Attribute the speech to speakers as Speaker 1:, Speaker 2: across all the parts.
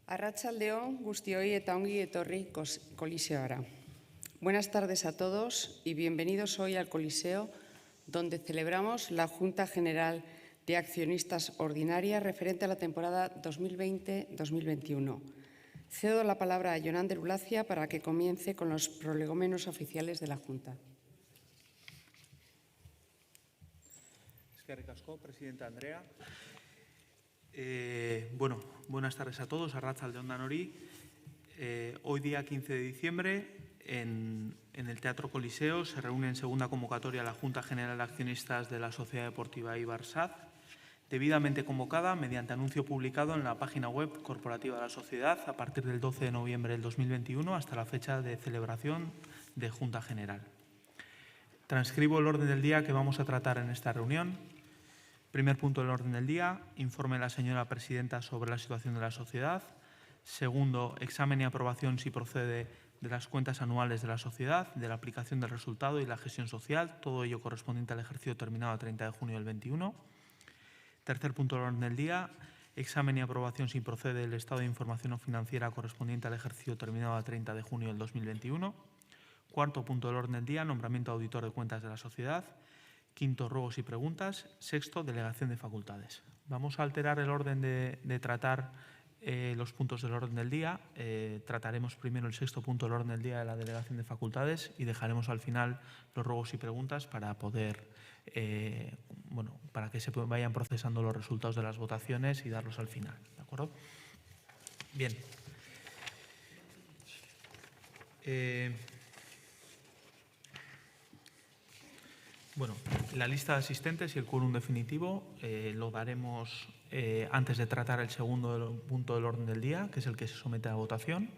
Speaker 1: Arratsaldeon guztioi eta ongi etorri Coliseoara. Buenas tardes a todos y bienvenidos hoy al Coliseo, donde celebramos la Junta General de Accionistas Ordinaria referente a la temporada 2020-2021. Cedo la palabra a Yonander Ulacia para que comience con los prolegómenos oficiales de la Junta.
Speaker 2: Eskerrik asko, presidenta Andrea. Buenas tardes a todos. Arratsaldeon danori. Hoy, día 15 de diciembre, en el Teatro Coliseo se reúne en segunda convocatoria la Junta General de Accionistas de la Sociedad Deportiva Eibar SAD, debidamente convocada mediante anuncio publicado en la página web corporativa de la sociedad a partir del 12 de noviembre del 2021 hasta la fecha de celebración de Junta General. Transcribo el orden del día que vamos a tratar en esta reunión. Primer punto del orden del día, informe de la señora presidenta sobre la situación de la sociedad. Segundo, examen y aprobación, si procede, de las cuentas anuales de la sociedad, de la aplicación del resultado y la gestión social, todo ello correspondiente al ejercicio terminado a 30 de junio del 21. Tercer punto del orden del día, examen y aprobación, si procede, del estado de información financiera correspondiente al ejercicio terminado a 30 de junio del 2021. Cuarto punto del orden del día, nombramiento de auditor de cuentas de la sociedad. Quinto, ruegos y preguntas. Sexto, delegación de facultades. Vamos a alterar el orden de tratar los puntos del orden del día. Trataremos primero el sexto punto del orden del día de la delegación de facultades y dejaremos al final los ruegos y preguntas para poder, para que se vayan procesando los resultados de las votaciones y darlos al final. ¿De acuerdo? Bien. La lista de asistentes y el quórum definitivo lo daremos antes de tratar el segundo punto del orden del día, que es el que se somete a votación.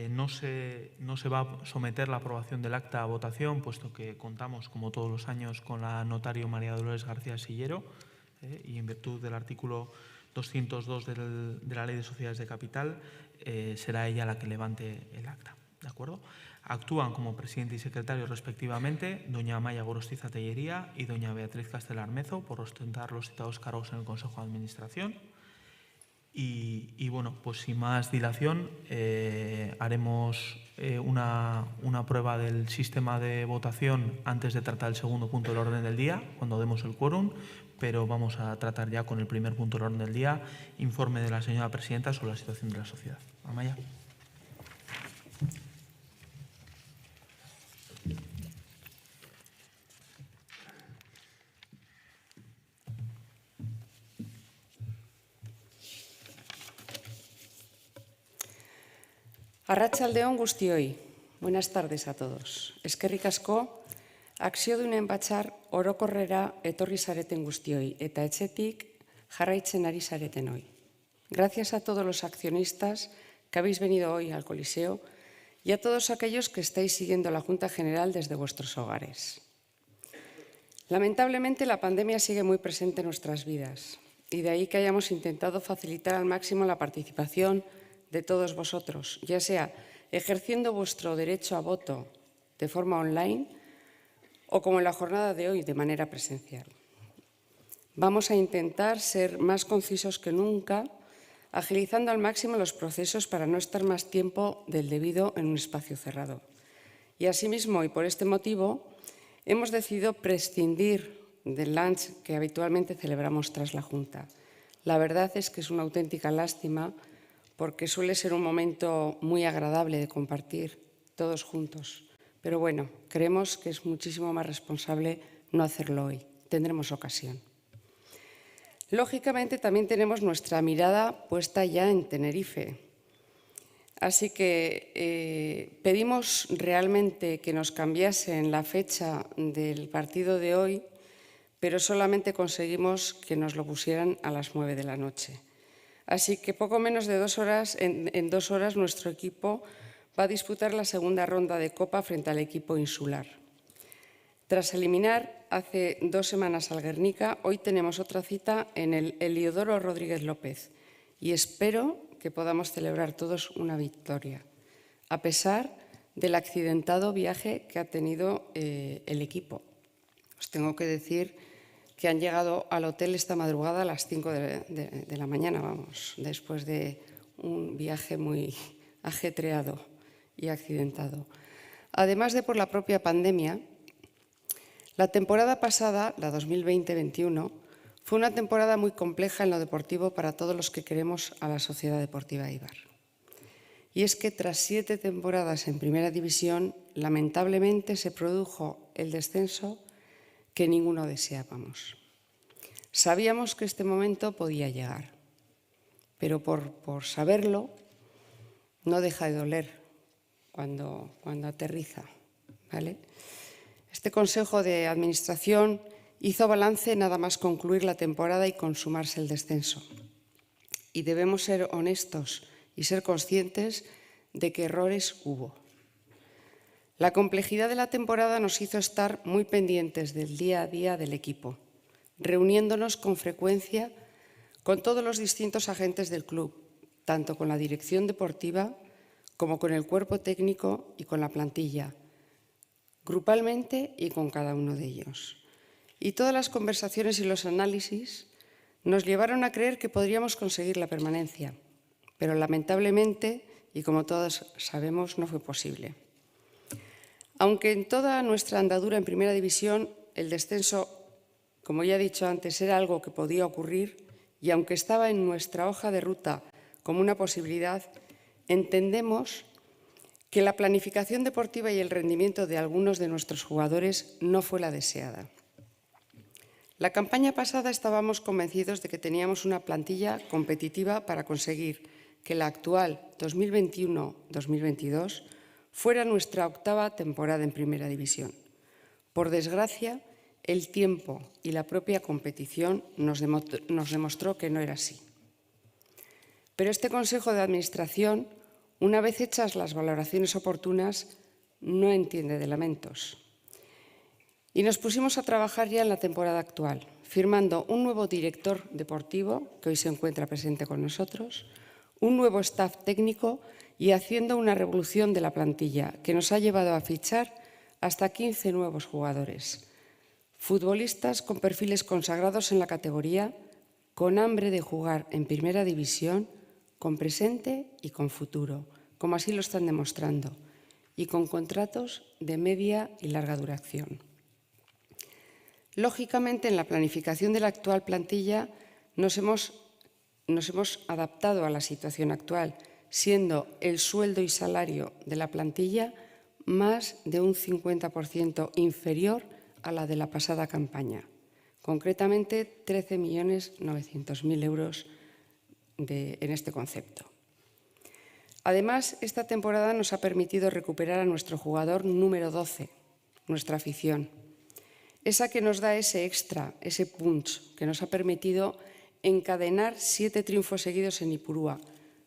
Speaker 2: No se va a someter la aprobación del acta a votación, puesto que contamos, como todos los años, con la notario María Dolores García Sillero y en virtud del artículo 202 de la Ley de Sociedades de Capital, será ella la que levante el acta. ¿De acuerdo? Actúan como presidente y secretario respectivamente doña Amaya Gorostiza Tellería y doña Beatriz Castelar Mezo por ostentar los citados cargos en el Consejo de Administración. Y sin más dilación, haremos una prueba del sistema de votación antes de tratar el segundo punto del orden del día, cuando demos el quórum, pero vamos a tratar ya con el primer punto del orden del día, informe de la señora presidenta sobre la situación de la sociedad. Amaya.
Speaker 1: Arratsaldeon guztioi. Buenas tardes a todos. Eskerrik asko, akziodunen batzar orokorrera etorri zareten guztioi eta etxetik jarraitzen ari zareten hoy. Gracias a todos los accionistas que habéis venido hoy al Coliseo y a todos aquellos que estáis siguiendo la Junta General desde vuestros hogares. Lamentablemente, la pandemia sigue muy presente en nuestras vidas y de ahí que hayamos intentado facilitar al máximo la participación de todos vosotros, ya sea ejerciendo vuestro derecho a voto de forma online o como en la jornada de hoy de manera presencial. Vamos a intentar ser más concisos que nunca, agilizando al máximo los procesos para no estar más tiempo del debido en un espacio cerrado. Y asimismo, y por este motivo, hemos decidido prescindir del lunch que habitualmente celebramos tras la Junta. La verdad es que es una auténtica lástima, porque suele ser un momento muy agradable de compartir todos juntos. Pero bueno, creemos que es muchísimo más responsable no hacerlo hoy. Tendremos ocasión. Lógicamente, también tenemos nuestra mirada puesta ya en Tenerife. Así que pedimos realmente que nos cambiasen la fecha del partido de hoy, pero solamente conseguimos que nos lo pusieran a las 9 de la noche. Así que poco menos de 2 horas, en 2 horas nuestro equipo va a disputar la segunda ronda de Copa frente al equipo insular. Tras eliminar hace 2 semanas al Guernica, hoy tenemos otra cita en el Heliodoro Rodríguez López y espero que podamos celebrar todos una victoria, a pesar del accidentado viaje que ha tenido el equipo. Os tengo que decir que han llegado al hotel esta madrugada a las 5 de la mañana, después de un viaje muy ajetreado y accidentado. Además de por la propia pandemia, la temporada pasada, la 2020-21, fue una temporada muy compleja en lo deportivo para todos los que queremos a la Sociedad Deportiva Eibar. Y es que tras 7 temporadas en Primera División, lamentablemente se produjo el descenso que ninguno deseábamos. Sabíamos que este momento podía llegar, pero por saberlo no deja de doler cuando aterriza, ¿vale? Este Consejo de Administración hizo balance nada más concluir la temporada y consumarse el descenso. Y debemos ser honestos y ser conscientes de que errores hubo. La complejidad de la temporada nos hizo estar muy pendientes del día a día del equipo, reuniéndonos con frecuencia con todos los distintos agentes del club, tanto con la dirección deportiva como con el cuerpo técnico y con la plantilla, grupalmente y con cada uno de ellos. Y todas las conversaciones y los análisis nos llevaron a creer que podríamos conseguir la permanencia, pero lamentablemente, y como todos sabemos, no fue posible. Aunque en toda nuestra andadura en Primera División el descenso, como ya he dicho antes, era algo que podía ocurrir, y aunque estaba en nuestra hoja de ruta como una posibilidad, entendemos que la planificación deportiva y el rendimiento de algunos de nuestros jugadores no fue la deseada. La campaña pasada estábamos convencidos de que teníamos una plantilla competitiva para conseguir que la actual 2021-2022 fuera nuestra 8ª temporada en Primera División. Por desgracia, el tiempo y la propia competición nos demostró que no era así. Pero este Consejo de Administración, una vez hechas las valoraciones oportunas, no entiende de lamentos. Y nos pusimos a trabajar ya en la temporada actual, firmando un nuevo director deportivo, que hoy se encuentra presente con nosotros, un nuevo staff técnico y haciendo una revolución de la plantilla, que nos ha llevado a fichar hasta 15 nuevos jugadores. Futbolistas con perfiles consagrados en la categoría, con hambre de jugar en Primera División, con presente y con futuro, como así lo están demostrando, y con contratos de media y larga duración. Lógicamente, en la planificación de la actual plantilla nos hemos adaptado a la situación actual, siendo el sueldo y salario de la plantilla más de un 50% inferior a la de la pasada campaña, concretamente 13.900.000 euros en este concepto. Además, esta temporada nos ha permitido recuperar a nuestro jugador número 12, nuestra afición, esa que nos da ese extra, ese punch, que nos ha permitido encadenar 7 triunfos seguidos en Ipurúa,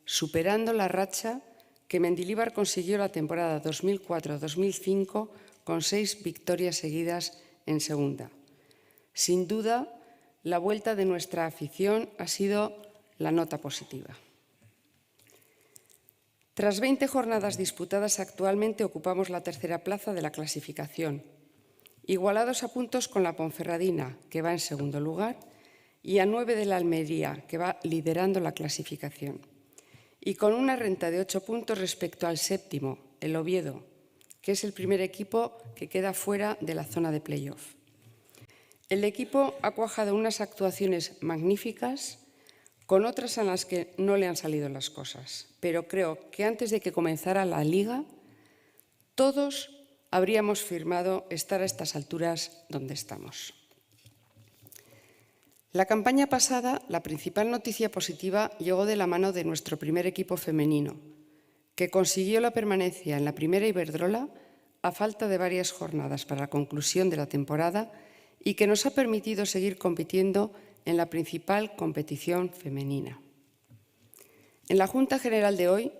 Speaker 1: superando la racha que Mendilibar consiguió la temporada 2004-2005 con 6 victorias seguidas en segunda. Sin duda, la vuelta de nuestra afición ha sido la nota positiva. Tras 20 jornadas disputadas, actualmente ocupamos la 3ª plaza de la clasificación, igualados a puntos con la Ponferradina, que va en segundo lugar, y a 9 de la Almería, que va liderando la clasificación. Y con una renta de 8 puntos respecto al 7º, el Oviedo, que es el primer equipo que queda fuera de la zona de playoff. El equipo ha cuajado unas actuaciones magníficas, con otras en las que no le han salido las cosas. Pero creo que antes de que comenzara la Liga, todos habríamos firmado estar a estas alturas donde estamos. La campaña pasada, la principal noticia positiva llegó de la mano de nuestro primer equipo femenino, que consiguió la permanencia en la Primera Iberdrola a falta de varias jornadas para la conclusión de la temporada y que nos ha permitido seguir compitiendo en la principal competición femenina. En la Junta General de hoy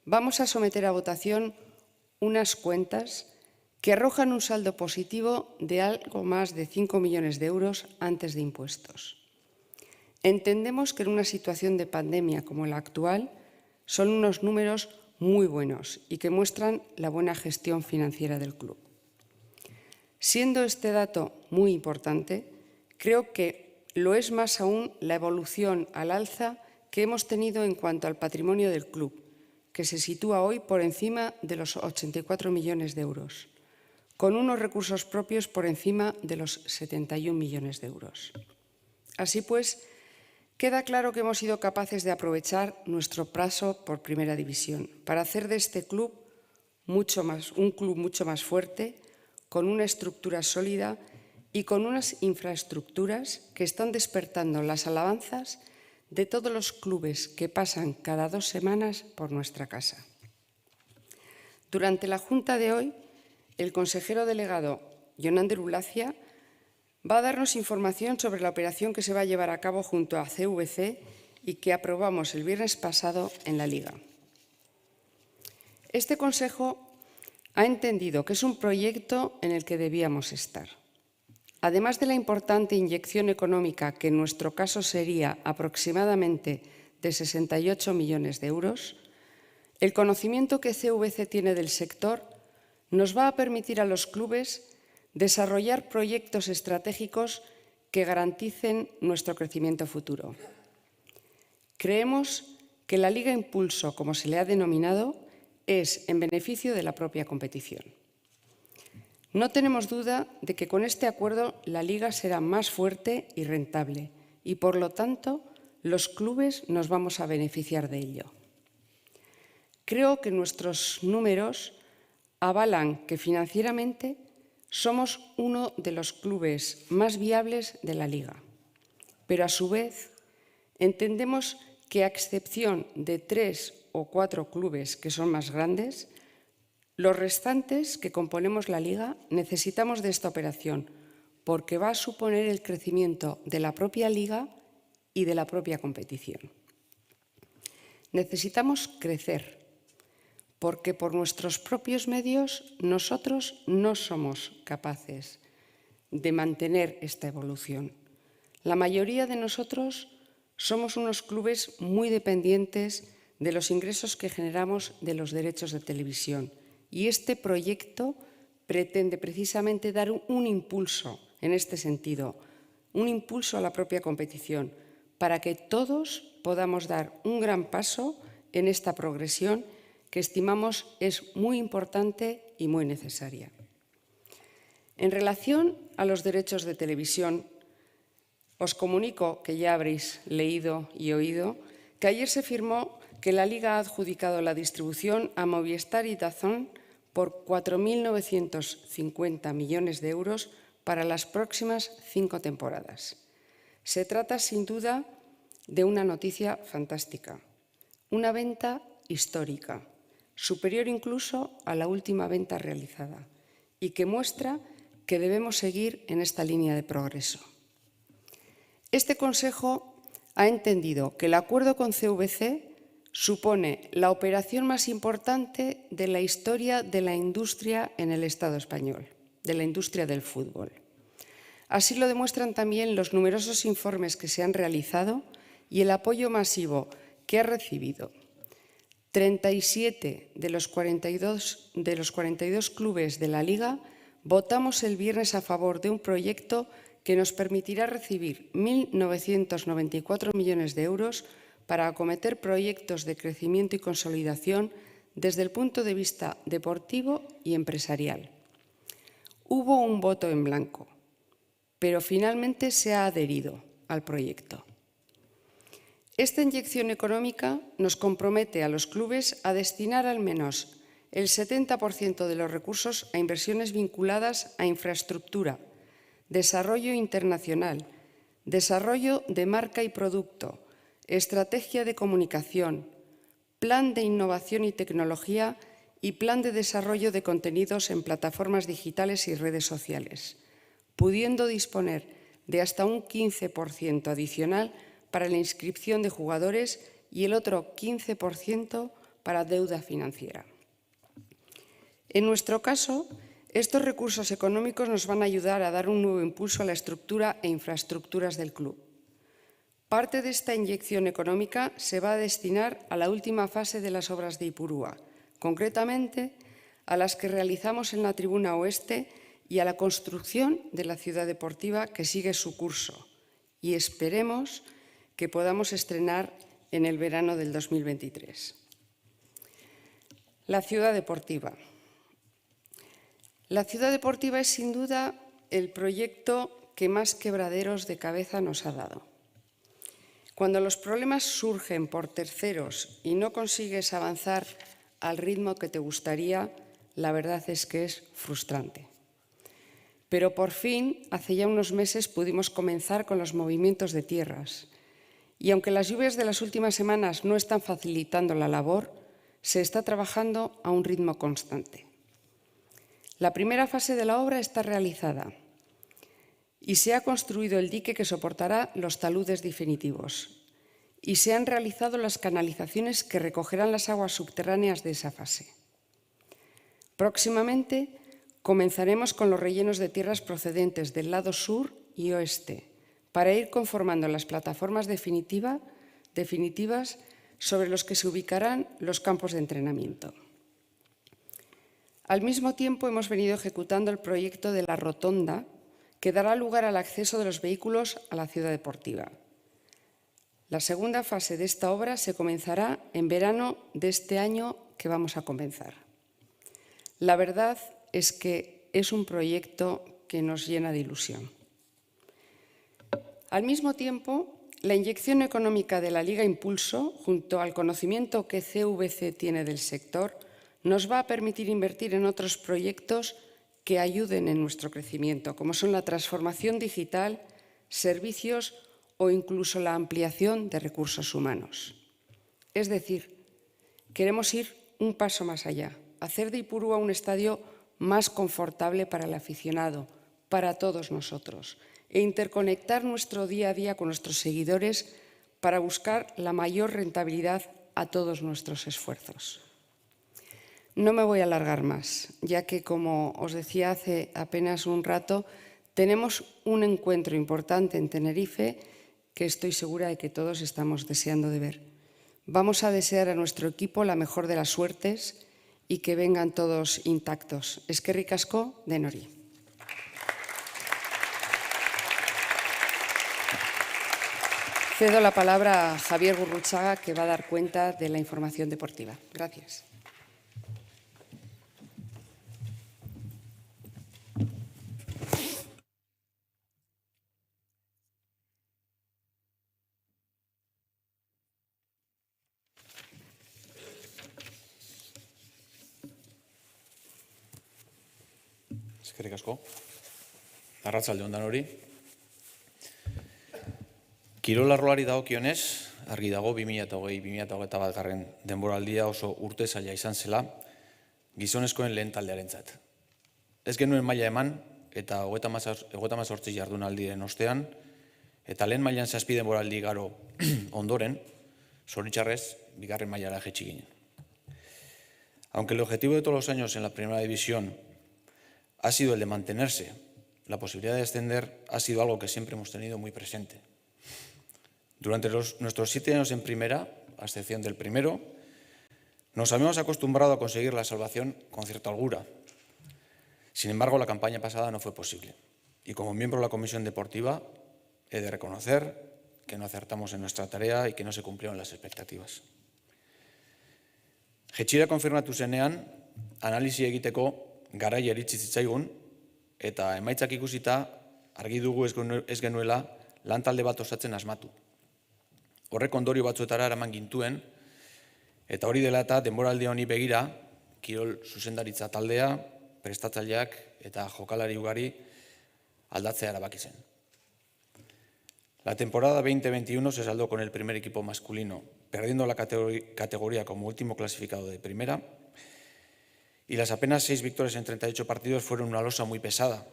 Speaker 1: vamos a someter a votación unas cuentas que arrojan un saldo positivo de algo más de 5 millones de euros antes de impuestos. Entendemos que en una situación de pandemia como la actual son unos números muy buenos y que muestran la buena gestión financiera del club. Siendo este dato muy importante, creo que lo es más aún la evolución al alza que hemos tenido en cuanto al patrimonio del club, que se sitúa hoy por encima de los 84 millones de euros, con unos recursos propios por encima de los 71 millones de euros. Así pues, queda claro que hemos sido capaces de aprovechar nuestro paso por Primera División para hacer de este club un club mucho más fuerte, con una estructura sólida y con unas infraestructuras que están despertando las alabanzas de todos los clubes que pasan cada 2 semanas por nuestra casa. Durante la Junta de hoy, el consejero delegado Yonander Ulacia va a darnos información sobre la operación que se va a llevar a cabo junto a CVC y que aprobamos el viernes pasado en la Liga. Este Consejo ha entendido que es un proyecto en el que debíamos estar. Además de la importante inyección económica, que en nuestro caso sería aproximadamente de 68 millones de euros, el conocimiento que CVC tiene del sector nos va a permitir a los clubes desarrollar proyectos estratégicos que garanticen nuestro crecimiento futuro. Creemos que la Liga Impulso, como se le ha denominado, es en beneficio de la propia competición. No tenemos duda de que con este acuerdo la Liga será más fuerte y rentable y, por lo tanto, los clubes nos vamos a beneficiar de ello. Creo que nuestros números avalan que financieramente somos uno de los clubes más viables de la Liga, pero a su vez entendemos que, a excepción de 3 o 4 clubes que son más grandes, los restantes que componemos la Liga necesitamos de esta operación porque va a suponer el crecimiento de la propia Liga y de la propia competición. Necesitamos crecer porque por nuestros propios medios nosotros no somos capaces de mantener esta evolución. La mayoría de nosotros somos unos clubes muy dependientes de los ingresos que generamos de los derechos de televisión. Y este proyecto pretende precisamente dar un impulso en este sentido, un impulso a la propia competición, para que todos podamos dar un gran paso en esta progresión que estimamos es muy importante y muy necesaria. En relación a los derechos de televisión, os comunico, que ya habréis leído y oído, que ayer se firmó que la Liga ha adjudicado la distribución a Movistar y DAZN por 4.950 millones de euros para las próximas 5 temporadas. Se trata, sin duda, de una noticia fantástica, una venta histórica, superior incluso a la última venta realizada, y que muestra que debemos seguir en esta línea de progreso. Este Consejo ha entendido que el acuerdo con CVC supone la operación más importante de la historia de la industria en el Estado español, de la industria del fútbol. Así lo demuestran también los numerosos informes que se han realizado y el apoyo masivo que ha recibido. 37 de los 42 clubes de la Liga votamos el viernes a favor de un proyecto que nos permitirá recibir 1.994 millones de euros para acometer proyectos de crecimiento y consolidación desde el punto de vista deportivo y empresarial. Hubo un voto en blanco, pero finalmente se ha adherido al proyecto. Esta inyección económica nos compromete a los clubes a destinar al menos el 70% de los recursos a inversiones vinculadas a infraestructura, desarrollo internacional, desarrollo de marca y producto, estrategia de comunicación, plan de innovación y tecnología y plan de desarrollo de contenidos en plataformas digitales y redes sociales, pudiendo disponer de hasta un 15% adicional para la inscripción de jugadores y el otro 15% para deuda financiera. En nuestro caso, estos recursos económicos nos van a ayudar a dar un nuevo impulso a la estructura e infraestructuras del club. Parte de esta inyección económica se va a destinar a la última fase de las obras de Ipurúa, concretamente a las que realizamos en la tribuna oeste y a la construcción de la ciudad deportiva que sigue su curso, y esperemos que podamos estrenar en el verano del 2023. La ciudad deportiva. La ciudad deportiva es sin duda el proyecto que más quebraderos de cabeza nos ha dado. Cuando los problemas surgen por terceros y no consigues avanzar al ritmo que te gustaría, la verdad es que es frustrante. Pero por fin, hace ya unos meses, pudimos comenzar con los movimientos de tierras. Y aunque las lluvias de las últimas semanas no están facilitando la labor, se está trabajando a un ritmo constante. La primera fase de la obra está realizada y se ha construido el dique que soportará los taludes definitivos y se han realizado las canalizaciones que recogerán las aguas subterráneas de esa fase. Próximamente comenzaremos con los rellenos de tierras procedentes del lado sur y oeste para ir conformando las plataformas definitivas sobre los que se ubicarán los campos de entrenamiento. Al mismo tiempo, hemos venido ejecutando el proyecto de la rotonda que dará lugar al acceso de los vehículos a la ciudad deportiva. La segunda fase de esta obra se comenzará en verano de este año que vamos a comenzar. La verdad es que es un proyecto que nos llena de ilusión. Al mismo tiempo, la inyección económica de la Liga Impulso, junto al conocimiento que CVC tiene del sector, nos va a permitir invertir en otros proyectos que ayuden en nuestro crecimiento, como son la transformación digital, servicios o incluso la ampliación de recursos humanos. Es decir, queremos ir un paso más allá, hacer de Ipurúa un estadio más confortable para el aficionado, para todos nosotros, e interconectar nuestro día a día con nuestros seguidores para buscar la mayor rentabilidad a todos nuestros esfuerzos. No me voy a alargar más, ya que, como os decía hace apenas un rato, tenemos un encuentro importante en Tenerife que estoy segura de que todos estamos deseando de ver. Vamos a desear a nuestro equipo la mejor de las suertes y que vengan todos intactos. Eskerrik asko, denori. Cedo la palabra a Javier Gurruchaga, que va a dar cuenta de la información deportiva. Gracias.
Speaker 3: Eskerrik asko. Arratsalde on danori. Kirol arloari dagokionez, argi dago 2020-2021 denboraldia oso urte zaila izan zela gizonezkoen lehen taldearentzat. Ez genuen maila eman eta 38 jardunaldiren ostean eta lehen mailan 7 denboraldi igaro ondoren, zoritxarrez, bigarren mailara jaitsi ginen. Aunque el objetivo de todos los años en la primera división ha sido el de mantenerse, la posibilidad de ascender ha sido algo que siempre hemos tenido muy presente. Durante nuestros 7 años en primera, a excepción del primero, nos habíamos acostumbrado a conseguir la salvación con cierta holgura. Sin embargo, la campaña pasada no fue posible. Y como miembro de la Comisión Deportiva, he de reconocer que no acertamos en nuestra tarea y que no se cumplieron las expectativas. Jetxira konfirmatu zenean, analisi egiteko garaia iritsi zitzaigun eta emaitzak ikusita argi dugu ez genuela lan talde bat osatzen asmatu. Horrek ondorio batzuetara eraman gintuen eta hori dela eta denboraldi honi begira kirol zuzendaritza taldea, prestatzaileak eta jokalari ugari aldatzea erabaki zen. La temporada 2021 se saldó con el primer equipo masculino, perdiendo la categoría como último clasificado de primera, y las apenas 6 victorias en 38 partidos fueron una losa muy pesada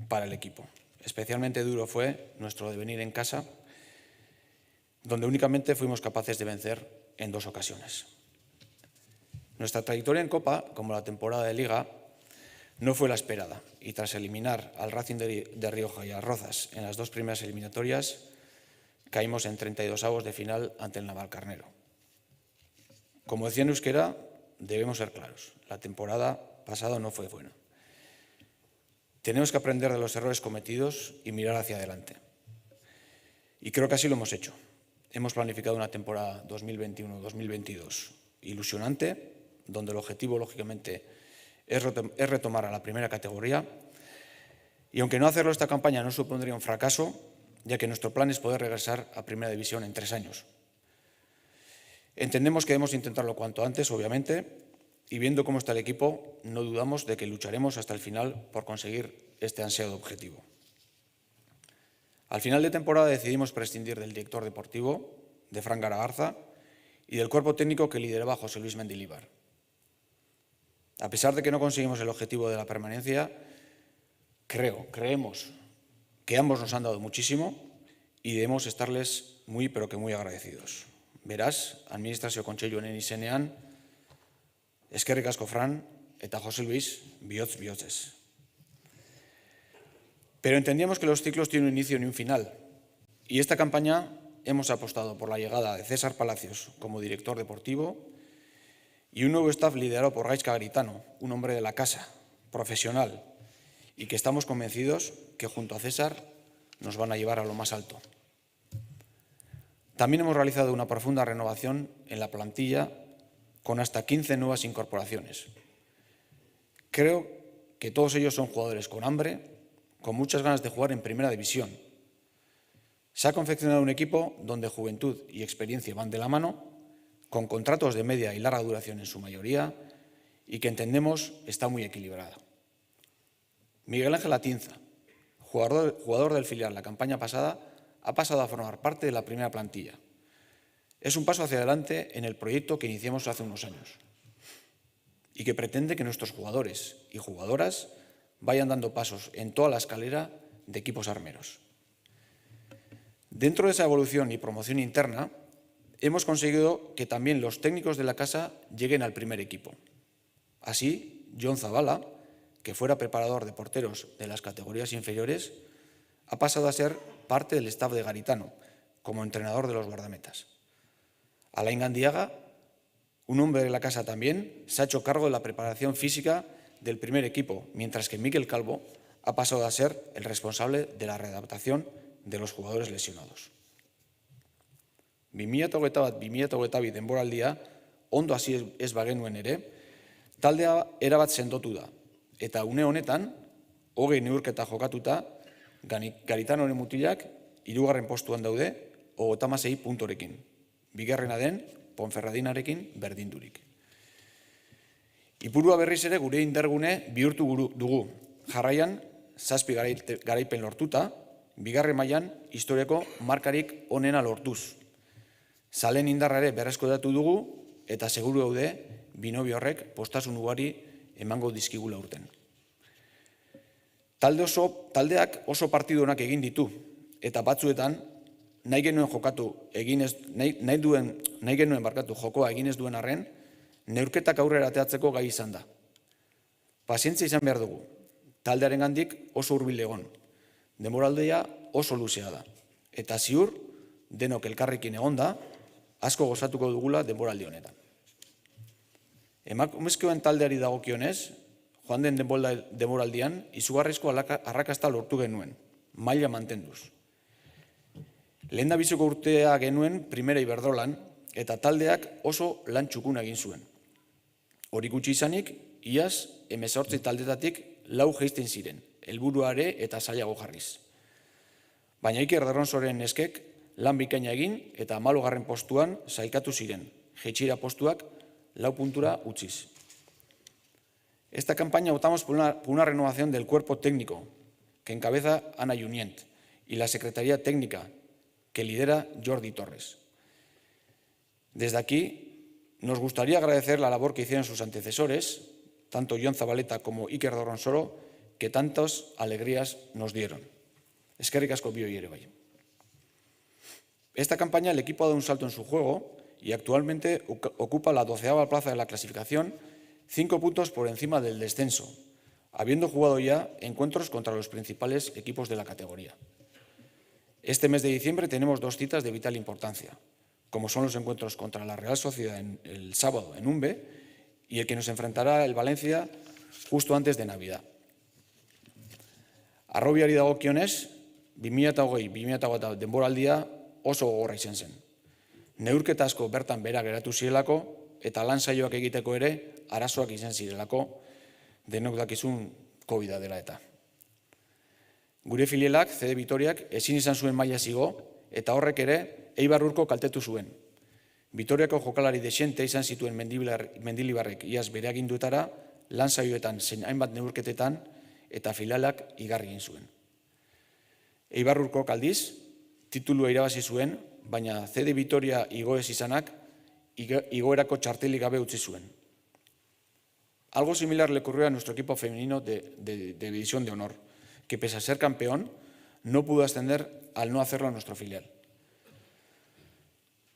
Speaker 3: para el equipo. Especialmente duro fue nuestro devenir en casa, donde únicamente fuimos capaces de vencer en 2 ocasiones. Nuestra trayectoria en Copa, como la temporada de Liga, no fue la esperada, y tras eliminar al Racing de Rioja y a Rozas en las 2 primeras eliminatorias, caímos en 32avos de final ante el Navalcarnero. Como decía en euskera, debemos ser claros, la temporada pasada no fue buena. Tenemos que aprender de los errores cometidos y mirar hacia adelante. Y creo que así lo hemos hecho. hemos planificado una temporada 2021-2022 ilusionante, donde el objetivo, lógicamente, es retomar a la primera categoría. Y aunque no hacerlo esta campaña no supondría un fracaso, ya que nuestro plan es poder regresar a Primera División en 3 años. Entendemos que debemos intentarlo cuanto antes, obviamente, y viendo cómo está el equipo, no dudamos de que lucharemos hasta el final por conseguir este ansiado objetivo. Al final de temporada decidimos prescindir del director deportivo, de Fran Garagarza, y del cuerpo técnico que lideraba José Luis Mendilibar. A pesar de que no conseguimos el objetivo de la permanencia, creemos que ambos nos han dado muchísimo y debemos estarles muy, pero que muy agradecidos. Beraz, administrazio kontseilu honen izenean, eskerrik asko Fran eta José Luis bihotz-bihotzez. Pero entendíamos que los ciclos tienen un inicio y un final, y esta campaña hemos apostado por la llegada de César Palacios como director deportivo y un nuevo staff liderado por Gaizka Garitano, un hombre de la casa, profesional, y que estamos convencidos que junto a César nos van a llevar a lo más alto. También hemos realizado una profunda renovación en la plantilla con hasta 15 nuevas incorporaciones. Creo que todos ellos son jugadores con hambre, con muchas ganas de jugar en Primera División. Se ha confeccionado un equipo donde juventud y experiencia van de la mano, con contratos de media y larga duración en su mayoría, y que entendemos está muy equilibrada. Miguel Ángel Atinza, jugador del filial la campaña pasada, ha pasado a formar parte de la primera plantilla. Es un paso hacia adelante en el proyecto que iniciamos hace unos años y que pretende que nuestros jugadores y jugadoras vayan dando pasos en toda la escalera de equipos armeros. Dentro de esa evolución y promoción interna, hemos conseguido que también los técnicos de la casa lleguen al primer equipo. Así, Jon Zabala, que fuera preparador de porteros de las categorías inferiores, ha pasado a ser parte del staff de Garitano, como entrenador de los guardametas. Alain Gandiaga, un hombre de la casa también, se ha hecho cargo de la preparación física del primer equipo, mientras que Mikel Calvo ha pasado a ser el responsable de la readaptación de los jugadores lesionados. 2021-2022 denboraldia, ondo hasi ez bagenuen ere, taldea erabat sendotu da, eta une honetan, 20 neurketa jokatuta, Garitanoren mutilak 3. postuan daude, 36 puntorekin. Bigarrena den, Ponferradinarekin berdindurik. Ipurua berriz ere gure indargune bihurtu dugu. Jarraian, 7 garaipen lortuta, bigarren mailan historiako markarik onena lortuz. Zalen indarra ere berreskuratu dugu eta seguru gaude binobio horrek postasun ugari emango dizkigula urten. Taldeak oso partidu onak egin ditu eta batzuetan nahi genuen jokoa egin ez duen arren, neurketak aurrera ateratzeko gai izan da. Pazientzia izan behar dugu. Taldearengandik oso hurbil egon. Denboraldia oso luzea da. Eta ziur, denok elkarrekin egonda, asko gozatuko dugula denboraldi honetan. Emakumezkoen taldeari dagokionez, joan den denboraldian, izugarrizko arrakasta lortu genuen, maila mantenduz. Lehendabiziko urtea genuen Primera Iberdolan, eta taldeak oso lan txukuna egin zuen. Hori gutxi izanik, iaz, 18 taldetatik 4 jaisten ziren, helburuare eta zailago jarriz. Baina Iker Derronsoren neskek lan bikaina egin eta 14. postuan sailkatu ziren, jaitsiera postuak 4 puntura utziz. Esta campaña optamos por una renovación del cuerpo técnico que encabeza Ana Junient y la Secretaría Técnica que lidera Jordi Torres. Desde aquí nos gustaría agradecer la labor que hicieron sus antecesores, tanto Jon Zabaleta como Iker Dorronsoro, que tantas alegrías nos dieron. Eskerrik asko bioi ere bai. Esta campaña el equipo ha dado un salto en su juego y actualmente ocupa la 12ª plaza de la clasificación, 5 puntos por encima del descenso, habiendo jugado ya encuentros contra los principales equipos de la categoría. Este mes de diciembre tenemos 2 citas de vital importancia, como son los encuentros contra la Real Sociedad el sábado en Umbe y el que nos enfrentará el Valencia justo antes de Navidad. Arrobiari dagokionez, 2020-2021 denboraldia oso gogorra izan zen. neurketa asko bertan bera geratu zirelako eta lan saioak egiteko ere arazoak izan zirelako, denok dakizun COVID-a dela eta. Gure filialak, CD Vitoriak, ezin izan zuen maila zigo eta horrek ere Eibar Urko kaltetu zuen. Vitoriako jokalari dexente izan zituen Mendilibarrek iaz bere aginduetara, lan saioetan zein hainbat neurketetan eta filialak igarri egin zuen. Eibar Urko aldiz, titulua irabazi zuen, baina CD Vitoria igoez izanak igoerako txartelik gabe utzi zuen. Algo similar le ocurrió a nuestro equipo femenino de División de Honor, que pese a ser campeón, no pudo ascender al no hacerlo a nuestro filial.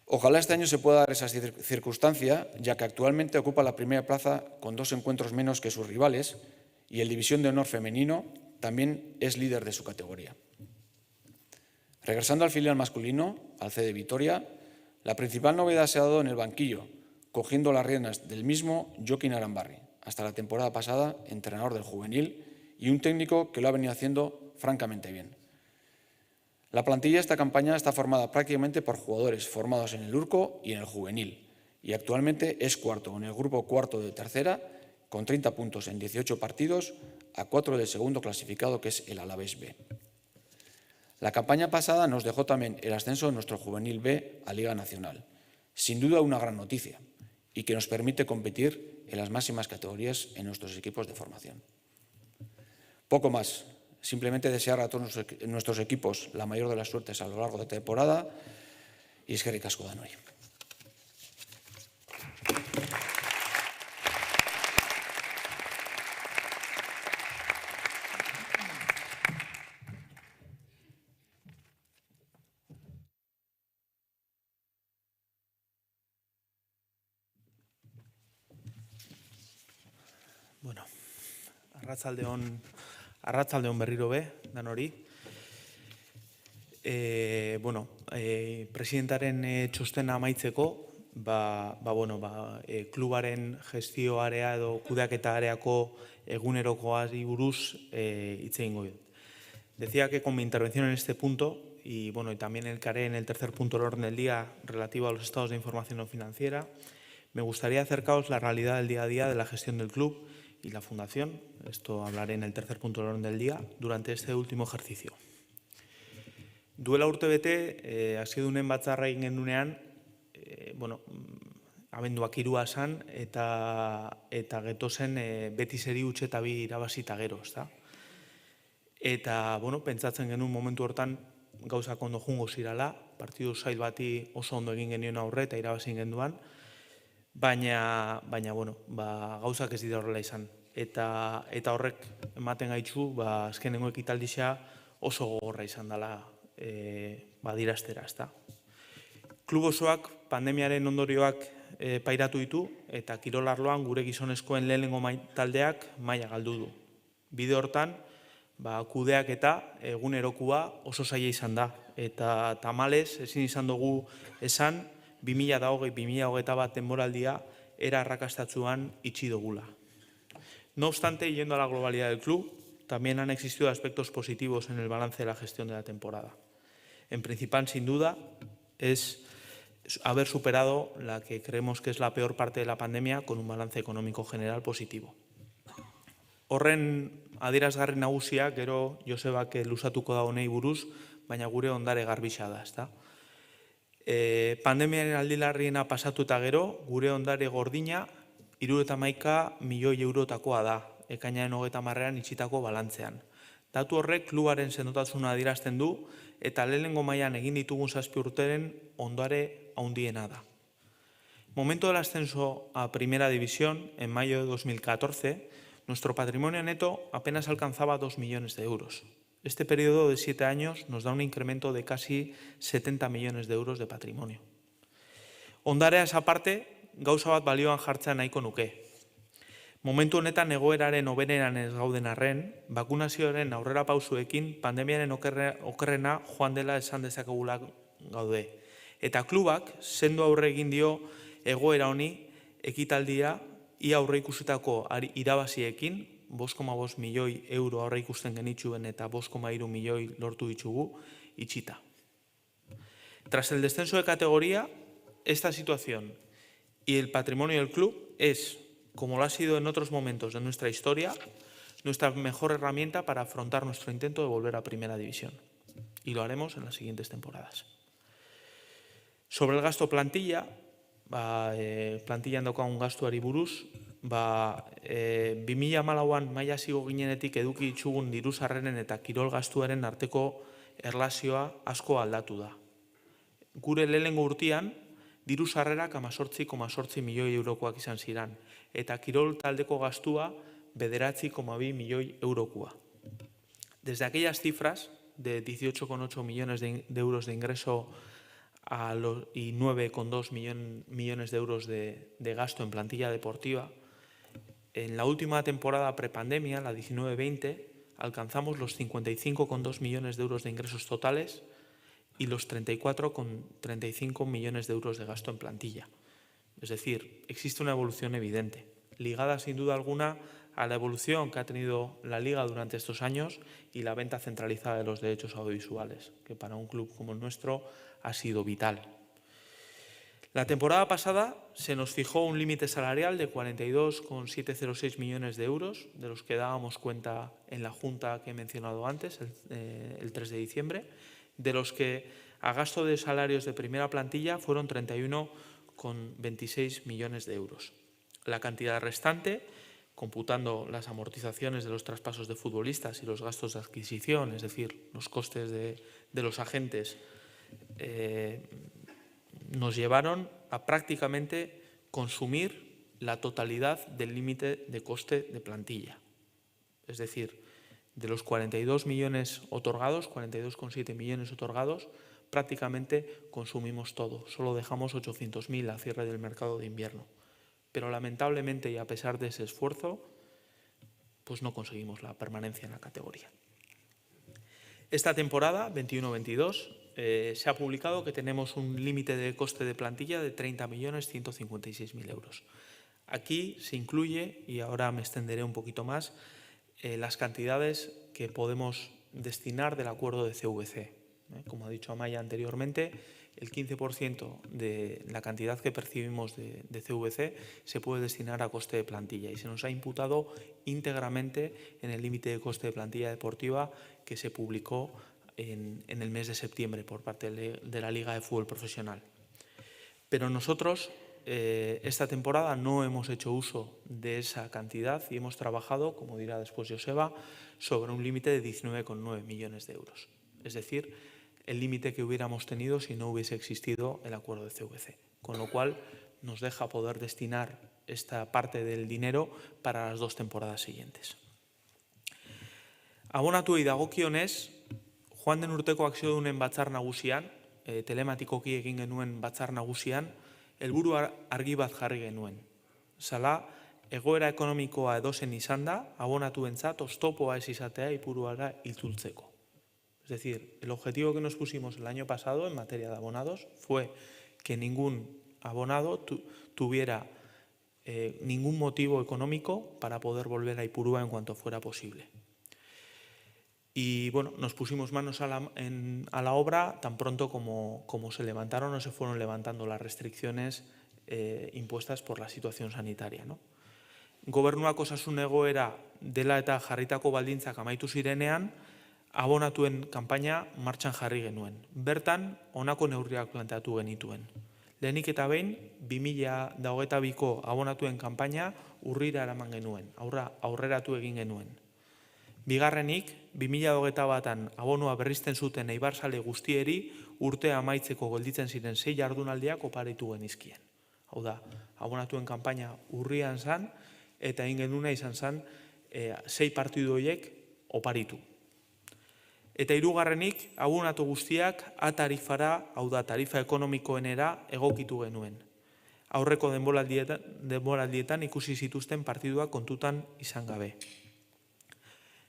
Speaker 3: Ojalá este año se pueda dar esa circunstancia, ya que actualmente ocupa la primera plaza con 2 encuentros menos que sus rivales y el División de Honor femenino también es líder de su categoría. Regresando al filial masculino, al CD Vitoria, la principal novedad se ha dado en el banquillo, cogiendo las riendas del mismo Joaquín Arambarri, hasta la temporada pasada entrenador del juvenil y un técnico que lo ha venido haciendo francamente bien. La plantilla de esta campaña está formada prácticamente por jugadores formados en el Urco y en el juvenil y actualmente es cuarto en el grupo cuarto de tercera con 30 puntos en 18 partidos a 4 del segundo clasificado que es el Alavés B. La campaña pasada nos dejó también el ascenso de nuestro juvenil B a Liga Nacional, sin duda una gran noticia y que nos permite competir en las máximas categorías en nuestros equipos de formación. Poco más. Simplemente desear a todos nuestros equipos la mayor de las suertes a lo largo de la temporada y eskerrik asko danoi.
Speaker 2: Bueno, Arratsaldeon berriro be, danori. Presidentaren txostena amaitzeko, klubaren gestioarea edo kudeaketa areako egunerokoari buruz hitz egingo dut. Decía que con mi intervención en este punto, y también encaré en el tercer punto del orden del día relativo a los estados de información no financiera, me gustaría acercaros la realidad del día a día de la gestión del club y la Fundación, esto hablaré en el tercer punto del orden del día, durante este último ejercicio. Duela urtebete, hasidunen batzarra egin genunean, abenduak 3 zan, eta getozen beti seri utxe eta 2 irabazita gero, ezta? Eta, pentsatzen genuen momentu hortan gauzak ondo jungo zirala, partidu zail bati oso ondo egin genuen aurre eta irabazin genduan, baina gauzak ez dira horrela izan. Eta horrek ematen gaitzu, azkenengo ekitaldia oso gogorra izan dela badiraztera, ezta. Klub osoak pandemiaren ondorioak pairatu ditu eta kirolarloan gure gizonezkoen lehenengo taldeak maila galdu du. Bide hortan, kudeak eta egunerokua oso zaila izan da. Eta tamalez, ezin izan dugu esan, 2020-2021 denboraldia era arrakastatzuan itxi dugula. No obstante, yendo a la globalidad del club, también han existido aspectos positivos en el balance de la gestión de la temporada. En principal, sin duda, es haber superado la que creemos que es la peor parte de la pandemia con un balance económico general positivo. Horren adierazgarri nagusia, gero Josebak luzatuko da honei buruz, baina gure ondare garbisa da, ezta? Pandemiaren aldilarriena pasatu eta gero, gure ondare gordina 71 milioi eurotakoa da, ekainaren 30ean itxitako balantzean. Datu horrek klubaren sendotasuna adierazten du eta lehenengo mailan egin ditugun 7 urteren ondare handiena da. Momento del ascenso a Primera División, en mayo de 2014, nuestro patrimonio neto apenas alcanzaba 2 millones de euros. Este periodo de 7 años nos da un incremento de casi 70 millones de euros de patrimonio. Ondarea esa parte, gauza bat balioan jartzea nahiko nuke. Momentu honetan egoeraren hobereran ez gauden arren, bakunazioaren aurrera pausuekin pandemiaren okerrena joan dela esan dezakegula gaude. Eta klubak sendo aurre egin dio egoera honi ekitaldia ia aurre ikusitako irabaziekin, 5,5 milioi euro aurre ikusten genituen eta 5,3 milioi lortu ditugu itxita. Tras el descenso de categoría, esta situación y el patrimonio del club es, como lo ha sido en otros momentos de nuestra historia, nuestra mejor herramienta para afrontar nuestro intento de volver a Primera División. Y lo haremos en las siguientes temporadas. Sobre el gasto plantilla, plantillan daukagun gastuari buruz, 2014an maila hasigo ginenetik eduki ditugun diru sarreren eta kirol gastuaren arteko erlazioa asko aldatu da. Gure lehenengo urtean, diru sarrerak 18,8 milioi eurokoak izan ziren, eta kirol taldeko gastua 9,2 milioi eurokoa. Desde aquellas cifras de 18,8 millones de euros de ingreso y 9,2 millones de euros de gasto en plantilla deportiva, en la última temporada prepandemia, la 19-20, alcanzamos los 55,2 millones de euros de ingresos totales y los 34,35 millones de euros de gasto en plantilla. Es decir, existe una evolución evidente, ligada sin duda alguna a la evolución que ha tenido la Liga durante estos años y la venta centralizada de los derechos audiovisuales, que para un club como el nuestro ha sido vital. La temporada pasada se nos fijó un límite salarial de 42,706 millones de euros, de los que dábamos cuenta en la Junta que he mencionado antes, el 3 de diciembre, de los que a gasto de salarios de primera plantilla fueron 31,26 millones de euros. La cantidad restante, computando las amortizaciones de los traspasos de futbolistas y los gastos de adquisición, es decir, los costes de los agentes, nos llevaron a prácticamente consumir la totalidad del límite de coste de plantilla. Es decir, de los 42 millones otorgados, 42,7 millones otorgados, prácticamente consumimos todo. Solo dejamos 800.000 a cierre del mercado de invierno. Pero lamentablemente, y a pesar de ese esfuerzo, pues no conseguimos la permanencia en la categoría. Esta temporada, 21-22, se ha publicado que tenemos un límite de coste de plantilla de 30.156.000 euros. Aquí se incluye, y ahora me extenderé un poquito más, las cantidades que podemos destinar del acuerdo de CVC. Como ha dicho Amaya anteriormente, el 15% de la cantidad que percibimos de CVC se puede destinar a coste de plantilla y se nos ha imputado íntegramente en el límite de coste de plantilla deportiva que se publicó en el mes de septiembre por parte de la Liga de Fútbol Profesional. Pero nosotros esta temporada no hemos hecho uso de esa cantidad y hemos trabajado, como dirá después Joseba, sobre un límite de 19,9 millones de euros. Es decir, el límite que hubiéramos tenido si no hubiese existido el acuerdo de CVC. Con lo cual nos deja poder destinar esta parte del dinero para las 2 temporadas siguientes. Abonatuei dagokionez, joan den urteko akziodunen batzar nagusian, telematikoki egin genuen batzar nagusian, helburu argi bat jarri genuen. Zala, egoera ekonomikoa edozen izan da, abonatuentzat oztopoa ez izatea ipuruara itzultzeko. Es decir, el objetivo que nos pusimos el año pasado en materia de abonados fue que ningún abonado tuviera ningún motivo económico para poder volver a Ipurúa en cuanto fuera posible. Y bueno, nos pusimos manos a la obra tan pronto como se levantaron o se fueron levantando las restricciones impuestas por la situación sanitaria, ¿no? Gobernuak osasun egoera dela eta jarritako baldintzak amaitu zirenean, abonatuen kanpaina martxan jarri genuen. Bertan, honako neurriak planteatu genituen. Lehenik eta behin, 2022ko abonatuen kanpaina urrira eraman genuen, aurreratu egin genuen. Bigarrenik, 2021an abonua berrizten zuten eibarzale guztieri urtea amaitzeko gelditzen ziren 6 jardunaldiak oparitu genizkien. Hau da, abonatuen kanpaina urrian zan eta egin genuna izan zan 6 partidu horiek oparitu. Eta hirugarrenik, abonatu guztiak A-tarifara, hau da, tarifa ekonomikoenera egokitu genuen. Aurreko denboraldietan ikusi zituzten partiduak kontutan izan gabe.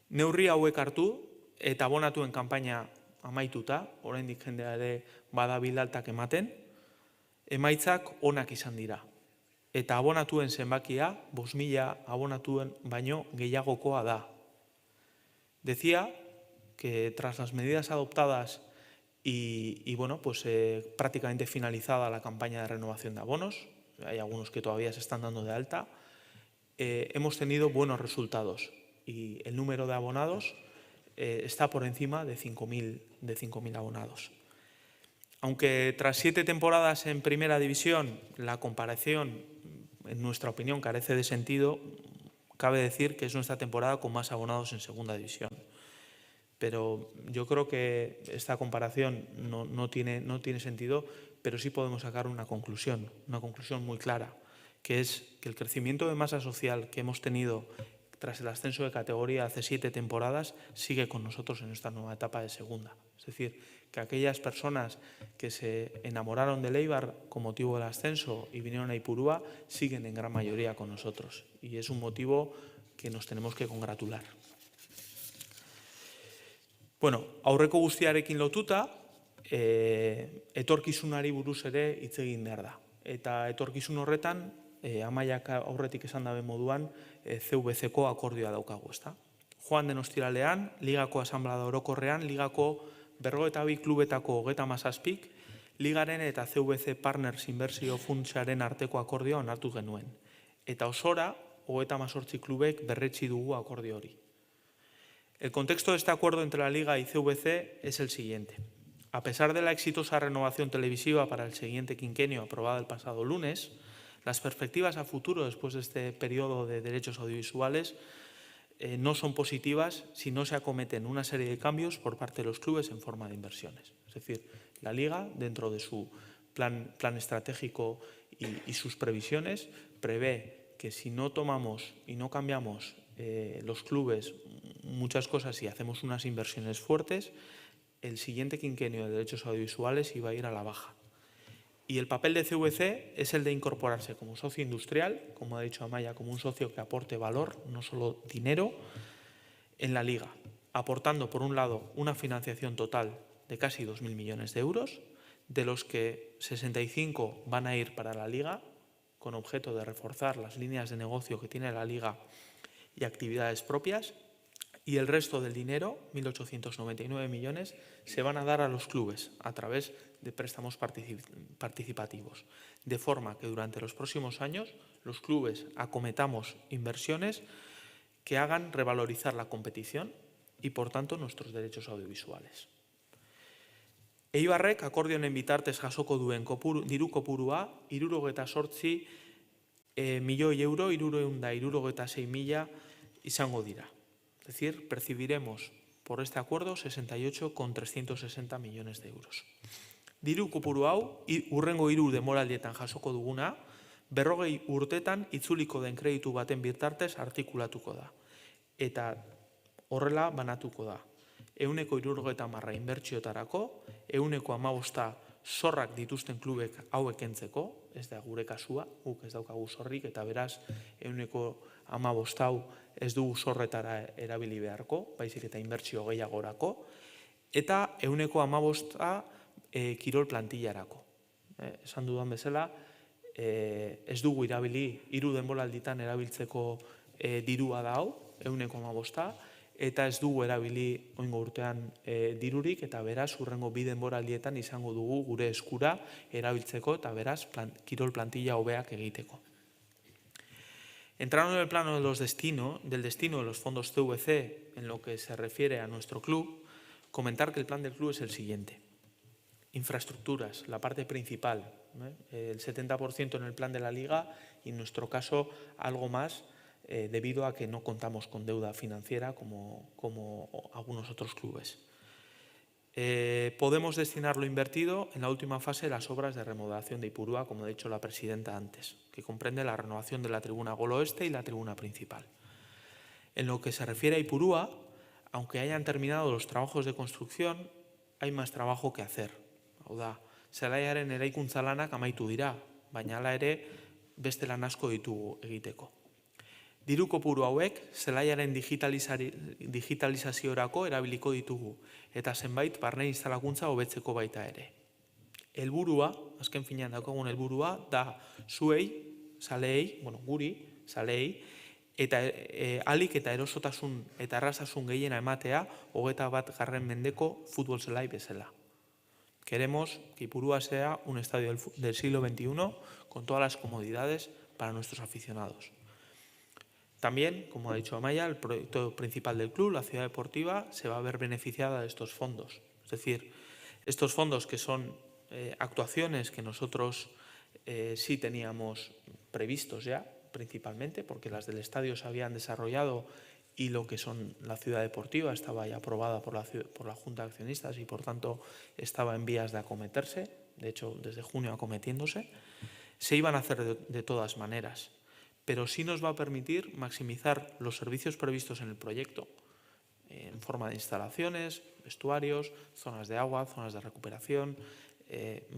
Speaker 2: Neurri hauek hartu eta abonatuen kanpaina amaituta, oraindik jendea ere badabil altak ematen, emaitzak onak izan dira. Eta abonatuen zenbakia 5.000 abonatuen baino gehiagokoa da. Decía que tras las medidas adoptadas Y bueno, pues prácticamente finalizada la campaña de renovación de abonos. Hay algunos que todavía se están dando de alta. Hemos tenido buenos resultados y el número de abonados está por encima de 5.000 abonados. Aunque tras 7 temporadas en Primera División la comparación, en nuestra opinión, carece de sentido, cabe decir que es nuestra temporada con más abonados en Segunda División. Pero yo creo que esta comparación no tiene sentido, pero sí podemos sacar una conclusión muy clara, que es que el crecimiento de masa social que hemos tenido tras el ascenso de categoría hace 7 temporadas sigue con nosotros en esta nueva etapa de segunda. Es decir, que aquellas personas que se enamoraron del Eibar con motivo del ascenso y vinieron a Ipurúa siguen en gran mayoría con nosotros. Y es un motivo que nos tenemos que congratular. Bueno, aurreko guztiarekin lotuta, etorkizunari buruz ere hitz egin behar da. Eta etorkizun horretan, Amaiak aurretik esan dabe moduan, CVC-ko akordioa daukagu, ezta? Joan den ostiralean, Ligako asanblada orokorrean, Ligako 52 klubetako 37 Ligaren eta CVC Partners Inbertsio Funtsaren arteko akordioa onartu genuen. Eta osora, 38 klubek berretsi dugu akordio hori. El contexto de este acuerdo entre la Liga y CVC es el siguiente. A pesar de la exitosa renovación televisiva para el siguiente quinquenio aprobada el pasado lunes, las perspectivas a futuro después de este periodo de derechos audiovisuales no son positivas si no se acometen una serie de cambios por parte de los clubes en forma de inversiones. Es decir, la Liga, dentro de su plan estratégico y sus previsiones, prevé que si no tomamos y no cambiamos los clubes muchas cosas y hacemos unas inversiones fuertes, el siguiente quinquenio de derechos audiovisuales iba a ir a la baja. Y el papel de CVC es el de incorporarse como socio industrial, como ha dicho Amaya, como un socio que aporte valor, no solo dinero, en la Liga, aportando, por un lado, una financiación total de casi 2.000 millones de euros, de los que 65 van a ir para la Liga, con objeto de reforzar las líneas de negocio que tiene la Liga y actividades propias, y el resto del dinero, 1.899 millones, se van a dar a los clubes a través de préstamos participativos, de forma que durante los próximos años los clubes acometamos inversiones que hagan revalorizar la competición y, por tanto, nuestros derechos audiovisuales. Eibarrek akordioen bitartez jasoko duen diru kopurua 78 milioi euro, 376.000 izango dira. Es decir, percibiremos por este acuerdo 68,360 millones de euros. Diru kopuru hau, hurrengo 3 denboraldietan jasoko duguna, 40 urtetan itzuliko den kreditu baten bitartez artikulatuko da. Eta horrela banatuko da. 170 inbertsioetarako, 115 zorrak dituzten klubek hauek kentzeko, ez da gure kasua, guk ez daukagu zorrik, eta beraz 115 hau ez dugu zorretara erabili beharko, baizik eta inbertsio gehiagorako, eta 115 kirol plantillarako. Esan dudan bezala, ez dugu erabili 3 denboralditan erabiltzeko dirua da hau, 115, eta ez dugu erabili oingo urtean dirurik, eta beraz hurrengo 2 denboraldietan izango dugu gure eskura erabiltzeko, eta beraz kirol plantilla hobeak egiteko. Entrando en el plano del destino de los fondos CVC en lo que se refiere a nuestro club, comentar que el plan del club es el siguiente. Infraestructuras, la parte principal, el 70% en el plan de la Liga y en nuestro caso algo más debido a que no contamos con deuda financiera como algunos otros clubes. Podemos destinar lo invertido en la última fase de las obras de remodelación de Ipurúa, como ha dicho la presidenta antes, que comprende la renovación de la tribuna Gol Oeste y la tribuna principal. En lo que se refiere a Ipurúa, aunque hayan terminado los trabajos de construcción, hay más trabajo que hacer. Hau da, zelaiaren eraikuntza lanak amaitu dira, baina hala ere beste lan asko ditugu egiteko. Diru kopuru hauek zelaiaren digitalizaziorako erabiliko ditugu eta zenbait barne instalakuntza hobetzeko baita ere. Helburua, azken finean daukagun helburua, da zuei, zaleei, guri, zaleei, eta alik eta erosotasun eta errazasun gehiena ematea 21. mendeko futbol zelai bezala. Queremos que Ipurúa sea un estadio del siglo XXI con todas las comodidades para nuestros aficionados. También, como ha dicho Amaya, el proyecto principal del club, la ciudad deportiva, se va a ver beneficiada de estos fondos. Es decir, estos fondos que son actuaciones que nosotros sí teníamos previstos ya, principalmente, porque las del estadio se habían desarrollado y lo que son la ciudad deportiva estaba ya aprobada por la Junta de Accionistas y, por tanto, estaba en vías de acometerse, de hecho, desde junio acometiéndose, se iban a hacer de todas maneras, pero sí nos va a permitir maximizar los servicios previstos en el proyecto, en forma de instalaciones, vestuarios, zonas de agua, zonas de recuperación.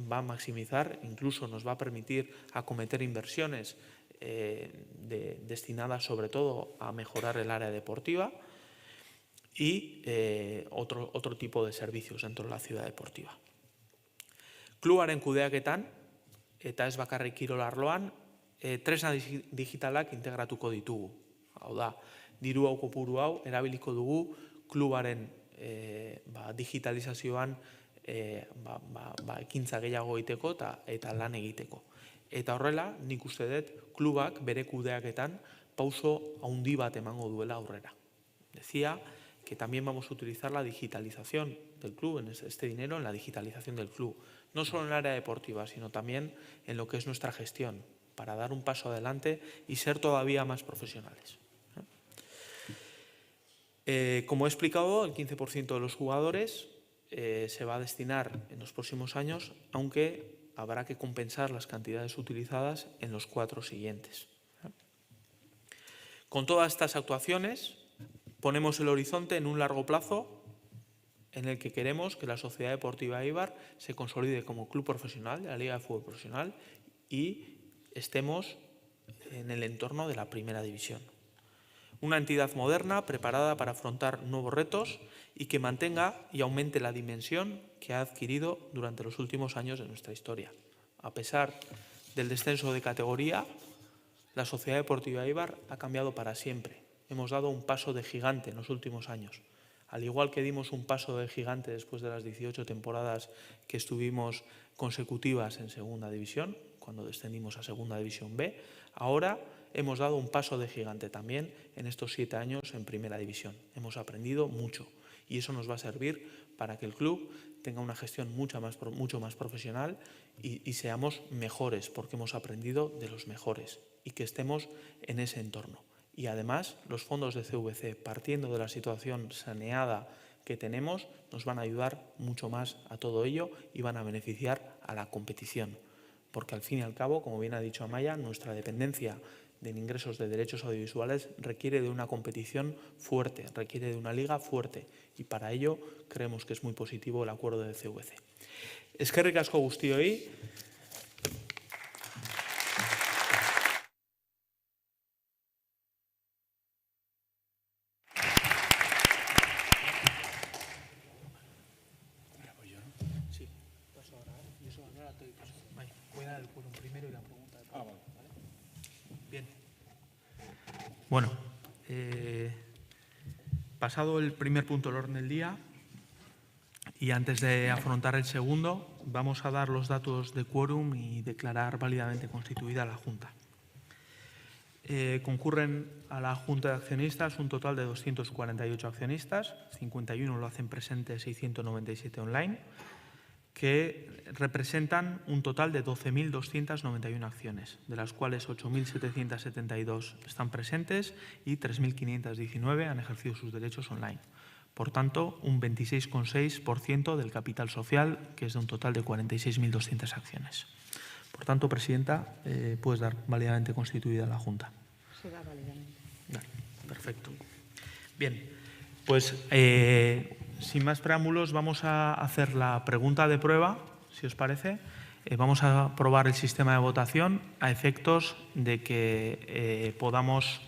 Speaker 2: Va a maximizar, incluso nos va a permitir acometer inversiones destinadas sobre todo a mejorar el área deportiva y otro tipo de servicios dentro de la ciudad deportiva. Klubaren kudeaketan eta ez bakarrik kirol arloan, tresna digitalak integratuko ditugu. Hau da, diru hau kopuru hau erabiliko dugu klubaren digitalizazioan ekintza gehiago egiteko eta lan egiteko. Eta horrela, nik uste dut, klubak bere kudeaketan pauso handi bat emango duela aurrera. Decía que también vamos a utilizar la digitalización del club, este dinero en la digitalización del club, no solo en el área deportiva, sino también en lo que es nuestra gestión, para dar un paso adelante y ser todavía más profesionales. Como he explicado, el 15% de los jugadores se va a destinar en los próximos años, aunque habrá que compensar las cantidades utilizadas en los 4 siguientes. Con todas estas actuaciones, ponemos el horizonte en un largo plazo en el que queremos que la Sociedad Deportiva Eibar se consolide como club profesional de la Liga de Fútbol Profesional y estemos en el entorno de la Primera División. Una entidad moderna, preparada para afrontar nuevos retos y que mantenga y aumente la dimensión que ha adquirido durante los últimos años de nuestra historia. A pesar del descenso de categoría, la Sociedad Deportiva Eibar ha cambiado para siempre. Hemos dado un paso de gigante en los últimos años. Al igual que dimos un paso de gigante después de las 18 temporadas que estuvimos consecutivas en Segunda División, cuando descendimos a Segunda División B, ahora hemos dado un paso de gigante también en estos 7 años en Primera División. Hemos aprendido mucho y eso nos va a servir para que el club tenga una gestión mucho más profesional y seamos mejores, porque hemos aprendido de los mejores y que estemos en ese entorno. Y además, los fondos de CVC, partiendo de la situación saneada que tenemos, nos van a ayudar mucho más a todo ello y van a beneficiar a la competición. Porque al fin y al cabo, como bien ha dicho Amaya, nuestra dependencia de ingresos de derechos audiovisuales requiere de una competición fuerte, requiere de una liga fuerte. Y para ello creemos que es muy positivo el acuerdo de CVC. Eskerrik asko guztioi. Bueno, pasado el primer punto del orden del día y antes de afrontar el segundo, vamos a dar los datos de quórum y declarar válidamente constituida la Junta. Concurren a la Junta de Accionistas un total de 248 accionistas, 51 lo hacen presente, 697 online, que representan un total de 12.291 acciones, de las cuales 8.772 están presentes y 3.519 han ejercido sus derechos online. Por tanto, un 26,6% del capital social, que es de un total de 46.200 acciones. Por tanto, Presidenta, puedes dar válidamente constituida la Junta.
Speaker 1: Se da válidamente.
Speaker 2: Vale, perfecto. Bien, pues sin más preámbulos vamos a hacer la pregunta de prueba, si os parece. Vamos a probar el sistema de votación a efectos de que podamos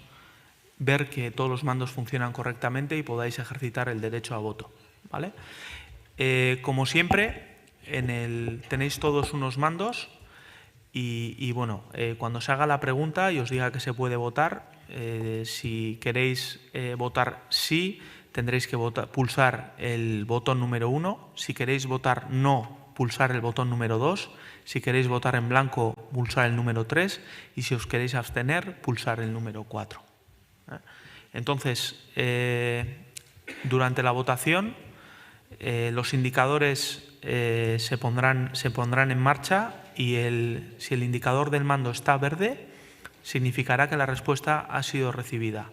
Speaker 2: ver que todos los mandos funcionan correctamente y podáis ejercitar el derecho a voto, ¿vale? Como siempre, tenéis todos unos mandos y bueno, cuando se haga la pregunta y os diga que se puede votar, si queréis votar sí, tendréis que pulsar el botón número 1. Si queréis votar no, pulsar el botón número 2. Si queréis votar en blanco, pulsar el número 3. Y si os queréis abstener, pulsar el número 4. Entonces, durante la votación, los indicadores se pondrán en marcha y si el indicador del mando está verde, significará que la respuesta ha sido recibida.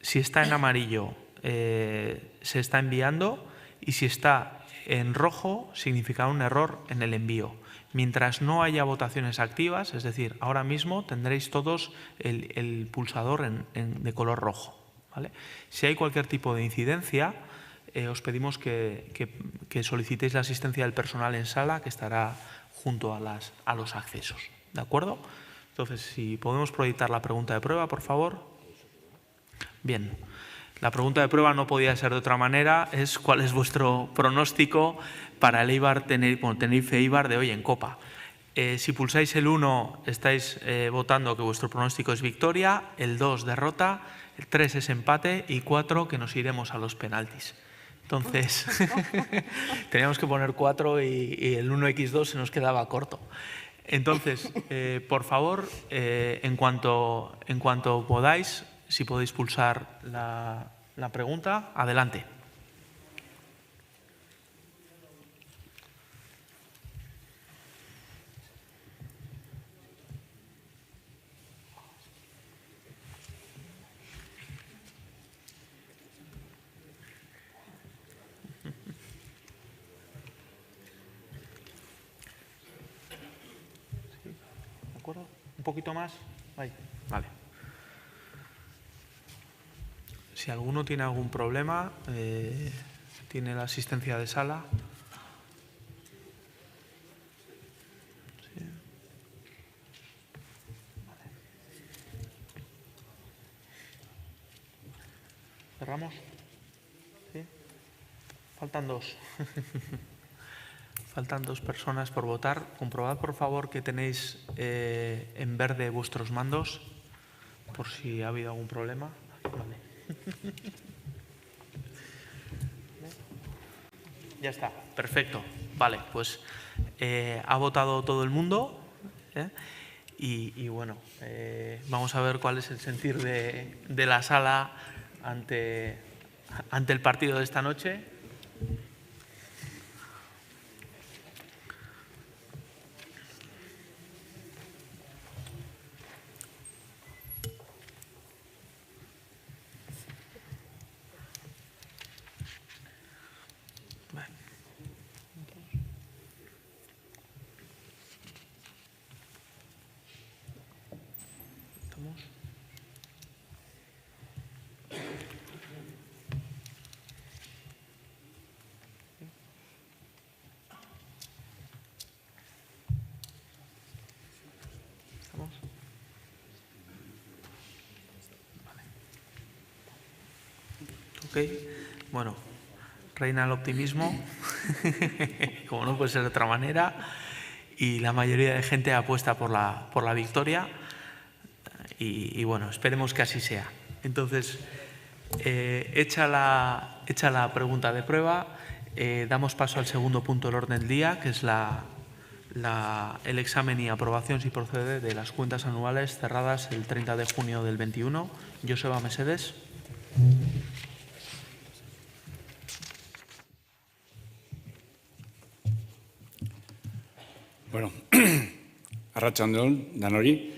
Speaker 2: Si está en amarillo, se está enviando, y si está en rojo, significará un error en el envío. Mientras no haya votaciones activas, es decir, ahora mismo tendréis todos el pulsador de color rojo, ¿vale? Si hay cualquier tipo de incidencia, os pedimos que solicitéis la asistencia del personal en sala, que estará junto a los accesos. ¿De acuerdo? Entonces, si podemos proyectar la pregunta de prueba, por favor. Bien. La pregunta de prueba no podía ser de otra manera, es cuál es vuestro pronóstico para el Eibar Tenerife-Eibar de hoy en Copa. Si pulsáis el 1, estáis votando que vuestro pronóstico es victoria, el 2 derrota, el 3 es empate y 4 que nos iremos a los penaltis. Entonces, teníamos que poner 4 y el 1x2 se nos quedaba corto. Entonces, por favor, en cuanto podáis, si podéis pulsar la pregunta, adelante. ¿De acuerdo? ¿Un poquito más? Ahí. Vale. Si alguno tiene algún problema, tiene la asistencia de sala. Sí. Vale. ¿Cerramos? ¿Sí? Faltan 2. Faltan 2 personas por votar. Comprobad, por favor, que tenéis en verde vuestros mandos, por si ha habido algún problema. Vale. Ya está, perfecto. Vale, pues ha votado todo el mundo, y bueno, vamos a ver cuál es el sentir de la sala ante el partido de esta noche. Ok, bueno, reina el optimismo, como no puede ser de otra manera, y la mayoría de gente apuesta por la victoria, y bueno, esperemos que así sea. Entonces, hecha la pregunta de prueba, damos paso al segundo punto del orden del día, que es el examen y aprobación, si procede, de las cuentas anuales cerradas el 30 de junio del 21. Joseba Mesedes.
Speaker 4: Bueno, arratsalde-on, danori.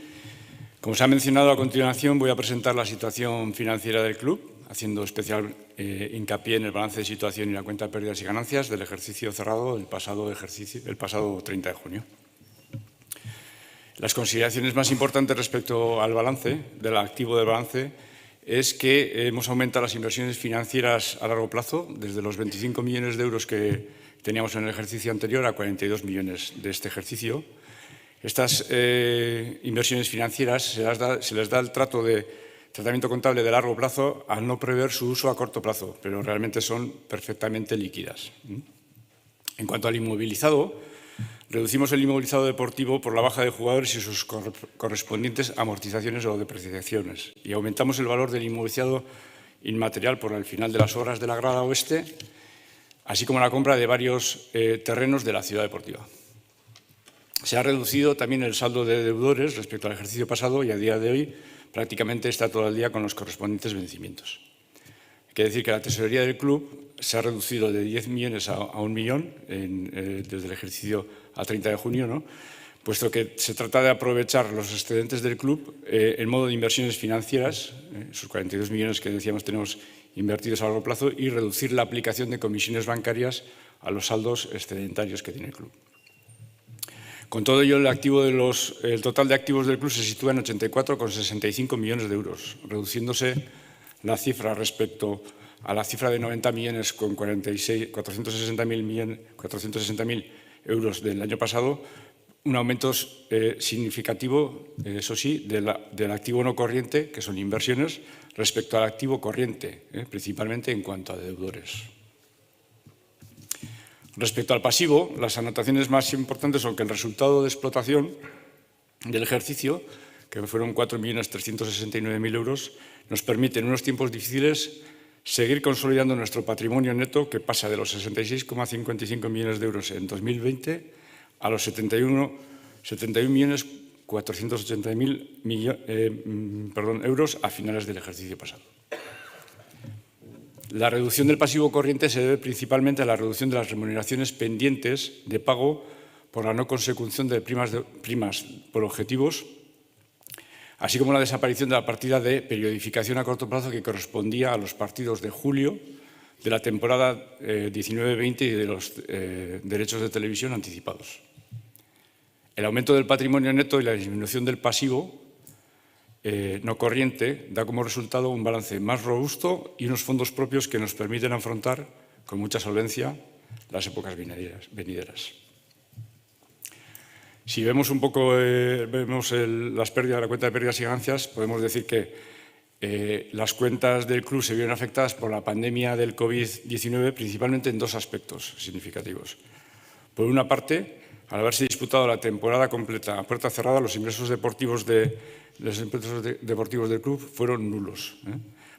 Speaker 4: Como se ha mencionado a continuación, voy a presentar la situación financiera del club, haciendo especial hincapié en el balance de situación y la cuenta de pérdidas y ganancias del ejercicio cerrado el pasado 30 de junio. Las consideraciones más importantes respecto al balance, del activo del balance, es que hemos aumentado las inversiones financieras a largo plazo, desde los 25 millones de euros que teníamos en el ejercicio anterior a 42 millones de este ejercicio. Estas inversiones financieras se les da el tratamiento contable de largo plazo al no prever su uso a corto plazo, pero realmente son perfectamente líquidas. En cuanto al inmovilizado, reducimos el inmovilizado deportivo por la baja de jugadores y sus correspondientes amortizaciones o depreciaciones, y aumentamos el valor del inmovilizado inmaterial por el final de las obras de la grada oeste, así como la compra de varios terrenos de la ciudad deportiva. Se ha reducido también el saldo de deudores respecto al ejercicio pasado y a día de hoy prácticamente está todo el día con los correspondientes vencimientos. Hay que decir que la tesorería del club se ha reducido de 10 millones a 1 millón desde el ejercicio a 30 de junio, ¿no? Puesto que se trata de aprovechar los excedentes del club en modo de inversiones financieras, esos 42 millones que decíamos tenemos invertidos a largo plazo, y reducir la aplicación de comisiones bancarias a los saldos excedentarios que tiene el club. Con todo ello, el total de activos del club se sitúa en 84,65 millones de euros, reduciéndose la cifra respecto a la cifra de 90 millones con 460.000 euros del año pasado, un aumento significativo, eso sí, del activo no corriente, que son inversiones, respecto al activo corriente, principalmente en cuanto a deudores. Respecto al pasivo, las anotaciones más importantes son que el resultado de explotación del ejercicio, que fueron 4.369.000 euros, nos permite en unos tiempos difíciles seguir consolidando nuestro patrimonio neto, que pasa de los 66,55 millones de euros en 2020 a los 71.480.000 euros a finales del ejercicio pasado. La reducción del pasivo corriente se debe principalmente a la reducción de las remuneraciones pendientes de pago por la no consecución de primas por objetivos, así como la desaparición de la partida de periodificación a corto plazo que correspondía a los partidos de julio de la temporada 19-20 y de los derechos de televisión anticipados. El aumento del patrimonio neto y la disminución del pasivo no corriente da como resultado un balance más robusto y unos fondos propios que nos permiten afrontar con mucha solvencia las épocas venideras. Si vemos un poco las pérdidas, la cuenta de pérdidas y ganancias, podemos decir que las cuentas del club se vieron afectadas por la pandemia del COVID-19 principalmente en dos aspectos significativos. Por una parte, al haberse disputado la temporada completa a puerta cerrada, los ingresos deportivos del club fueron nulos.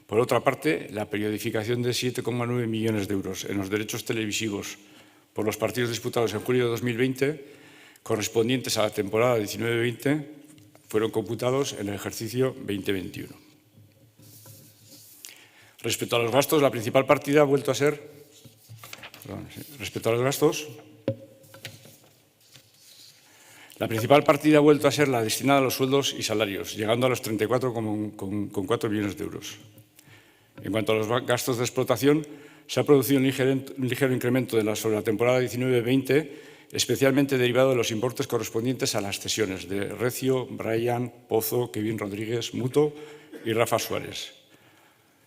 Speaker 4: Por otra parte, la periodificación de 7,9 millones de euros en los derechos televisivos por los partidos disputados en julio de 2020, correspondientes a la temporada 19-20, fueron computados en el ejercicio 2021. Respecto a los gastos, la principal partida ha vuelto a ser... Respecto a los gastos... La principal partida ha vuelto a ser la destinada a los sueldos y salarios, llegando a los 34,4 millones de euros. En cuanto a los gastos de explotación, se ha producido un ligero incremento sobre la temporada 19-20, especialmente derivado de los importes correspondientes a las cesiones de Recio, Brian, Pozo, Kevin Rodríguez, Muto y Rafa Suárez.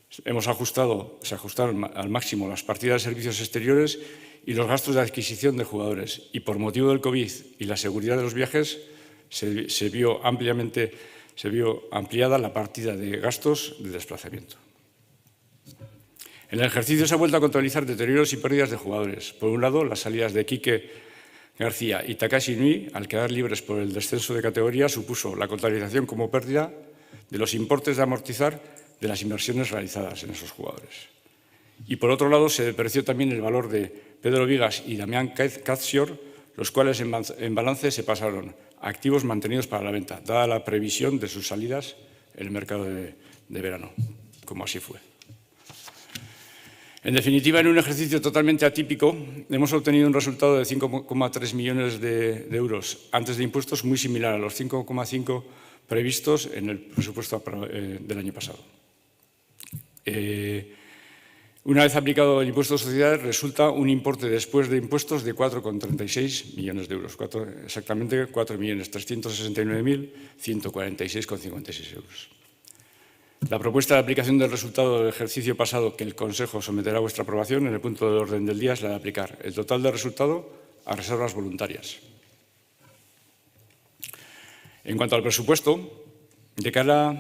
Speaker 4: Se ajustaron al máximo las partidas de servicios exteriores y los gastos de adquisición de jugadores. Y por motivo del COVID y la seguridad de los viajes, se vio ampliada la partida de gastos de desplazamiento. En el ejercicio se ha vuelto a contabilizar deterioros y pérdidas de jugadores. Por un lado, las salidas de Quique García y Takashi Inui, al quedar libres por el descenso de categoría, supuso la contabilización como pérdida de los importes de amortizar de las inversiones realizadas en esos jugadores. Y por otro lado, se depreció también el valor de Pedro Vigas y Damián Cazzior, los cuales en balance se pasaron a activos mantenidos para la venta, dada la previsión de sus salidas en el mercado de verano, como así fue. En definitiva, en un ejercicio totalmente atípico, hemos obtenido un resultado de 5,3 millones de euros antes de impuestos, muy similar a los 5,5 previstos en el presupuesto del año pasado. Una vez aplicado el impuesto de sociedades, resulta un importe después de impuestos de 4,36 millones de euros, exactamente 4.369.146,56 euros. La propuesta de aplicación del resultado del ejercicio pasado que el Consejo someterá a vuestra aprobación en el punto de orden del día es la de aplicar el total del resultado a reservas voluntarias. En cuanto al presupuesto, de cara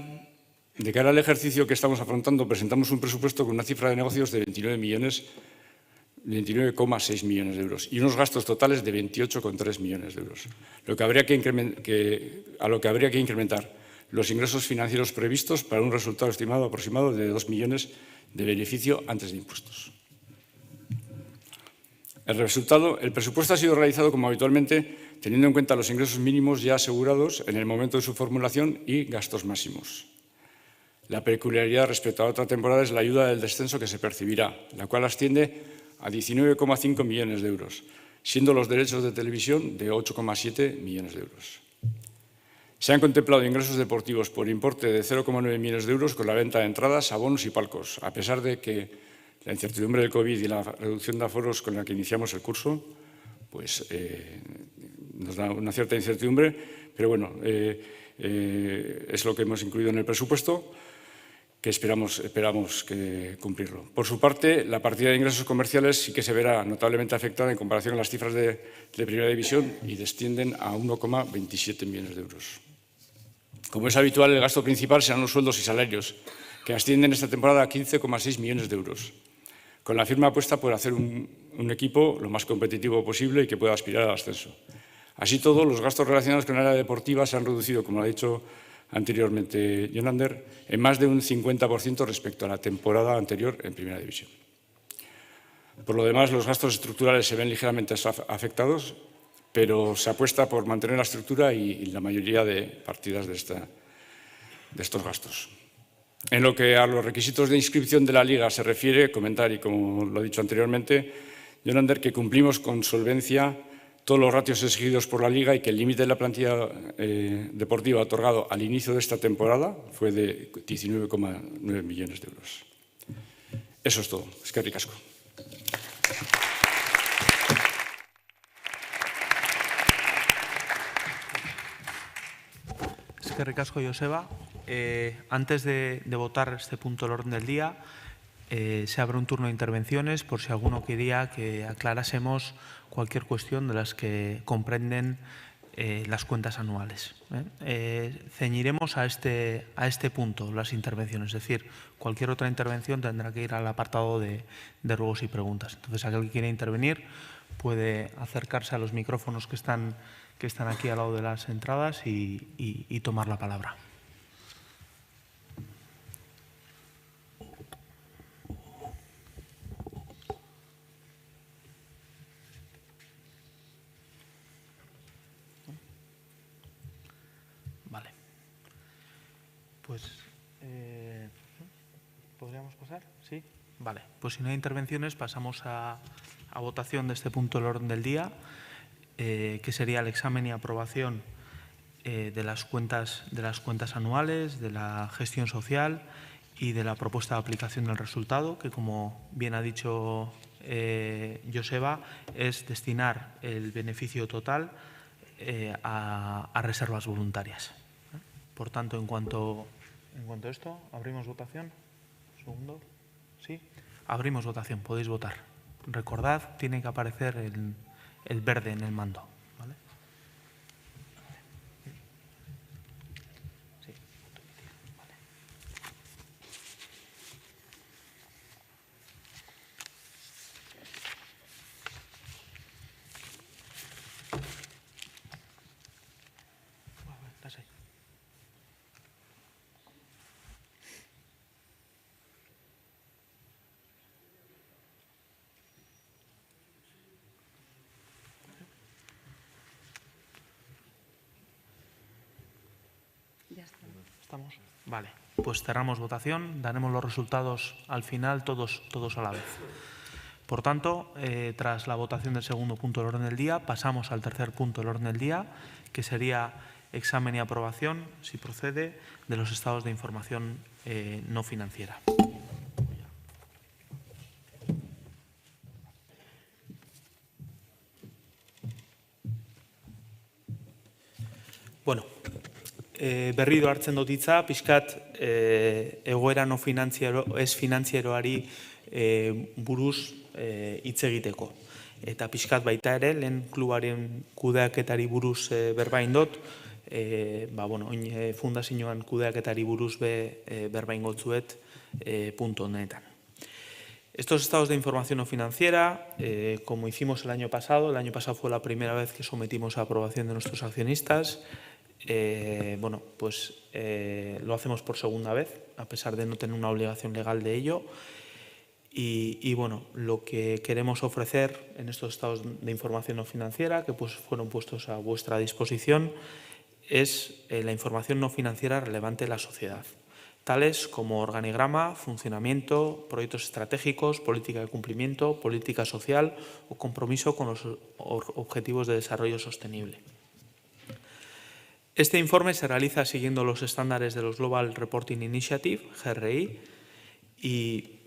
Speaker 4: al ejercicio que estamos afrontando, presentamos un presupuesto con una cifra de negocios de 29,6 millones de euros y unos gastos totales de 28,3 millones de euros, a lo que habría que incrementar los ingresos financieros previstos para un resultado estimado aproximado de 2 millones de beneficio antes de impuestos. El presupuesto ha sido realizado como habitualmente, teniendo en cuenta los ingresos mínimos ya asegurados en el momento de su formulación y gastos máximos. La peculiaridad respecto a otra temporada es la ayuda del descenso que se percibirá, la cual asciende a 19,5 millones de euros, siendo los derechos de televisión de 8,7 millones de euros. Se han contemplado ingresos deportivos por importe de 0,9 millones de euros con la venta de entradas, abonos y palcos, a pesar de que la incertidumbre del COVID y la reducción de aforos con la que iniciamos el curso pues, nos da una cierta incertidumbre, pero bueno, es lo que hemos incluido en el presupuesto, que esperamos que cumplirlo. Por su parte, la partida de ingresos comerciales sí que se verá notablemente afectada en comparación con las cifras de Primera División y descienden a 1,27 millones de euros. Como es habitual, el gasto principal serán los sueldos y salarios, que ascienden esta temporada a 15,6 millones de euros, con la firme apuesta por hacer un equipo lo más competitivo posible y que pueda aspirar al ascenso. Así todo, los gastos relacionados con el área deportiva se han reducido, como lo ha dicho anteriormente Jonander, en más de un 50% respecto a la temporada anterior en Primera División. Por lo demás, los gastos estructurales se ven ligeramente afectados, pero se apuesta por mantener la estructura y la mayoría de partidas de estos gastos. En lo que a los requisitos de inscripción de la Liga se refiere, comentar, y como lo he dicho anteriormente, Jonander, que cumplimos con solvencia todos los ratios exigidos por la Liga y que el límite de la plantilla deportiva otorgado al inicio de esta temporada fue de 19,9 millones de euros. Eso es todo. Eskerrik asko.
Speaker 2: Eskerrik asko, Joseba. Antes de votar este punto del orden del día, se abre un turno de intervenciones por si alguno quería que aclarásemos cualquier cuestión de las que comprenden las cuentas anuales. Ceñiremos a este punto las intervenciones, es decir, cualquier otra intervención tendrá que ir al apartado de ruegos y preguntas. Entonces, aquel que quiera intervenir puede acercarse a los micrófonos que están aquí al lado de las entradas y tomar la palabra. Vale. Pues, ¿podríamos pasar? ¿Sí? Vale. Pues si no hay intervenciones, pasamos a votación de este punto del orden del día, que sería el examen y aprobación de las cuentas anuales, de la gestión social y de la propuesta de aplicación del resultado, que, como bien ha dicho Joseba, es destinar el beneficio total a reservas voluntarias. Por tanto, en cuanto a esto, ¿abrimos votación? ¿Un segundo? ¿Sí? Abrimos votación, podéis votar. Recordad, tiene que aparecer el verde en el mando. ¿Vale? Sí. Vale. Estás ahí.
Speaker 1: Ya está.
Speaker 2: ¿Estamos? Vale, pues cerramos votación, daremos los resultados al final, todos a la vez. Por tanto, tras la votación del segundo punto del orden del día, pasamos al tercer punto del orden del día, que sería examen y aprobación, si procede, de los estados de información no financiera. Bueno, berriro hartzen dut hitza, pixkat egoera no finantziero, ez finantzieroari buruz hitz egiteko. Eta pixkat baita ere, lehen klubaren kudeaketari buruz berbain dut, fundazioan kudeaketari buruz berbain gotzuet punto honetan. Estos estados de información no financiera, como hicimos el año pasado fue la primera vez que sometimos a aprobación de nuestros accionistas. Lo hacemos por segunda vez, a pesar de no tener una obligación legal de ello. Y bueno, lo que queremos ofrecer en estos estados de información no financiera, que pues fueron puestos a vuestra disposición, es la información no financiera relevante de la sociedad, tales como organigrama, funcionamiento, proyectos estratégicos, política de cumplimiento, política social o compromiso con los objetivos de desarrollo sostenible. Este informe se realiza siguiendo los estándares de los Global Reporting Initiative, GRI, y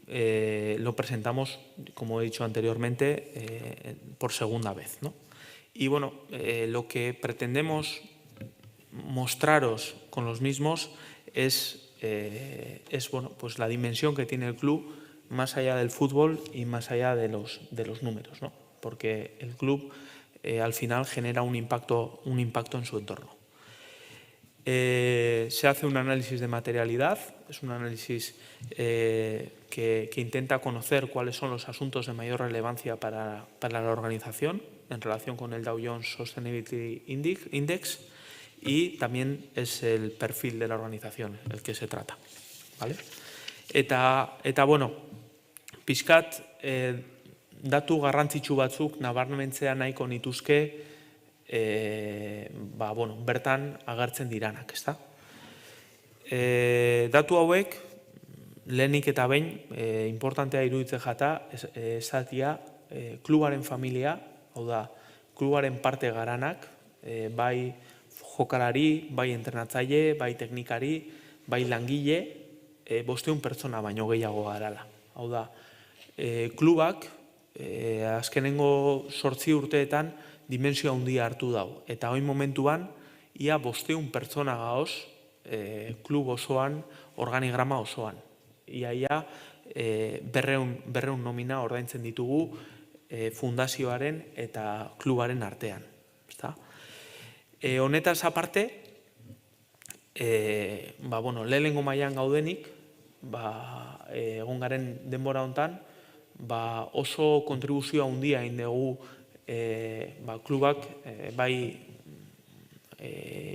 Speaker 2: lo presentamos, como he dicho anteriormente, por segunda vez, ¿no? Y bueno, lo que pretendemos mostraros con los mismos es bueno, pues la dimensión que tiene el club más allá del fútbol y más allá de los números, ¿no? Porque el club al final genera un impacto en su entorno. Se hace un análisis de materialidad, es un análisis que intenta conocer cuáles son los asuntos de mayor relevancia para la organización en relación con el Dow Jones Sustainability Index, y también es el perfil de la organización el que se trata. Vale? Eta bueno, pixkat datu garrantzitsu batzuk nabarmentzea nahiko nituzke bueno, bertan agertzen diranak, ezta? Datu hauek, lehenik eta behin, importantea iruditzen jata, esatia, klubaren familia, hau da, klubaren parte garanak, bai jokalari, bai entrenatzaile, bai teknikari, bai langile, 500 pertsona baino gehiago garala. Hau da, klubak azkenengo 8 urteetan dimensio handia hartu dau. Eta hori momentuan, ia 500 pertsona gaoz, klub osoan, organigrama osoan. Ia 200 nomina ordaintzen ditugu fundazioaren eta klubaren artean. Honetaz aparte, bueno, lehenengo mailan gaudenik, egon garen denbora hontan, oso kontribuzioa handia egin dugu klubak bai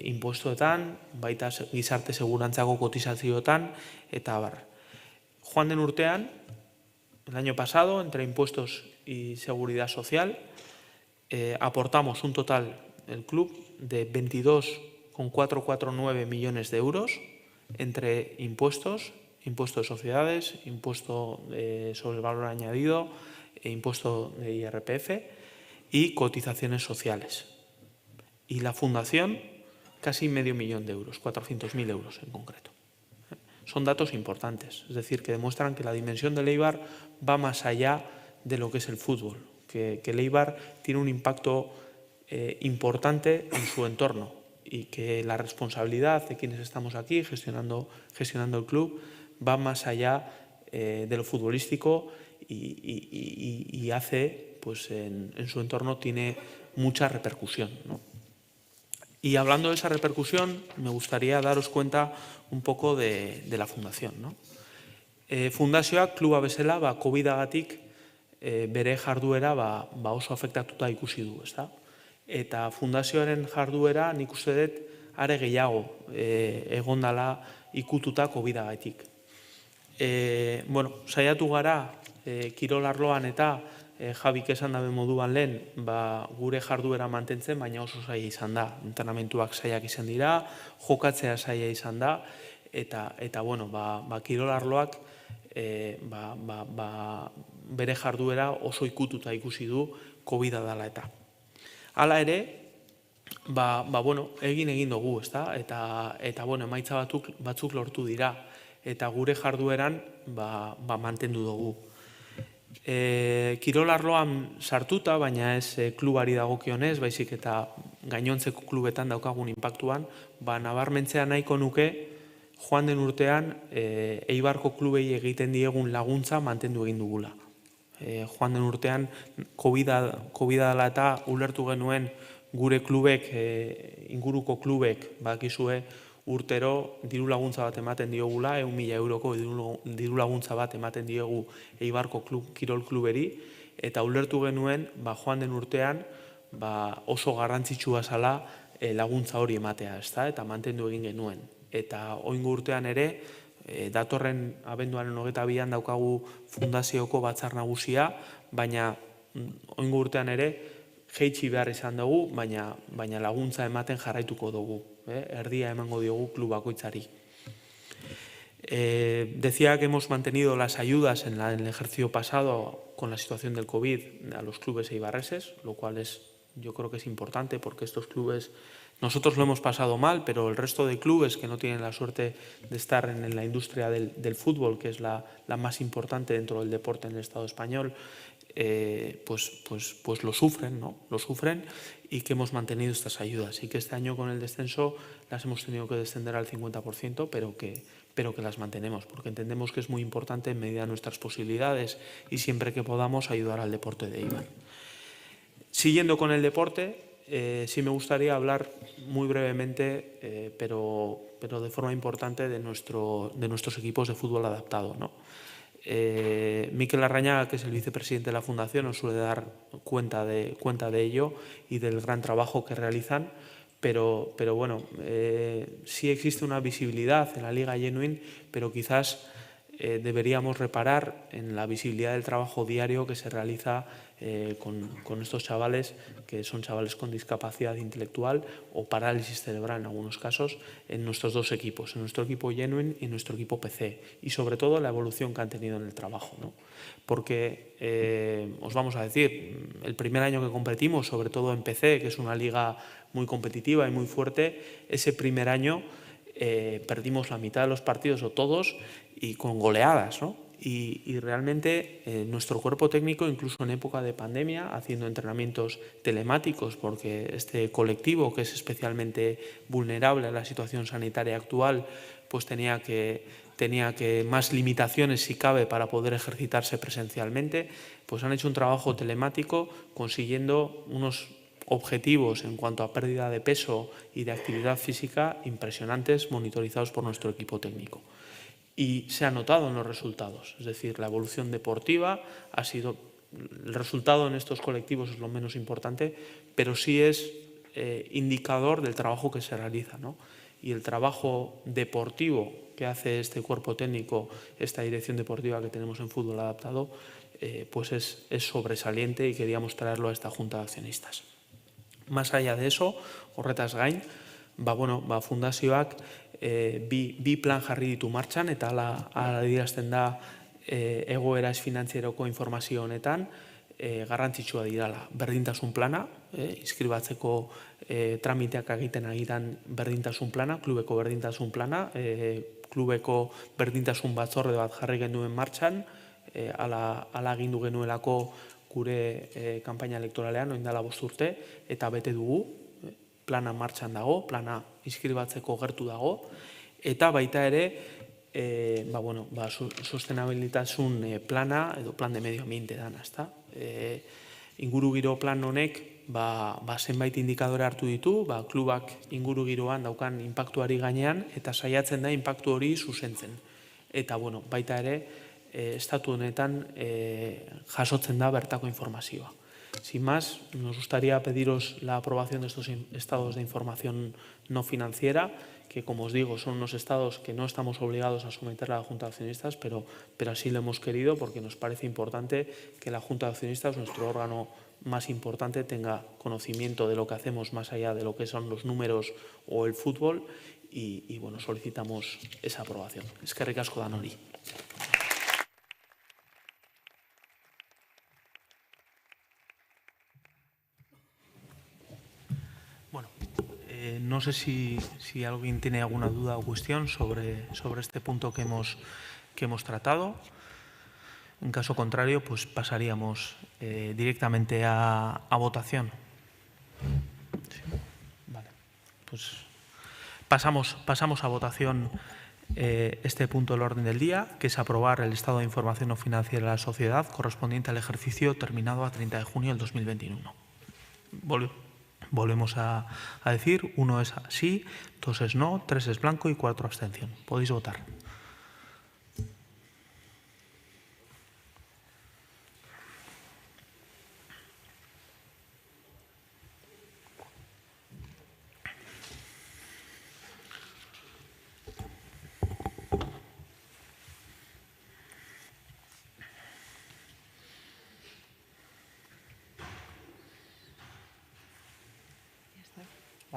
Speaker 2: impuestoetan, baita gizarte segurantzako kotizazioetan, eta abar. Joan den urtean, el año pasado, entre impuestos y seguridad social, aportamos un total, el club, de 22,449 millones de euros entre impuestos, impuesto de sociedades, impuesto sobre el valor añadido, impuesto de IRPF y cotizaciones sociales. Y la fundación, casi medio millón de euros, 400.000 euros en concreto. Son datos importantes, es decir, que demuestran que la dimensión del Eibar va más allá de lo que es el fútbol, que el Eibar tiene un impacto importante en su entorno y que la responsabilidad de quienes estamos aquí gestionando el club va más allá de lo futbolístico y hace, pues en su entorno tiene mucha repercusión, ¿no? Y hablando de esa repercusión, me gustaría daros cuenta un poco de la fundación, ¿no? Fundazioak kluba bezala, COVID-agatik bere jarduera oso afektatuta ikusi du, ezta? Eta fundazioaren jarduera nik uste dut are gehiago egondala ikututa COVID-agatik. Bueno, saiatu gara kirol arloan eta Jabik esan dabe moduan lehen gure jarduera mantentzen, baina oso zaila izan da. Entrenamentuak zailak izan dira, jokatzea zaila izan da, eta bueno, kirol arloak bere jarduera oso ikututa ikusi du COVID-a dela eta. Hala ere, bueno, egin dugu, ezta? Eta bueno, emaitza batzuk lortu dira, eta gure jardueran mantendu dugu. Kirol arloan sartuta, baina ez klubari dagokionez, baizik eta gainontzeko klubetan daukagun inpaktuan, nabarmentzea nahiko nuke, joan den urtean, Eibarko klubei egiten diegun laguntza mantendu egin dugula. Joan den urtean, COVID-a dela eta ulertu genuen gure klubek, inguruko klubek, bakizue, urtero diru laguntza bat ematen diogula, 1.000 euroko diru laguntza bat ematen diogu Eibarko kirol kluberi, eta ulertu genuen, joan den urtean, oso garrantzitsua zala laguntza hori ematea, eta mantendu egin genuen. Eta oingo urtean ere, datorren abenduaren 22an daukagu fundazioko batzar nagusia, baina oraingo urtean ere jaitsi behar izan dugu, baina laguntza ematen jarraituko dugu. Erdia emango diogu klub bakoitzari. Decía que hemos mantenido las ayudas en el ejercicio pasado con la situación del COVID a los clubes eibarreses, lo cual yo creo que es importante porque estos clubes, nosotros lo hemos pasado mal, pero el resto de clubes que no tienen la suerte de estar en la industria del fútbol, que es la más importante dentro del deporte en el Estado español, pues lo sufren, ¿no? Lo sufren, y que hemos mantenido estas ayudas. Y que este año con el descenso las hemos tenido que descender al 50%, pero que las mantenemos, porque entendemos que es muy importante en medida de nuestras posibilidades y siempre que podamos ayudar al deporte de Eibar. Siguiendo con el deporte, sí me gustaría hablar muy brevemente, pero de forma importante, de nuestros equipos de fútbol adaptado, ¿no? Mikel Larrañaga, que es el vicepresidente de la Fundación, nos suele dar cuenta de ello y del gran trabajo que realizan, pero bueno, sí existe una visibilidad en la Liga Genuine, pero quizás deberíamos reparar en la visibilidad del trabajo diario que se realiza con estos chavales, que son chavales con discapacidad intelectual o parálisis cerebral en algunos casos, en nuestros dos equipos, en nuestro equipo Genuine y en nuestro equipo PC, y sobre todo la evolución que han tenido en el trabajo, ¿no? Porque os vamos a decir, el primer año que competimos, sobre todo en PC, que es una liga muy competitiva y muy fuerte, ese primer año perdimos la mitad de los partidos o todos, y con goleadas, ¿no? Y realmente nuestro cuerpo técnico, incluso en época de pandemia, haciendo entrenamientos telemáticos, porque este colectivo, que es especialmente vulnerable a la situación sanitaria actual, pues tenía que más limitaciones, si cabe, para poder ejercitarse presencialmente, pues han hecho un trabajo telemático consiguiendo unos objetivos en cuanto a pérdida de peso y de actividad física impresionantes, monitorizados por nuestro equipo técnico. Y se ha notado en los resultados, es decir, la evolución deportiva ha sido, el resultado en estos colectivos es lo menos importante, pero sí es indicador del trabajo que se realiza, ¿no? Y el trabajo deportivo que hace este cuerpo técnico, esta dirección deportiva que tenemos en fútbol adaptado, pues es sobresaliente, y queríamos traerlo a esta Junta de Accionistas. Más allá de eso, horretaz gain, fundazioak bi plan jarri ditu martxan, eta hala adierazten da egoera finantzieroko informazio honetan garrantzitsua dirala. Berdintasun plana, inskribatzeko tramiteak egiten agitan berdintasun plana, klubeko berdintasun plana, klubeko berdintasun batzorde bat jarri genuen martxan, hala agindu genuelako gure kanpaina elektoralean, orain dela 5 urte, eta bete dugu, plana martxan dago, plana inskribatzeko gertu dago, eta baita ere, sustenabilitasun plana, edo plan de medio ambiente dana, ezta? Ingurugiro plan honek zenbait indikadore hartu ditu, klubak ingurugiroan daukan inpaktuari gainean, eta saiatzen da inpaktu hori zuzentzen. Eta baita ere, estatu honetan jasotzen da bertako informazioa. Sin más, nos gustaría pediros la aprobación de estos estados de información no financiera, que, como os digo, son unos estados que no estamos obligados a someter a la Junta de Accionistas, pero así lo hemos querido porque nos parece importante que la Junta de Accionistas, nuestro órgano más importante, tenga conocimiento de lo que hacemos más allá de lo que son los números o el fútbol, y solicitamos esa aprobación. Eskerrik asko danori. No sé si alguien tiene alguna duda o cuestión sobre este punto que hemos tratado. En caso contrario, pues pasaríamos directamente a votación. Sí. Vale. Pues pasamos a votación este punto del orden del día, que es aprobar el estado de información no financiera de la sociedad correspondiente al ejercicio terminado a 30 de junio del 2021. Volvemos a decir, 1 es sí, 2 es no, 3 es blanco y 4 abstención. Podéis votar.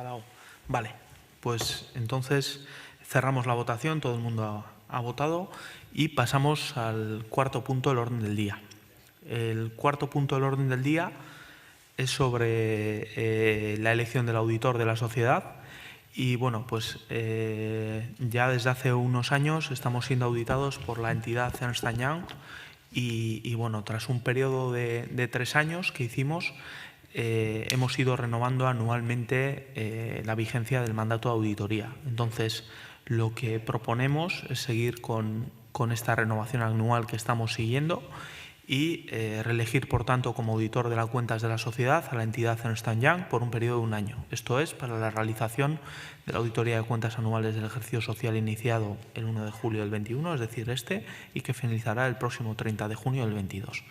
Speaker 2: enfadado. Vale, pues entonces cerramos la votación, todo el mundo ha votado y pasamos al cuarto punto del orden del día. El cuarto punto del orden del día es sobre la elección del auditor de la sociedad. Y bueno, pues ya desde hace unos años estamos siendo auditados por la entidad Ernst & Young y bueno, tras un periodo de 3 años que hicimos, hemos ido renovando anualmente la vigencia del mandato de auditoría. Entonces, lo que proponemos es seguir con esta renovación anual que estamos siguiendo y reelegir, por tanto, como auditor de las cuentas de la sociedad a la entidad Ernst & Young por un periodo de 1 año. Esto es, para la realización de la auditoría de cuentas anuales del ejercicio social iniciado el 1 de julio del 21, es decir, y que finalizará el próximo 30 de junio del 22.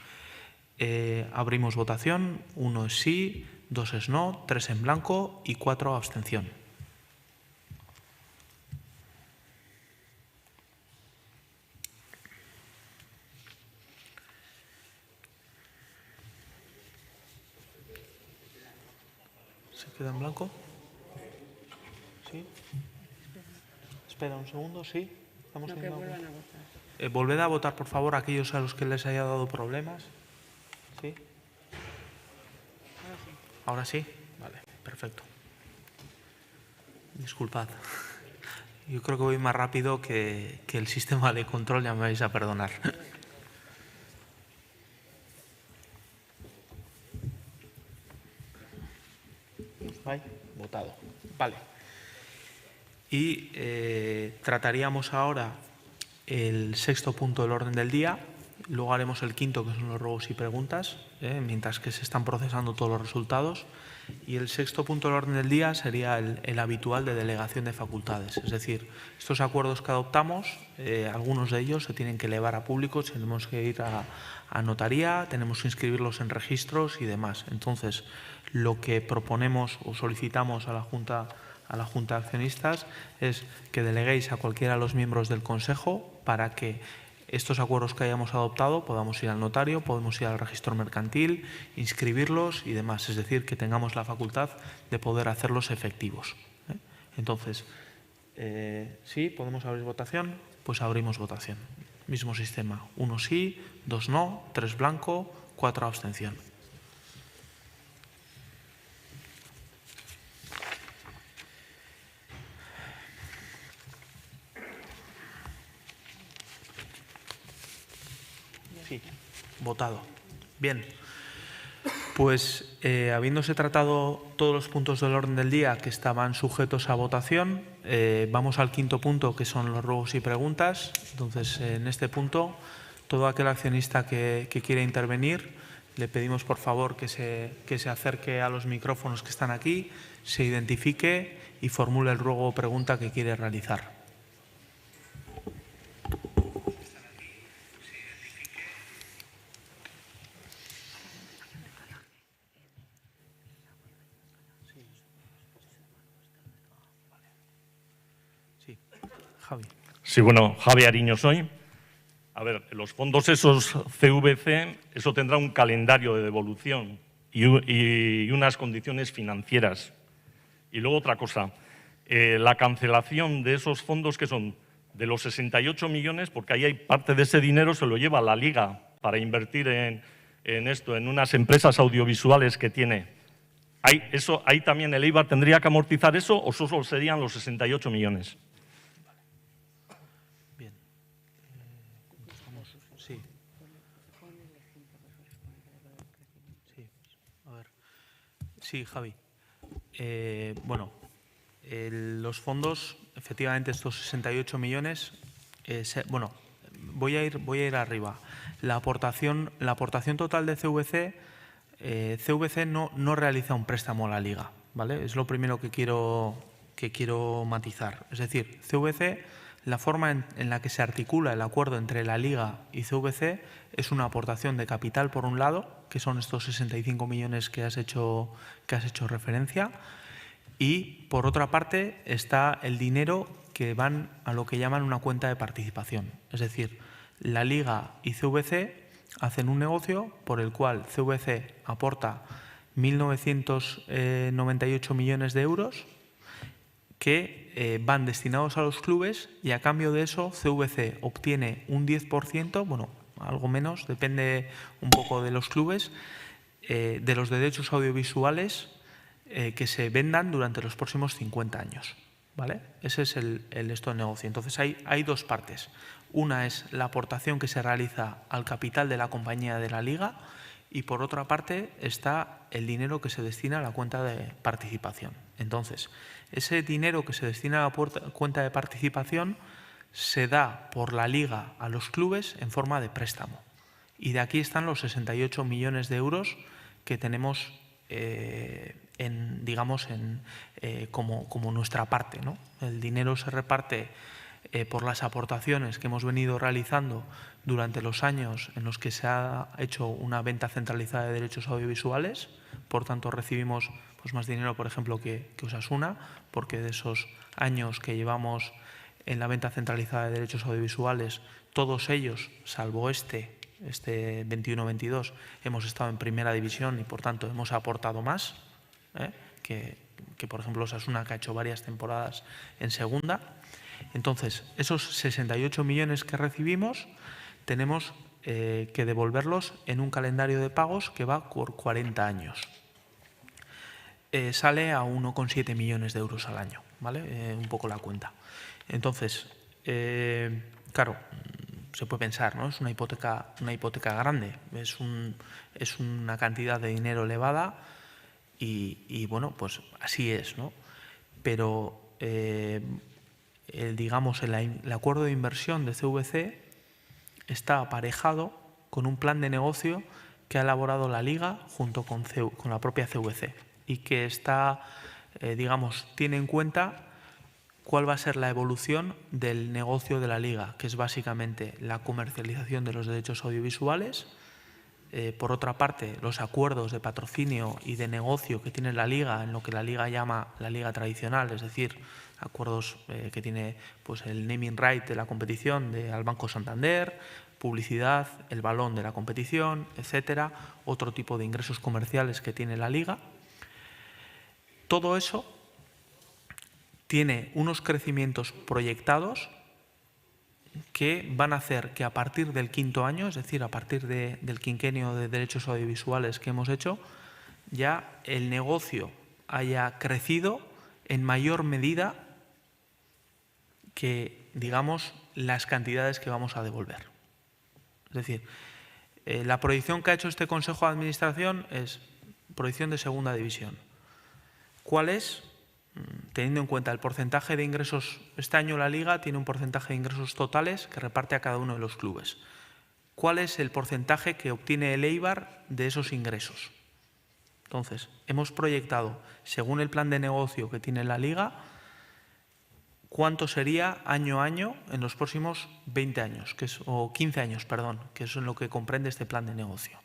Speaker 2: Abrimos votación, 1 es sí, 2 es no, 3 en blanco y 4 abstención. ¿Se queda en blanco? ¿Sí? Espera un segundo, ¿sí? ¿Estamos
Speaker 1: Que vuelvan a votar.
Speaker 2: Volved a votar, por favor, aquellos a los que les haya dado problemas. ¿Sí? Ahora sí. Vale, perfecto. Disculpad. Yo creo que voy más rápido que el sistema de control, ya me vais a perdonar. Votado. Vale. Y trataríamos ahora el sexto punto del orden del día. Luego haremos el quinto, que son los ruegos y preguntas, mientras que se están procesando todos los resultados. Y el sexto punto del orden del día sería el habitual de delegación de facultades. Es decir, estos acuerdos que adoptamos, algunos de ellos se tienen que elevar a público, tenemos que ir a notaría, tenemos que inscribirlos en registros y demás. Entonces, lo que proponemos o solicitamos a la Junta de Accionistas es que deleguéis a cualquiera de los miembros del Consejo para que estos acuerdos que hayamos adoptado podamos ir al notario, podemos ir al registro mercantil, inscribirlos y demás. Es decir, que tengamos la facultad de poder hacerlos efectivos. Entonces, ¿sí? ¿Podemos abrir votación? Pues abrimos votación. Mismo sistema. 1 sí, 2 no, 3 blanco, 4 abstención. Sí, votado. Bien, pues habiéndose tratado todos los puntos del orden del día que estaban sujetos a votación, vamos al quinto punto, que son los ruegos y preguntas. Entonces, en este punto, todo aquel accionista que quiera intervenir, le pedimos por favor que se acerque a los micrófonos que están aquí, se identifique y formule el ruego o pregunta que quiere realizar. Javi.
Speaker 5: Sí, bueno, Javi Ariño soy. A ver, los fondos esos CVC, eso tendrá un calendario de devolución y unas condiciones financieras. Y luego otra cosa, la cancelación de esos fondos que son de los 68 millones, porque ahí hay parte de ese dinero se lo lleva la Liga para invertir en unas empresas audiovisuales que tiene. ¿Ahí también el EIBAR tendría que amortizar eso o solo serían los 68 millones?
Speaker 2: Sí, Javi. Bueno, los fondos, efectivamente, estos 68 millones, bueno, voy a ir arriba. La aportación total de CVC, CVC no realiza un préstamo a la Liga, ¿vale? Es lo primero que quiero matizar. Es decir, CVC, la forma en la que se articula el acuerdo entre la Liga y CVC es una aportación de capital, por un lado, que son estos 65 millones que has hecho referencia, y por otra parte está el dinero que van a lo que llaman una cuenta de participación. Es decir, la Liga y CVC hacen un negocio por el cual CVC aporta 1.998 millones de euros que van destinados a los clubes y a cambio de eso CVC obtiene un 10%, bueno, algo menos, depende un poco de los clubes, de los derechos audiovisuales que se vendan durante los próximos 50 años. ¿Vale? Ese es el esto de negocio. Entonces hay dos partes. Una es la aportación que se realiza al capital de la compañía de la Liga y por otra parte está el dinero que se destina a la cuenta de participación. Entonces, ese dinero que se destina a la cuenta de participación se da por la Liga a los clubes en forma de préstamo. Y de aquí están los 68 millones de euros que tenemos como nuestra parte, ¿no? El dinero se reparte por las aportaciones que hemos venido realizando durante los años en los que se ha hecho una venta centralizada de derechos audiovisuales. Por tanto, recibimos pues, más dinero, por ejemplo, que Osasuna, porque de esos años que llevamos en la venta centralizada de derechos audiovisuales, todos ellos, salvo este 21-22, hemos estado en primera división y, por tanto, hemos aportado más que, por ejemplo, Osasuna, que ha hecho varias temporadas en segunda. Entonces, esos 68 millones que recibimos tenemos que devolverlos en un calendario de pagos que va por 40 años. Sale a 1,7 millones de euros al año, ¿vale? Un poco la cuenta. Entonces, claro, se puede pensar, ¿no? Es una hipoteca grande, es una cantidad de dinero elevada y bueno, pues así es, ¿no? Pero, digamos, el acuerdo de inversión de CVC está aparejado con un plan de negocio que ha elaborado la Liga junto con la propia CVC y que está, digamos, tiene en cuenta cuál va a ser la evolución del negocio de la Liga, que es básicamente la comercialización de los derechos audiovisuales. Por otra parte, los acuerdos de patrocinio y de negocio que tiene la Liga, en lo que la Liga llama la Liga tradicional, es decir, acuerdos que tiene pues, el naming right de la competición al Banco Santander, publicidad, el balón de la competición, etcétera, otro tipo de ingresos comerciales que tiene la Liga. Todo eso tiene unos crecimientos proyectados que van a hacer que a partir del quinto año, es decir, a partir del quinquenio de derechos audiovisuales que hemos hecho, ya el negocio haya crecido en mayor medida que, digamos, las cantidades que vamos a devolver. Es decir, la proyección que ha hecho este Consejo de Administración es proyección de segunda división. ¿Cuál es? Teniendo en cuenta el porcentaje de ingresos, este año la Liga tiene un porcentaje de ingresos totales que reparte a cada uno de los clubes. ¿Cuál es el porcentaje que obtiene el Eibar de esos ingresos? Entonces, hemos proyectado, según el plan de negocio que tiene la Liga, cuánto sería año a año en los próximos 20 años, o 15 años, perdón, que es en lo que comprende este plan de negocio.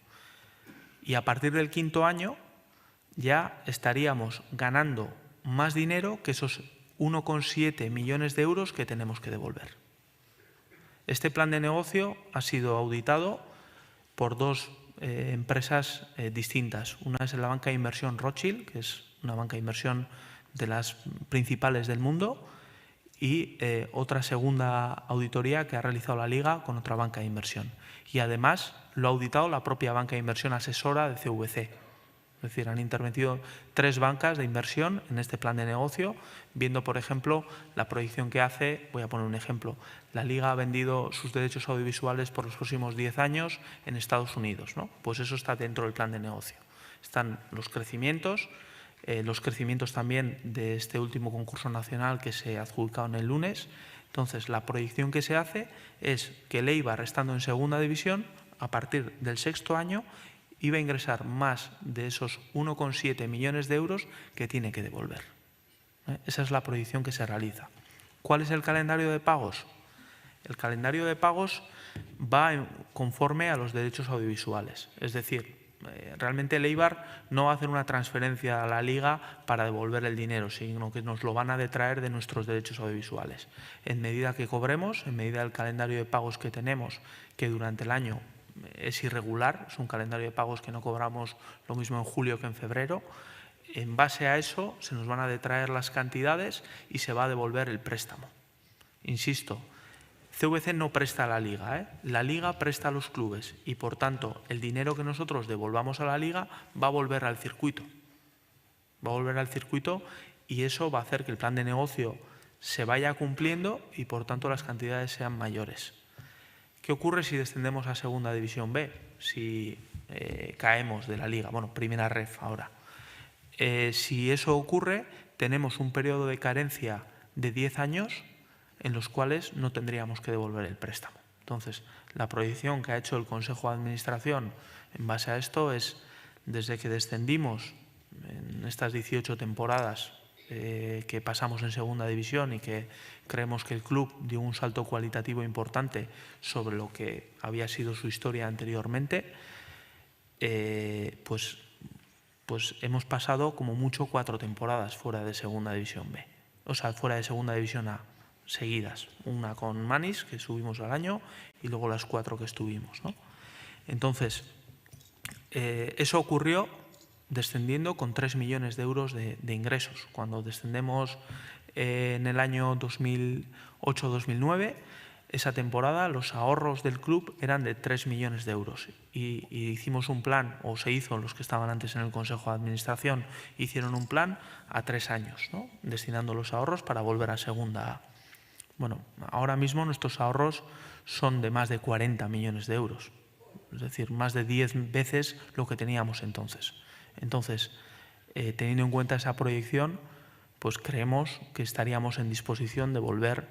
Speaker 2: Y a partir del quinto año ya estaríamos ganando más dinero que esos 1,7 millones de euros que tenemos que devolver. Este plan de negocio ha sido auditado por dos empresas distintas. Una es la banca de inversión Rothschild, que es una banca de inversión de las principales del mundo, y otra segunda auditoría que ha realizado la Liga con otra banca de inversión. Y además lo ha auditado la propia banca de inversión asesora de CVC. Es decir, han intervenido 3 bancas de inversión en este plan de negocio, viendo, por ejemplo, la proyección que hace, voy a poner un ejemplo, la Liga ha vendido sus derechos audiovisuales por los próximos 10 años en Estados Unidos, ¿no? Pues eso está dentro del plan de negocio. Están los crecimientos también de este último concurso nacional que se ha adjudicado en el lunes. Entonces, la proyección que se hace es que el Eibar, estando en segunda división, a partir del 6º año, iba a ingresar más de esos 1,7 millones de euros que tiene que devolver. Esa es la proyección que se realiza. ¿Cuál es el calendario de pagos? El calendario de pagos va conforme a los derechos audiovisuales. Es decir, realmente el Eibar no va a hacer una transferencia a la Liga para devolver el dinero, sino que nos lo van a detraer de nuestros derechos audiovisuales. En medida que cobremos, en medida del calendario de pagos que tenemos, que durante el año es irregular, es un calendario de pagos que no cobramos lo mismo en julio que en febrero, en base a eso se nos van a detraer las cantidades y se va a devolver el préstamo. Insisto, CVC no presta a la Liga, ¿eh? La Liga presta a los clubes y, por tanto, el dinero que nosotros devolvamos a la Liga va a volver al circuito. Va a volver al circuito y eso va a hacer que el plan de negocio se vaya cumpliendo y, por tanto, las cantidades sean mayores. ¿Qué ocurre si descendemos a Segunda División B? Si caemos de la Liga, bueno, Primera Ref ahora. Si eso ocurre, tenemos un periodo de carencia de 10 años en los cuales no tendríamos que devolver el préstamo. Entonces, la proyección que ha hecho el Consejo de Administración en base a esto es, desde que descendimos en estas 18 temporadas que pasamos en Segunda División y que creemos que el club dio un salto cualitativo importante sobre lo que había sido su historia anteriormente, pues hemos pasado como mucho 4 temporadas fuera de Segunda División B, o sea, fuera de Segunda División A, seguidas. Una con Manis, que subimos al año, y luego las 4 que estuvimos, ¿no? Entonces, eso ocurrió descendiendo con 3 millones de euros de ingresos. Cuando descendemos en el año 2008-2009, esa temporada los ahorros del club eran de 3 millones de euros y hicimos un plan, o se hizo, los que estaban antes en el Consejo de Administración hicieron un plan a 3 años, ¿no? Destinando los ahorros para volver a Segunda A. Bueno, ahora mismo nuestros ahorros son de más de 40 millones de euros, es decir, más de 10 veces lo que teníamos entonces. Entonces, teniendo en cuenta esa proyección, pues creemos que estaríamos en disposición de volver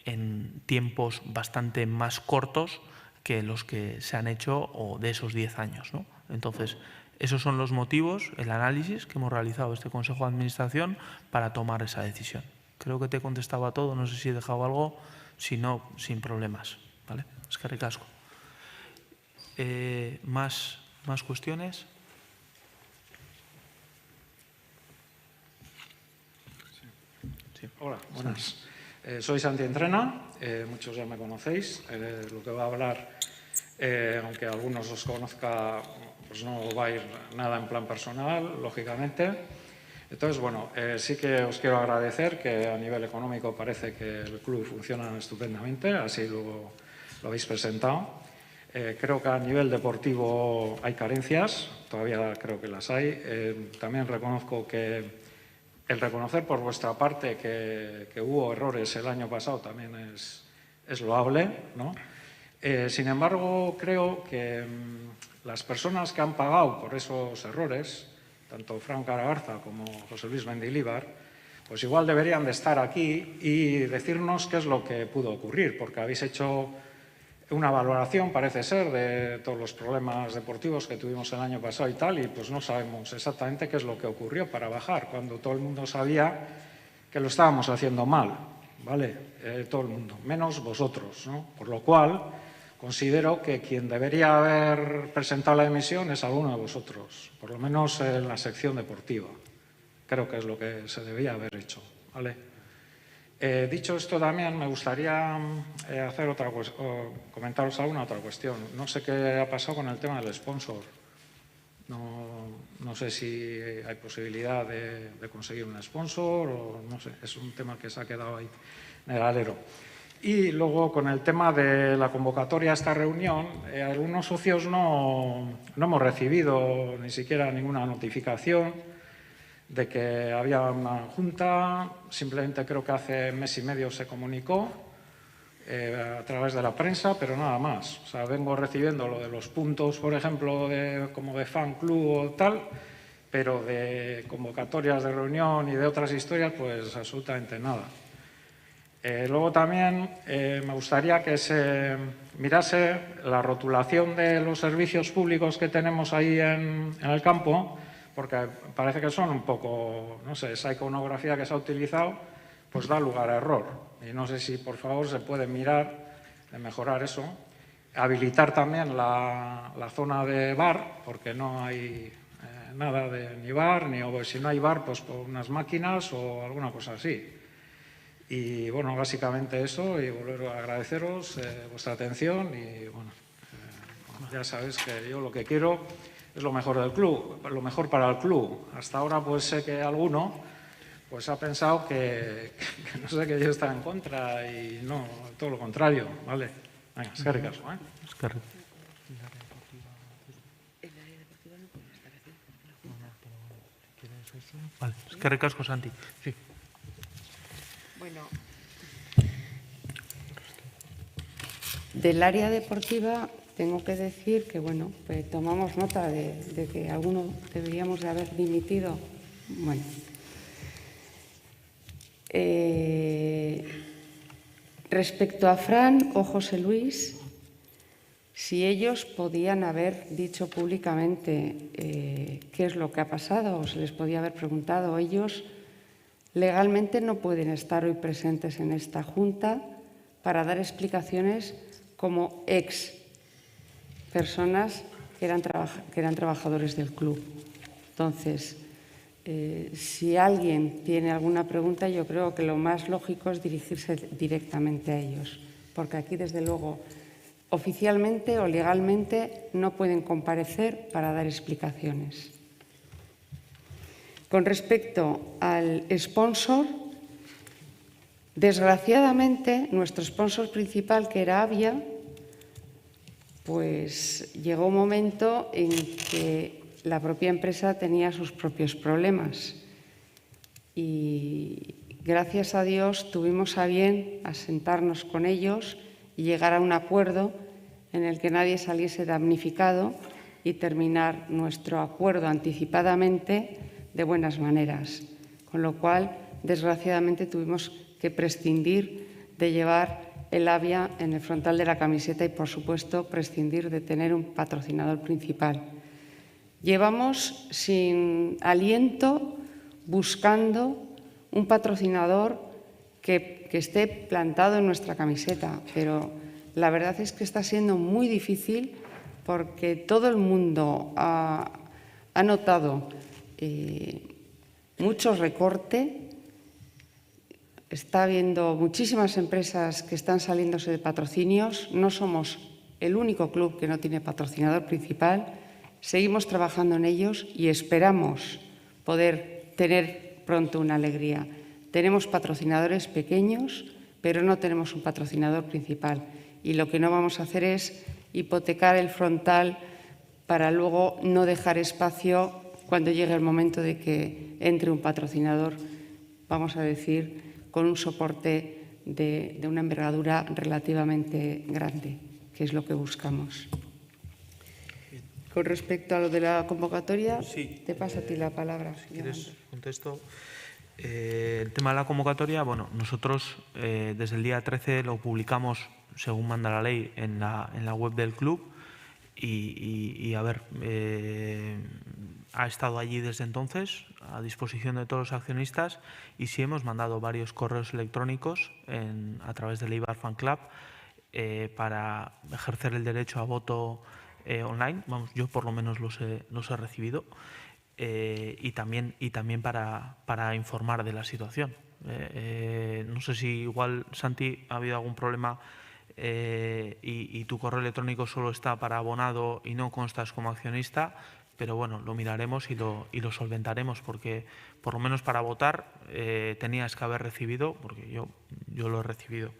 Speaker 2: en tiempos bastante más cortos que los que se han hecho o de esos 10 años, ¿no? Entonces, esos son los motivos, el análisis que hemos realizado este Consejo de Administración para tomar esa decisión. Creo que te he contestado a todo, no sé si he dejado algo, si no, sin problemas, ¿vale? Es que ricasco. ¿Más cuestiones?
Speaker 6: Sí. Hola, buenas. Soy Santi Entrena, muchos ya me conocéis. Lo que va a hablar, aunque algunos os conozca, pues no va a ir nada en plan personal, lógicamente. Entonces, bueno, sí que os quiero agradecer que a nivel económico parece que el club funciona estupendamente, así lo habéis presentado. Creo que a nivel deportivo hay carencias, todavía creo que las hay. También reconozco que el reconocer por vuestra parte que hubo errores el año pasado también es loable, ¿no? Sin embargo, creo que las personas que han pagado por esos errores, tanto Fran Caragarza como José Luis Mendilibar, pues igual deberían de estar aquí y decirnos qué es lo que pudo ocurrir, porque habéis hecho una valoración, parece ser, de todos los problemas deportivos que tuvimos el año pasado y tal, y pues no sabemos exactamente qué es lo que ocurrió para bajar, cuando todo el mundo sabía que lo estábamos haciendo mal, ¿vale? Todo el mundo, menos vosotros, ¿no? Por lo cual, considero que quien debería haber presentado la dimisión es alguno de vosotros, por lo menos en la sección deportiva. Creo que es lo que se debía haber hecho, ¿vale? Dicho esto, también me gustaría hacer comentaros alguna otra cuestión. No sé qué ha pasado con el tema del sponsor. No sé si hay posibilidad de conseguir un sponsor o no sé. Es un tema que se ha quedado ahí en el alero. Y luego, con el tema de la convocatoria a esta reunión, algunos socios no hemos recibido ni siquiera ninguna notificación de que había una junta. Simplemente creo que hace mes y medio se comunicó a través de la prensa, pero nada más. O sea, vengo recibiendo lo de los puntos, por ejemplo, como de fan club o tal, pero de convocatorias de reunión y de otras historias, pues absolutamente nada. Luego también me gustaría que se mirase la rotulación de los servicios públicos que tenemos ahí en el campo, porque parece que son un poco, no sé, esa iconografía que se ha utilizado, pues da lugar a error. Y no sé si, por favor, se puede mirar de mejorar eso. Habilitar también la zona de bar, porque no hay nada de ni bar, o si no hay bar, pues con unas máquinas o alguna cosa así. Y, bueno, básicamente eso, y volver a agradeceros vuestra atención y, bueno, ya sabéis que yo lo que quiero es lo mejor del club, lo mejor para el club. Hasta ahora pues sé que alguno pues ha pensado que no sé, que yo estaba en contra y no, todo lo contrario, ¿vale? Venga, eskerrik asko,
Speaker 2: Vale, eskerrik asko, Santi. Sí.
Speaker 1: Bueno, del área deportiva tengo que decir que, bueno, pues tomamos nota de que alguno deberíamos de haber dimitido. Bueno, respecto a Fran o José Luis, si ellos podían haber dicho públicamente qué es lo que ha pasado, o se les podía haber preguntado, ellos legalmente no pueden estar hoy presentes en esta Junta para dar explicaciones como ex personas que eran trabajadores del club. Entonces, si alguien tiene alguna pregunta, yo creo que lo más lógico es dirigirse directamente a ellos, porque aquí, desde luego, oficialmente o legalmente no pueden comparecer para dar explicaciones. Con respecto al sponsor, desgraciadamente, nuestro sponsor principal, que era Avia, pues llegó un momento en que la propia empresa tenía sus propios problemas y, gracias a Dios, tuvimos a bien asentarnos con ellos y llegar a un acuerdo en el que nadie saliese damnificado y terminar nuestro acuerdo anticipadamente de buenas maneras. Con lo cual, desgraciadamente, tuvimos que prescindir de llevar el Avia en el frontal de la camiseta y, por supuesto, prescindir de tener un patrocinador principal. Llevamos sin aliento buscando un patrocinador que esté plantado en nuestra camiseta, pero la verdad es que está siendo muy difícil porque todo el mundo ha notado mucho recorte. Está habiendo muchísimas empresas que están saliéndose de patrocinios. No somos el único club que no tiene patrocinador principal. Seguimos trabajando en ellos y esperamos poder tener pronto una alegría. Tenemos patrocinadores pequeños, pero no tenemos un patrocinador principal. Y lo que no vamos a hacer es hipotecar el frontal para luego no dejar espacio cuando llegue el momento de que entre un patrocinador, vamos a decir, con un soporte de una envergadura relativamente grande, que es lo que buscamos. Con respecto a lo de la convocatoria,
Speaker 2: Sí,
Speaker 1: te paso a ti la palabra.
Speaker 2: Si quieres, contesto. El tema de la convocatoria, bueno, nosotros desde el día 13 lo publicamos, según manda la ley, en la web del club y a ver, ha estado allí desde entonces a disposición de todos los accionistas y sí hemos mandado varios correos electrónicos a través del Eibar Fan Club para ejercer el derecho a voto online. Vamos, yo por lo menos los he recibido. Y también para informar de la situación. No sé si igual, Santi, ha habido algún problema y tu correo electrónico solo está para abonado y no constas como accionista, pero bueno, lo miraremos y lo solventaremos, porque por lo menos para votar tenías que haber recibido, porque yo lo he recibido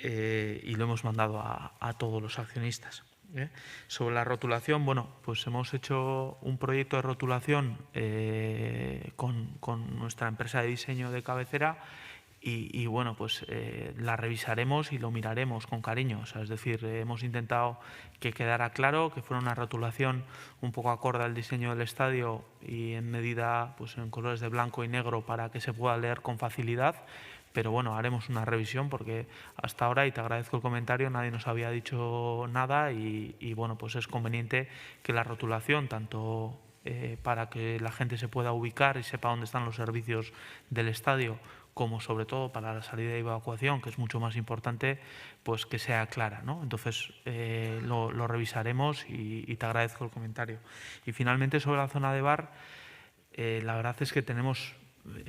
Speaker 2: y lo hemos mandado a todos los accionistas. Sobre la rotulación, bueno, pues hemos hecho un proyecto de rotulación con nuestra empresa de diseño de cabecera y bueno, pues la revisaremos y lo miraremos con cariño. O sea, es decir, hemos intentado que quedara claro, que fuera una rotulación un poco acorde al diseño del estadio y en medida, pues en colores de blanco y negro para que se pueda leer con facilidad. Pero bueno, haremos una revisión porque hasta ahora, y te agradezco el comentario, nadie nos había dicho nada y bueno, pues es conveniente que la rotulación, tanto para que la gente se pueda ubicar y sepa dónde están los servicios del estadio, como sobre todo para la salida y evacuación, que es mucho más importante, pues que sea clara, ¿no? Entonces lo revisaremos y te agradezco el comentario. Y finalmente sobre la zona de bar, la verdad es que tenemos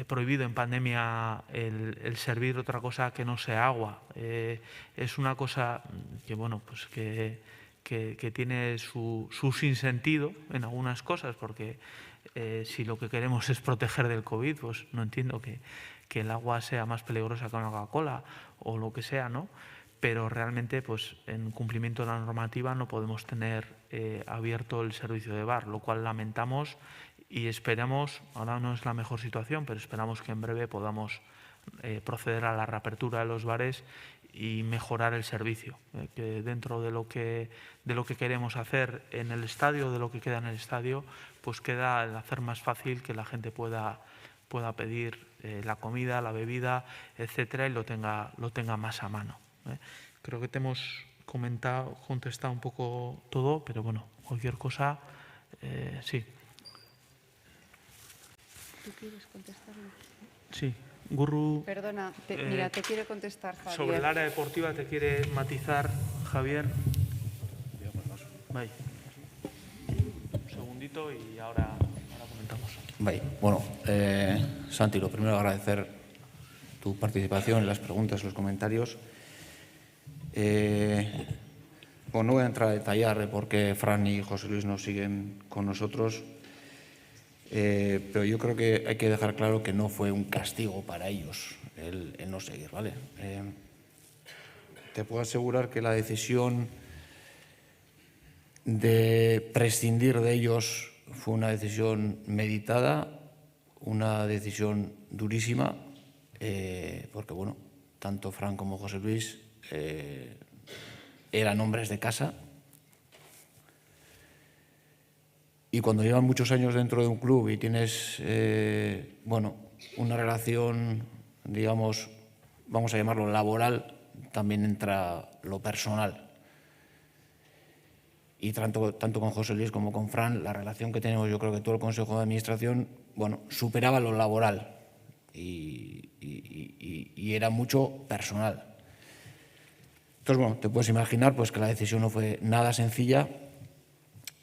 Speaker 2: prohibido en pandemia el servir otra cosa que no sea agua. Es una cosa que, bueno, pues que que tiene su sinsentido en algunas cosas, porque si lo que queremos es proteger del COVID, pues no entiendo que el agua sea más peligrosa que una Coca-Cola o lo que sea, ¿no? Pero realmente, pues en cumplimiento de la normativa no podemos tener abierto el servicio de bar, lo cual lamentamos y esperamos, ahora no es la mejor situación, pero esperamos que en breve podamos proceder a la reapertura de los bares y mejorar el servicio, que dentro de lo que queremos hacer en el estadio, de lo que queda en el estadio, pues queda el hacer más fácil que la gente pueda pedir la comida, la bebida, etcétera, y lo tenga más a mano. Creo que te hemos contestado un poco todo, pero bueno, cualquier cosa, sí.
Speaker 1: ¿Tú quieres contestar?
Speaker 2: Sí, Gurru.
Speaker 1: Perdona, mira, te quiere contestar Javier.
Speaker 2: Sobre el área deportiva te quiere matizar Javier. Vale. Un segundito y ahora comentamos.
Speaker 7: Vale. Bueno, Santi, lo primero agradecer tu participación en las preguntas, los comentarios. Bueno, no voy a entrar a detallar por qué Fran y José Luis no siguen con nosotros, pero yo creo que hay que dejar claro que no fue un castigo para ellos el no seguir, ¿vale? Te puedo asegurar que la decisión de prescindir de ellos fue una decisión meditada, una decisión durísima, porque, bueno, tanto Fran como José Luis eran hombres de casa, y cuando llevan muchos años dentro de un club y tienes bueno, una relación, digamos, vamos a llamarlo laboral, también entra lo personal. Y tanto con José Luis como con Fran, la relación que tenemos, yo creo que todo el Consejo de Administración, bueno, superaba lo laboral y era mucho personal. Entonces, bueno, te puedes imaginar pues, que la decisión no fue nada sencilla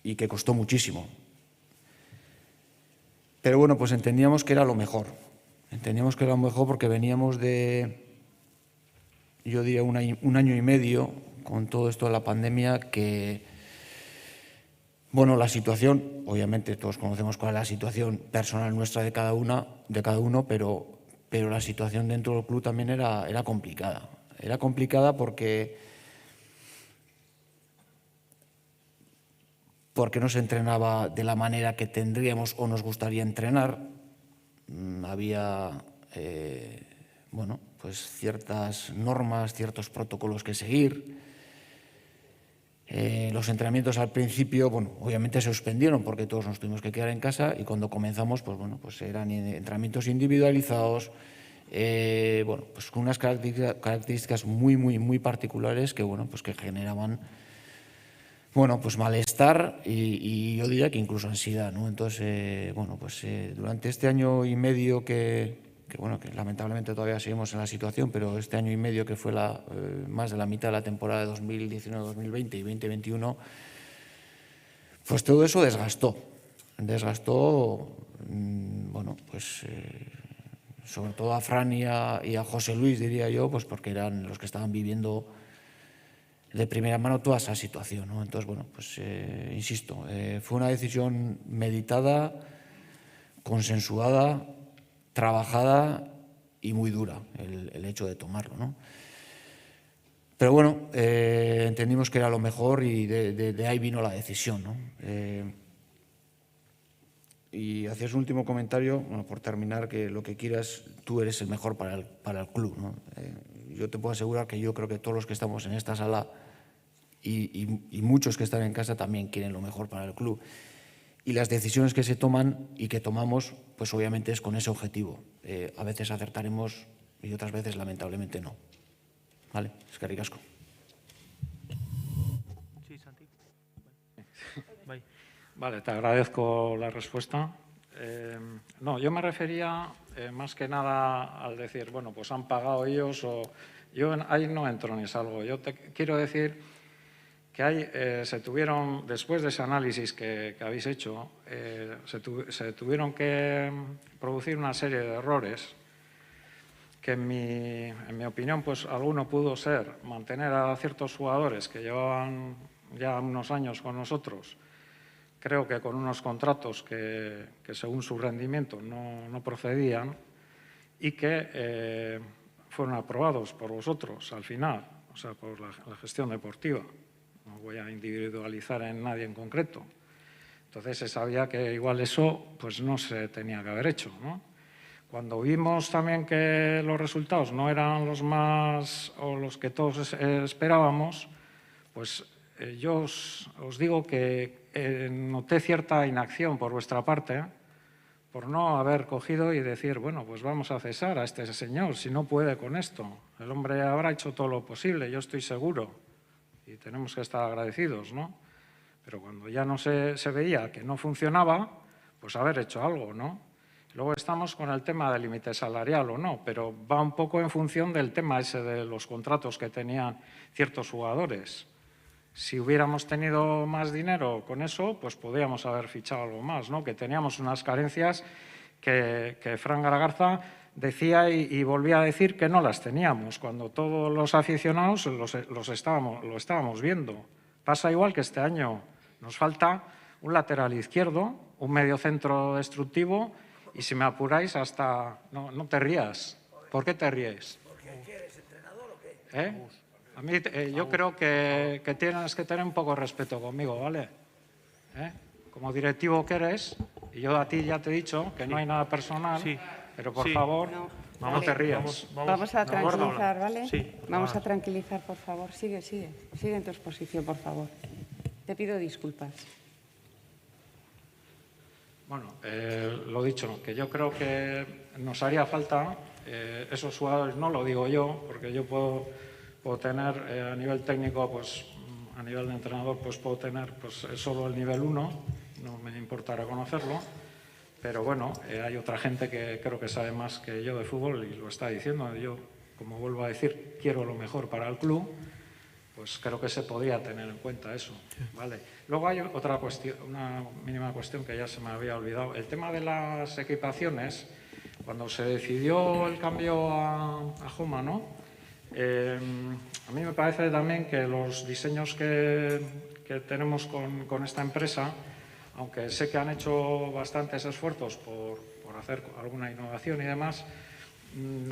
Speaker 7: y que costó muchísimo. Pero bueno, pues entendíamos que era lo mejor. Entendíamos que era lo mejor porque veníamos de, yo diría, un año y medio con todo esto de la pandemia que, bueno, la situación, obviamente todos conocemos cuál es la situación personal nuestra de cada uno, pero la situación dentro del club también era complicada. Era complicada porque no se entrenaba de la manera que tendríamos o nos gustaría entrenar. Había bueno, pues ciertas normas, ciertos protocolos que seguir. Los entrenamientos al principio, bueno, obviamente se suspendieron porque todos nos tuvimos que quedar en casa, y cuando comenzamos, pues bueno, pues eran entrenamientos individualizados, bueno, pues con unas características muy particulares que, bueno, pues que generaban, bueno, pues malestar y yo diría que incluso ansiedad, ¿no? Entonces, bueno, pues durante este año y medio que bueno, que lamentablemente todavía seguimos en la situación, pero este año y medio que fue más de la mitad de la temporada de 2019-2020 y 2021, pues todo eso desgastó, bueno, pues sobre todo a Fran y a José Luis, diría yo, pues porque eran los que estaban viviendo de primera mano toda esa situación, ¿no? Entonces, bueno, pues insisto, fue una decisión meditada, consensuada, trabajada y muy dura el hecho de tomarlo, ¿no? Pero bueno, entendimos que era lo mejor y de ahí vino la decisión, ¿no? Y hacías un último comentario, bueno, por terminar, que lo que quieras, tú eres el mejor para el club, ¿no? Yo te puedo asegurar que yo creo que todos los que estamos en esta sala y muchos que están en casa también quieren lo mejor para el club. Y las decisiones que se toman y que tomamos, pues obviamente es con ese objetivo. A veces acertaremos y otras veces lamentablemente no. Vale, eskerrik asko.
Speaker 2: Sí, Santi.
Speaker 6: Vale, te agradezco la respuesta. No, yo me refería más que nada al decir, bueno, pues han pagado ellos o... Yo ahí no entro ni salgo. Yo te quiero decir que ahí se tuvieron, después de ese análisis que habéis hecho, se tuvieron que producir una serie de errores que en mi opinión, pues alguno pudo ser mantener a ciertos jugadores que llevaban ya unos años con nosotros, creo que con unos contratos que según su rendimiento no procedían y que fueron aprobados por vosotros al final, o sea, por la gestión deportiva. No voy a individualizar en nadie en concreto. Entonces se sabía que igual eso pues no se tenía que haber hecho, ¿no? Cuando vimos también que los resultados no eran los más o los que todos esperábamos, pues yo os digo que noté cierta inacción por vuestra parte por no haber cogido y decir, bueno, pues vamos a cesar a este señor, si no puede con esto. El hombre habrá hecho todo lo posible, yo estoy seguro, y tenemos que estar agradecidos, ¿no? Pero cuando ya no se veía que no funcionaba, pues haber hecho algo, ¿no? Luego estamos con el tema del límite salarial o no, pero va un poco en función del tema ese de los contratos que tenían ciertos jugadores. Si hubiéramos tenido más dinero con eso, pues podríamos haber fichado algo más, ¿no? Que teníamos unas carencias que Fran Garagarza decía y volvía a decir que no las teníamos, cuando todos los aficionados lo estábamos viendo. Pasa igual que este año. Nos falta un lateral izquierdo, un mediocentro destructivo y, si me apuráis, hasta… No te rías. ¿Por qué te ríes?
Speaker 8: ¿Porque eres entrenador o qué?
Speaker 6: A mí, yo creo que tienes que tener un poco de respeto conmigo, ¿vale? Como directivo que eres, y yo a ti ya te he dicho que no hay nada personal, pero por favor, no te rías.
Speaker 1: Vamos a tranquilizar, ¿vale?
Speaker 2: Sí,
Speaker 1: Vamos a tranquilizar, por favor. Sigue en tu exposición, por favor. Te pido disculpas.
Speaker 6: Bueno, lo dicho, que yo creo que nos haría falta esos jugadores, no lo digo yo, porque yo puedo tener a nivel técnico, pues a nivel de entrenador, pues puedo tener pues solo el nivel 1, no me importa reconocerlo, pero bueno, hay otra gente que creo que sabe más que yo de fútbol y lo está diciendo. Yo, como vuelvo a decir, quiero lo mejor para el club, pues creo que se podría tener en cuenta eso, ¿vale? Luego hay otra cuestión, una mínima cuestión que ya se me había olvidado. El tema de las equipaciones, cuando se decidió el cambio a Joma, ¿no? A mí me parece también que los diseños que tenemos con esta empresa, aunque sé que han hecho bastantes esfuerzos por hacer alguna innovación y demás,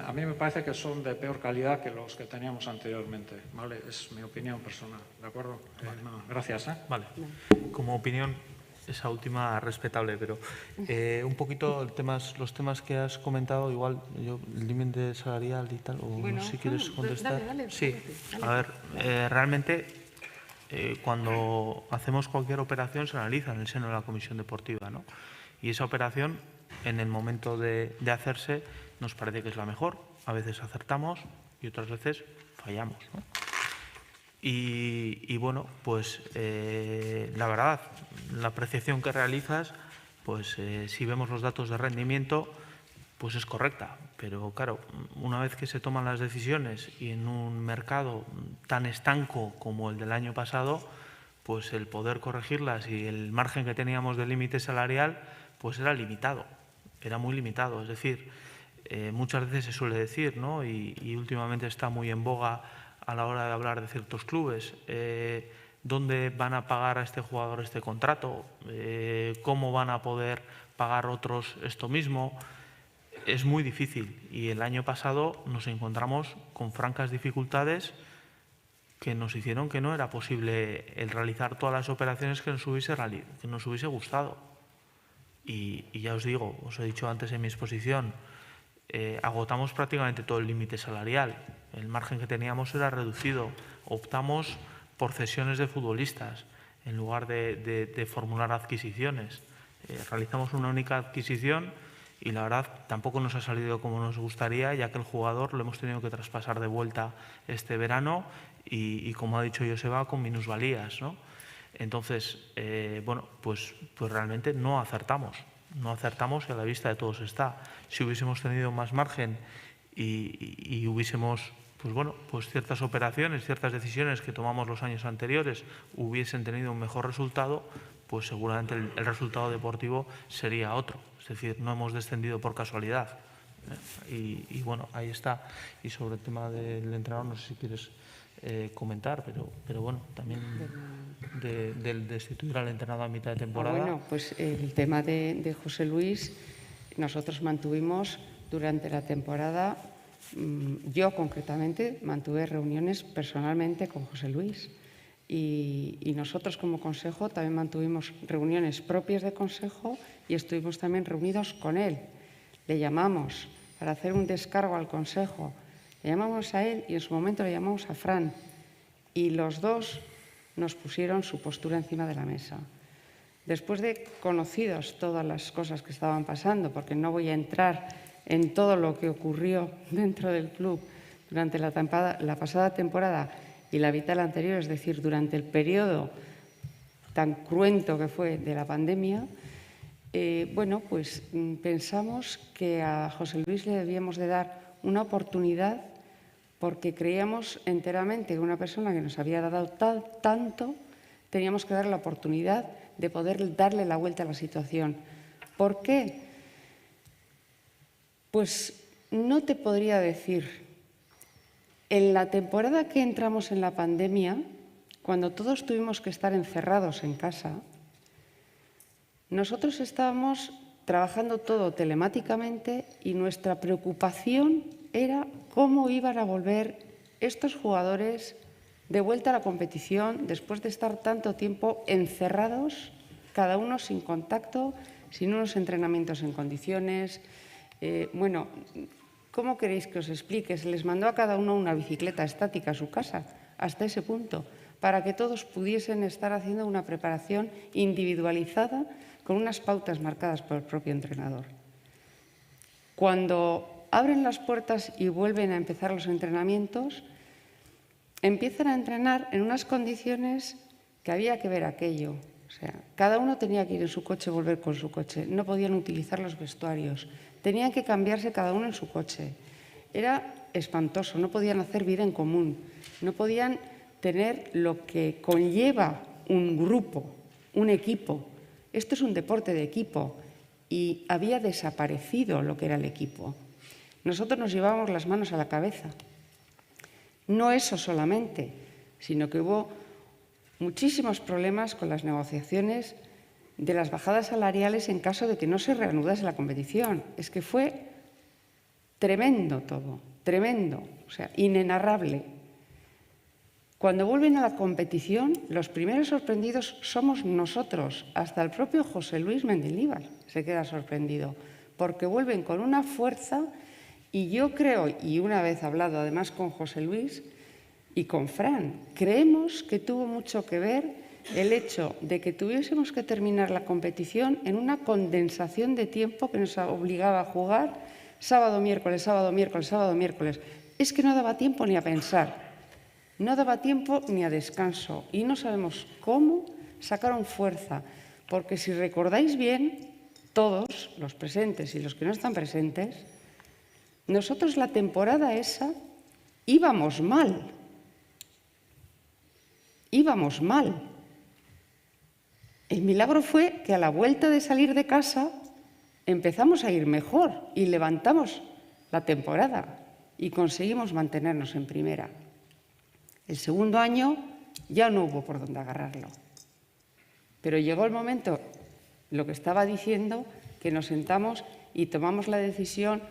Speaker 6: a mí me parece que son de peor calidad que los que teníamos anteriormente, ¿vale? Es mi opinión personal, ¿de acuerdo?
Speaker 2: Vale.
Speaker 6: Gracias.
Speaker 2: Vale. Como opinión, esa última respetable, pero un poquito los temas que has comentado, igual el límite salarial y tal, o bueno, no sé si quieres contestar.
Speaker 1: Dale,
Speaker 2: sí,
Speaker 1: dale.
Speaker 2: A ver, realmente cuando hacemos cualquier operación se analiza en el seno de la comisión deportiva, ¿no? Y esa operación, en el momento de hacerse, nos parece que es la mejor. A veces acertamos y otras veces fallamos, ¿no? Y bueno, pues la verdad, la apreciación que realizas, pues si vemos los datos de rendimiento, pues es correcta. Pero claro, una vez que se toman las decisiones y en un mercado tan estanco como el del año pasado, pues el poder corregirlas y el margen que teníamos de límite salarial, pues era limitado, era muy limitado. Es decir, muchas veces se suele decir, ¿no? Y últimamente está muy en boga a la hora de hablar de ciertos clubes, ¿dónde van a pagar a este jugador este contrato? ¿Cómo van a poder pagar otros esto mismo? Es muy difícil y el año pasado nos encontramos con francas dificultades que nos hicieron que no era posible el realizar todas las operaciones que nos hubiese gustado. Y ya os digo, os he dicho antes en mi exposición, agotamos prácticamente todo el límite salarial. El margen que teníamos era reducido. Optamos por cesiones de futbolistas en lugar de formular adquisiciones. Realizamos una única adquisición y la verdad tampoco nos ha salido como nos gustaría, ya que el jugador lo hemos tenido que traspasar de vuelta este verano y como ha dicho Joseba, con minusvalías, ¿no? Entonces, bueno, pues realmente no acertamos. No acertamos y a la vista de todos está. Si hubiésemos tenido más margen y hubiésemos, pues bueno, pues ciertas operaciones, ciertas decisiones que tomamos los años anteriores hubiesen tenido un mejor resultado, pues seguramente el resultado deportivo sería otro. Es decir, no hemos descendido por casualidad. Y bueno, ahí está. Y sobre el tema del entrenador, no sé si quieres comentar, pero bueno, también del destituir al entrenador a mitad de temporada.
Speaker 1: Bueno, pues el tema de José Luis, nosotros mantuvimos durante la temporada, yo concretamente mantuve reuniones personalmente con José Luis y nosotros como consejo también mantuvimos reuniones propias de consejo y estuvimos también reunidos con él. Le llamamos para hacer un descargo al consejo. Le llamamos a él y en su momento le llamamos a Fran. Y los dos nos pusieron su postura encima de la mesa. Después de conocidos todas las cosas que estaban pasando, porque no voy a entrar en todo lo que ocurrió dentro del club durante la pasada temporada y la vital anterior, es decir, durante el periodo tan cruento que fue de la pandemia, bueno, pues pensamos que a José Luis le debíamos de dar una oportunidad porque creíamos enteramente que una persona que nos había dado tanto, teníamos que darle la oportunidad de poder darle la vuelta a la situación. ¿Por qué? Pues no te podría decir. En la temporada que entramos en la pandemia, cuando todos tuvimos que estar encerrados en casa, nosotros estábamos trabajando todo telemáticamente y nuestra preocupación era cómo iban a volver estos jugadores de vuelta a la competición después de estar tanto tiempo encerrados, cada uno sin contacto, sin unos entrenamientos en condiciones. Bueno, ¿cómo queréis que os explique? Se les mandó a cada uno una bicicleta estática a su casa, hasta ese punto, para que todos pudiesen estar haciendo una preparación individualizada con unas pautas marcadas por el propio entrenador. Cuando abren las puertas y vuelven a empezar los entrenamientos, empiezan a entrenar en unas condiciones que había que ver aquello. O sea, cada uno tenía que ir en su coche, volver con su coche. No podían utilizar los vestuarios. Tenían que cambiarse cada uno en su coche. Era espantoso, no podían hacer vida en común. No podían tener lo que conlleva un grupo, un equipo. Esto es un deporte de equipo y había desaparecido lo que era el equipo. Nosotros nos llevábamos las manos a la cabeza. No eso solamente, sino que hubo muchísimos problemas con las negociaciones de las bajadas salariales en caso de que no se reanudase la competición. Es que fue tremendo todo, tremendo, o sea, inenarrable. Cuando vuelven a la competición, los primeros sorprendidos somos nosotros. Hasta el propio José Luis Mendilibar se queda sorprendido, porque vuelven con una fuerza. Y yo creo, y una vez hablado además con José Luis y con Fran, creemos que tuvo mucho que ver el hecho de que tuviésemos que terminar la competición en una condensación de tiempo que nos obligaba a jugar sábado, miércoles, sábado, miércoles, sábado, miércoles. Es que no daba tiempo ni a pensar, no daba tiempo ni a descanso y no sabemos cómo sacaron fuerza, porque si recordáis bien, todos, los presentes y los que no están presentes, nosotros la temporada esa íbamos mal. Íbamos mal. El milagro fue que a la vuelta de salir de casa empezamos a ir mejor y levantamos la temporada y conseguimos mantenernos en primera. El segundo año ya no hubo por dónde agarrarlo. Pero llegó el momento, lo que estaba diciendo, que nos sentamos y tomamos la decisión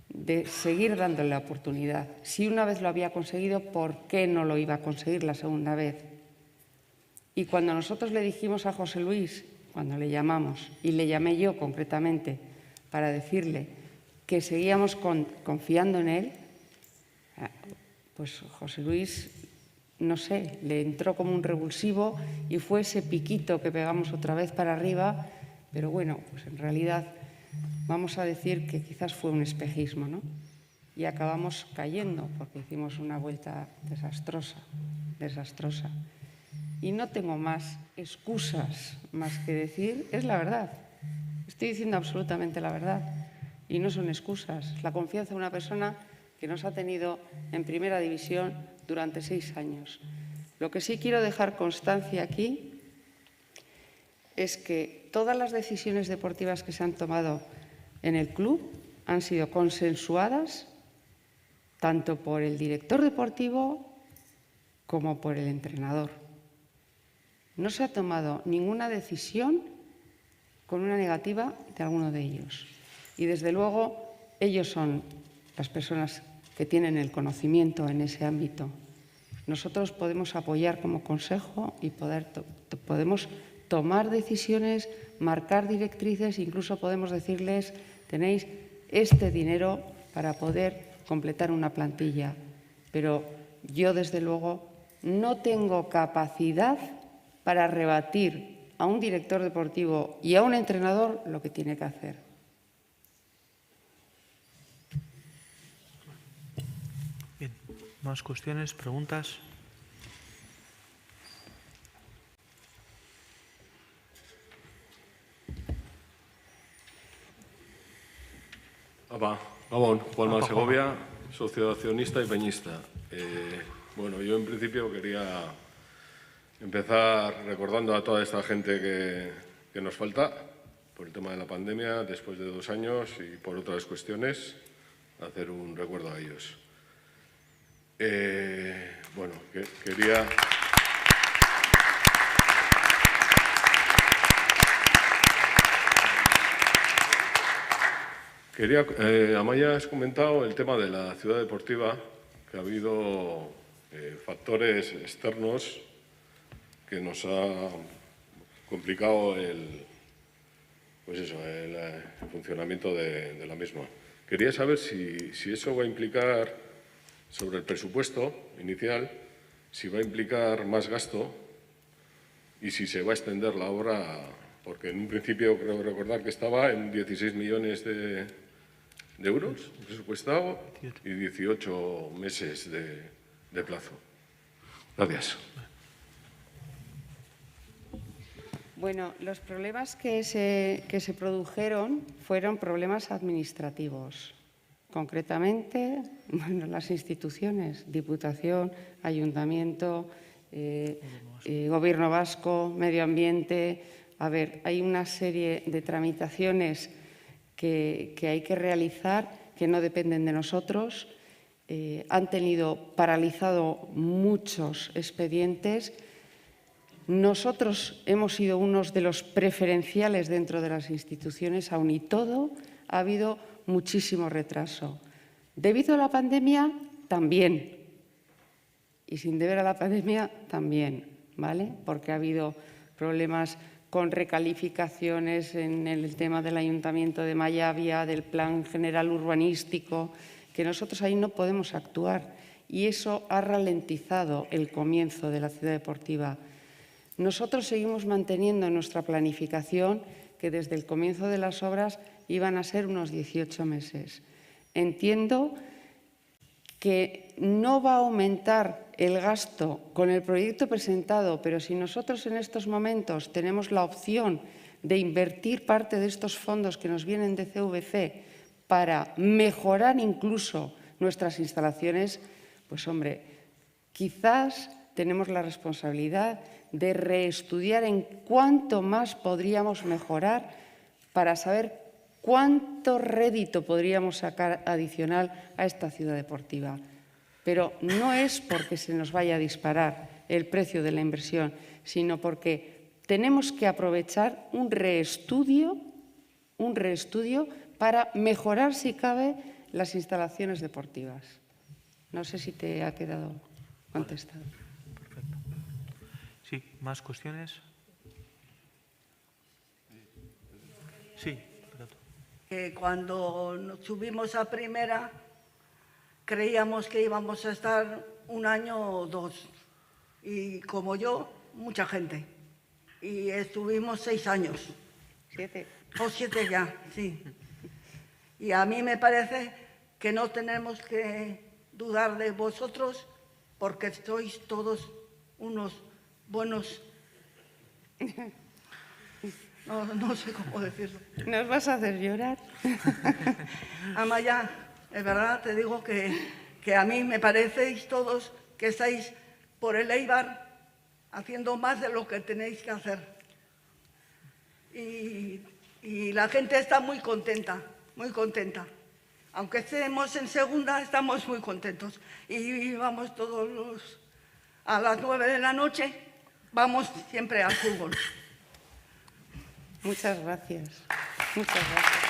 Speaker 1: de seguir dándole la oportunidad. Si una vez lo había conseguido, ¿por qué no lo iba a conseguir la segunda vez? Y cuando nosotros le dijimos a José Luis, cuando le llamamos, y le llamé yo concretamente para decirle que seguíamos confiando en él, pues José Luis, no sé, le entró como un revulsivo y fue ese piquito que pegamos otra vez para arriba, pero bueno, pues en realidad vamos a decir que quizás fue un espejismo, ¿no? Y acabamos cayendo porque hicimos una vuelta desastrosa, desastrosa. Y no tengo más excusas más que decir, es la verdad. Estoy diciendo absolutamente la verdad. Y no son excusas. La confianza de una persona que nos ha tenido en primera división durante 6 años. Lo que sí quiero dejar constancia aquí es que todas las decisiones deportivas que se han tomado en el club han sido consensuadas tanto por el director deportivo como por el entrenador. No se ha tomado ninguna decisión con una negativa de alguno de ellos. Y, desde luego, ellos son las personas que tienen el conocimiento en ese ámbito. Nosotros podemos apoyar como consejo y podemos tomar decisiones, marcar directrices, incluso podemos decirles: tenéis este dinero para poder completar una plantilla. Pero yo, desde luego, no tengo capacidad para rebatir a un director deportivo y a un entrenador lo que tiene que hacer.
Speaker 2: Bien, más cuestiones, preguntas.
Speaker 9: Gabón, Juanma Segovia, socio accionista y peñista. Bueno, yo en principio quería empezar recordando a toda esta gente que nos falta por el tema de la pandemia, después de 2 años y por otras cuestiones, hacer un recuerdo a ellos. Bueno, quería... Amaya, has comentado el tema de la ciudad deportiva, que ha habido factores externos que nos ha complicado el funcionamiento de la misma. Quería saber si eso va a implicar, sobre el presupuesto inicial, si va a implicar más gasto y si se va a extender la obra, porque en un principio creo recordar que estaba en 16 millones de euros presupuestado y 18 meses de plazo. Gracias.
Speaker 1: Bueno, los problemas que se produjeron fueron problemas administrativos. Concretamente, bueno, las instituciones, Diputación, Ayuntamiento, Gobierno Vasco, Medio Ambiente. A ver, hay una serie de tramitaciones que hay que realizar que no dependen de nosotros. Han tenido paralizado muchos expedientes. Nosotros hemos sido unos de los preferenciales dentro de las instituciones, aun y todo, ha habido muchísimo retraso. Debido a la pandemia, también. Y sin deber a la pandemia, también, ¿vale? Porque ha habido problemas con recalificaciones en el tema del Ayuntamiento de Mayavia, del Plan General Urbanístico, que nosotros ahí no podemos actuar. Y eso ha ralentizado el comienzo de la ciudad deportiva. Nosotros seguimos manteniendo en nuestra planificación que desde el comienzo de las obras iban a ser unos 18 meses. Entiendo que no va a aumentar el gasto con el proyecto presentado, pero si nosotros en estos momentos tenemos la opción de invertir parte de estos fondos que nos vienen de CVC para mejorar incluso nuestras instalaciones, pues hombre, quizás tenemos la responsabilidad de reestudiar en cuánto más podríamos mejorar para saber cuánto rédito podríamos sacar adicional a esta ciudad deportiva. Pero no es porque se nos vaya a disparar el precio de la inversión, sino porque tenemos que aprovechar un reestudio para mejorar, si cabe, las instalaciones deportivas. No sé si te ha quedado contestado.
Speaker 2: Perfecto. Sí, ¿más cuestiones? Sí.
Speaker 8: Que cuando nos subimos a primera creíamos que íbamos a estar 1 año o 2 y como yo, mucha gente. Y estuvimos 6 años.
Speaker 1: 7.
Speaker 8: O 7 ya, sí. Y a mí me parece que no tenemos que dudar de vosotros porque sois todos unos buenos... No sé cómo decirlo.
Speaker 1: ¿Nos vas a hacer llorar?
Speaker 8: Amaya, es verdad, te digo que a mí me parecéis todos que estáis por el Eibar haciendo más de lo que tenéis que hacer. Y la gente está muy contenta, muy contenta. Aunque estemos en segunda, estamos muy contentos. Y vamos a las 9 de la noche, vamos siempre al fútbol.
Speaker 1: Muchas gracias. Muchas gracias.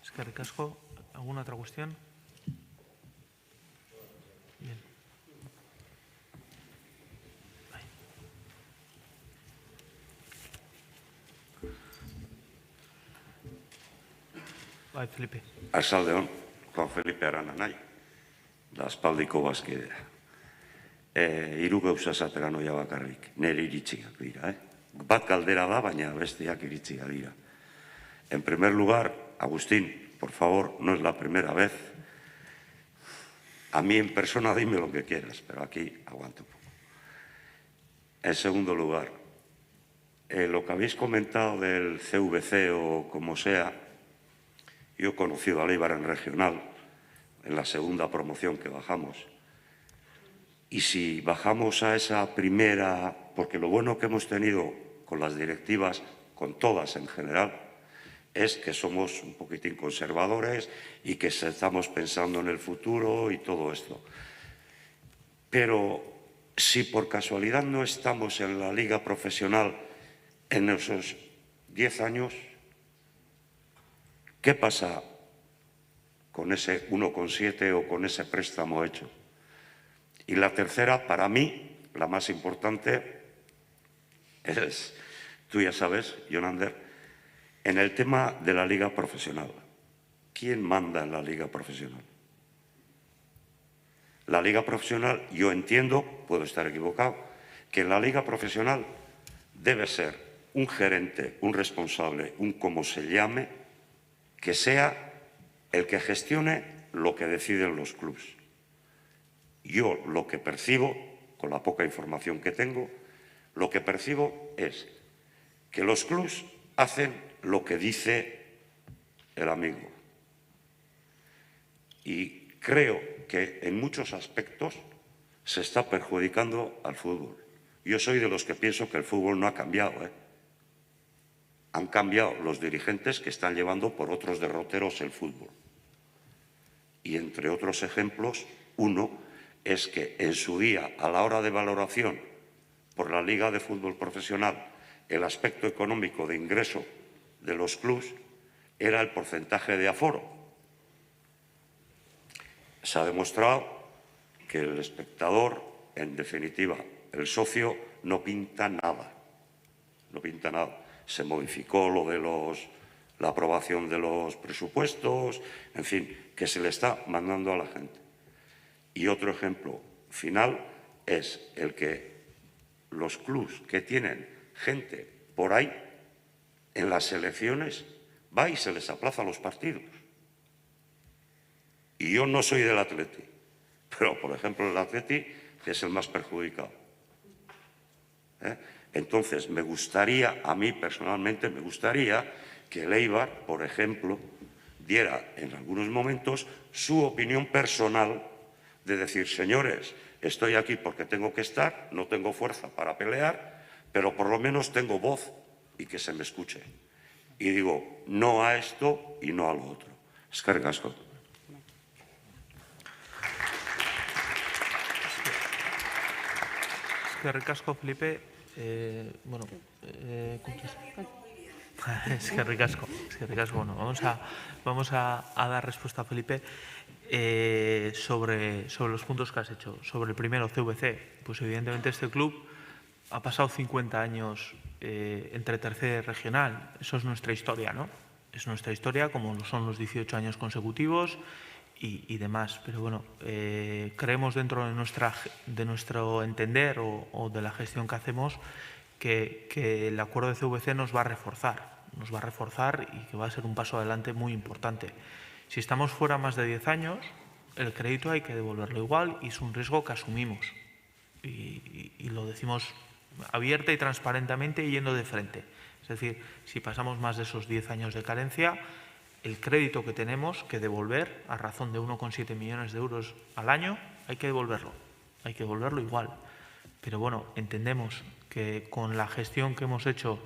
Speaker 2: Eskerrik asko. ¿Alguna otra cuestión? Bien. Bai, Felipe.
Speaker 10: Arratsaldeon, Juan Felipe Arana nahi, da aspaldiko bazkidea. Hiru gauza esatera noia bakarrik, nire iritziak dira. Bat galdera da, baina besteak iritziak dira. En primer lugar, Agustín, por favor, no es la primera vez. A mí en persona dime lo que quieras, pero aquí aguanto un poco. En segundo lugar, lo que habéis comentado del CVC o como sea, yo he conocido a Leibar en regional, en la segunda promoción que bajamos. Y si bajamos a esa primera, porque lo bueno que hemos tenido con las directivas, con todas en general, es que somos un poquitín conservadores y que estamos pensando en el futuro y todo esto. Pero si por casualidad no estamos en la liga profesional en esos 10 años, ¿qué pasa con ese 1,7 o con ese préstamo hecho? Y la tercera, para mí, la más importante, es, tú ya sabes, Jonander, en el tema de la liga profesional. ¿Quién manda en la liga profesional? La liga profesional, yo entiendo, puedo estar equivocado, que en la liga profesional debe ser un gerente, un responsable, un como se llame, que sea el que gestione lo que deciden los clubes. Yo lo que percibo, con la poca información que tengo, lo que percibo es que los clubes hacen lo que dice el amigo. Y creo que en muchos aspectos se está perjudicando al fútbol. Yo soy de los que pienso que el fútbol no ha cambiado, Han cambiado los dirigentes que están llevando por otros derroteros el fútbol. Y entre otros ejemplos, uno es que en su día, a la hora de valoración por la Liga de Fútbol Profesional, el aspecto económico de ingreso de los clubes era el porcentaje de aforo. Se ha demostrado que el espectador, en definitiva, el socio, no pinta nada. No pinta nada. Se modificó lo de la aprobación de los presupuestos, en fin, que se le está mandando a la gente. Y otro ejemplo final es el que los clubes que tienen gente por ahí, en las elecciones, va y se les aplaza los partidos. Y yo no soy del Atleti, pero, por ejemplo, el Atleti es el más perjudicado. Entonces, me gustaría, a mí personalmente, me gustaría que el Eibar, por ejemplo, diera en algunos momentos su opinión personal de decir, señores, estoy aquí porque tengo que estar, no tengo fuerza para pelear, pero por lo menos tengo voz y que se me escuche. Y digo, no a esto y no a lo otro. Eskerrik asko.
Speaker 2: Eskerrik asko, Felipe. Eskerrik asko. Bueno, vamos a dar respuesta a Felipe sobre los puntos que has hecho. Sobre el primero, CVC, pues evidentemente este club ha pasado 50 años entre tercera y regional. Eso es nuestra historia, ¿no? Es nuestra historia, como lo son los 18 años consecutivos y demás. Pero bueno, creemos dentro de nuestro entender o de la gestión que hacemos que el acuerdo de CVC nos va a reforzar y que va a ser un paso adelante muy importante. Si estamos fuera más de 10 años, el crédito hay que devolverlo igual y es un riesgo que asumimos. Y lo decimos abierta y transparentemente y yendo de frente. Es decir, si pasamos más de esos 10 años de carencia, el crédito que tenemos que devolver a razón de 1,7 millones de euros al año, hay que devolverlo. hay que devolverlo igual. Pero bueno, entendemos que con la gestión que hemos hecho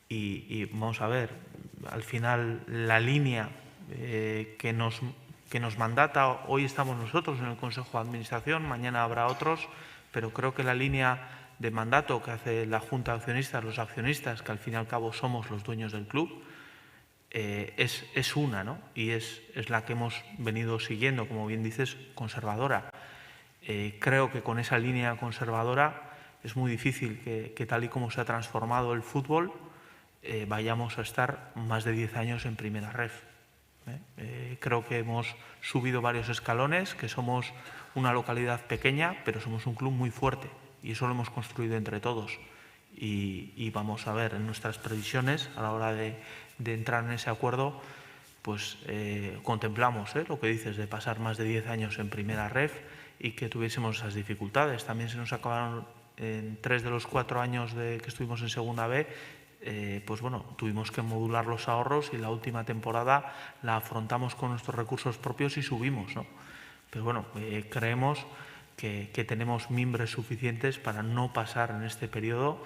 Speaker 2: y vamos a ver, al final la línea que nos mandata, hoy estamos nosotros en el Consejo de Administración, mañana habrá otros, pero creo que la línea de mandato que hace la Junta de Accionistas, los accionistas, que al fin y al cabo somos los dueños del club, es una, ¿no? Y es la que hemos venido siguiendo, como bien dices, conservadora. Creo que con esa línea conservadora es muy difícil que tal y como se ha transformado el fútbol, vayamos a estar más de 10 años en primera ref. Creo que hemos subido varios escalones, que somos una localidad pequeña, pero somos un club muy fuerte y eso lo hemos construido entre todos. Y vamos a ver en nuestras previsiones, a la hora de entrar en ese acuerdo, pues contemplamos lo que dices de pasar más de 10 años en primera ref y que tuviésemos esas dificultades. También se nos acabaron en 3 de los 4 años que estuvimos en segunda B, pues bueno, tuvimos que modular los ahorros y la última temporada la afrontamos con nuestros recursos propios y subimos, ¿no? Pero bueno, creemos que tenemos mimbres suficientes para no pasar en este periodo,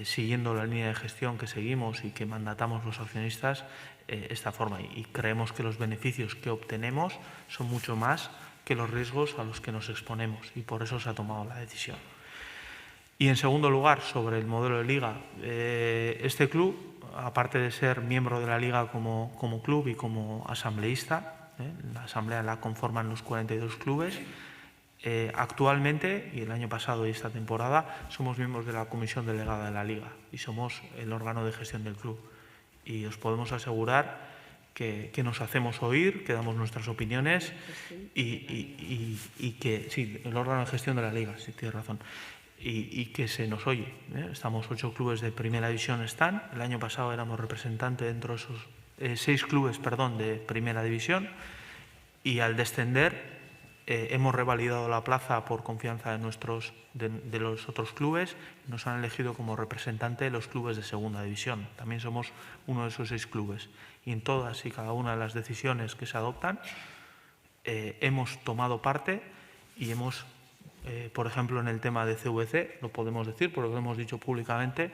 Speaker 2: siguiendo la línea de gestión que seguimos y que mandatamos los accionistas, esta forma. Y creemos que los beneficios que obtenemos son mucho más que los riesgos a los que nos exponemos y por eso se ha tomado la decisión. Y en segundo lugar, sobre el modelo de liga, este club, aparte de ser miembro de la liga como club y como asambleísta, la asamblea la conforman los 42 clubes, actualmente, y el año pasado y esta temporada, somos miembros de la comisión delegada de la liga y somos el órgano de gestión del club. Y os podemos asegurar que nos hacemos oír, que damos nuestras opiniones y que, sí, el órgano de gestión de la liga, sí, tienes razón, y que se nos oye. Estamos 8 clubes de primera división están, el año pasado éramos representantes dentro de esos 6 clubes, de primera división, y al descender hemos revalidado la plaza por confianza de los otros clubes, nos han elegido como representante de los clubes de segunda división. También somos uno de esos 6 clubes. Y en todas y cada una de las decisiones que se adoptan hemos tomado parte y hemos, por ejemplo, en el tema de CVC, lo podemos decir porque lo hemos dicho públicamente,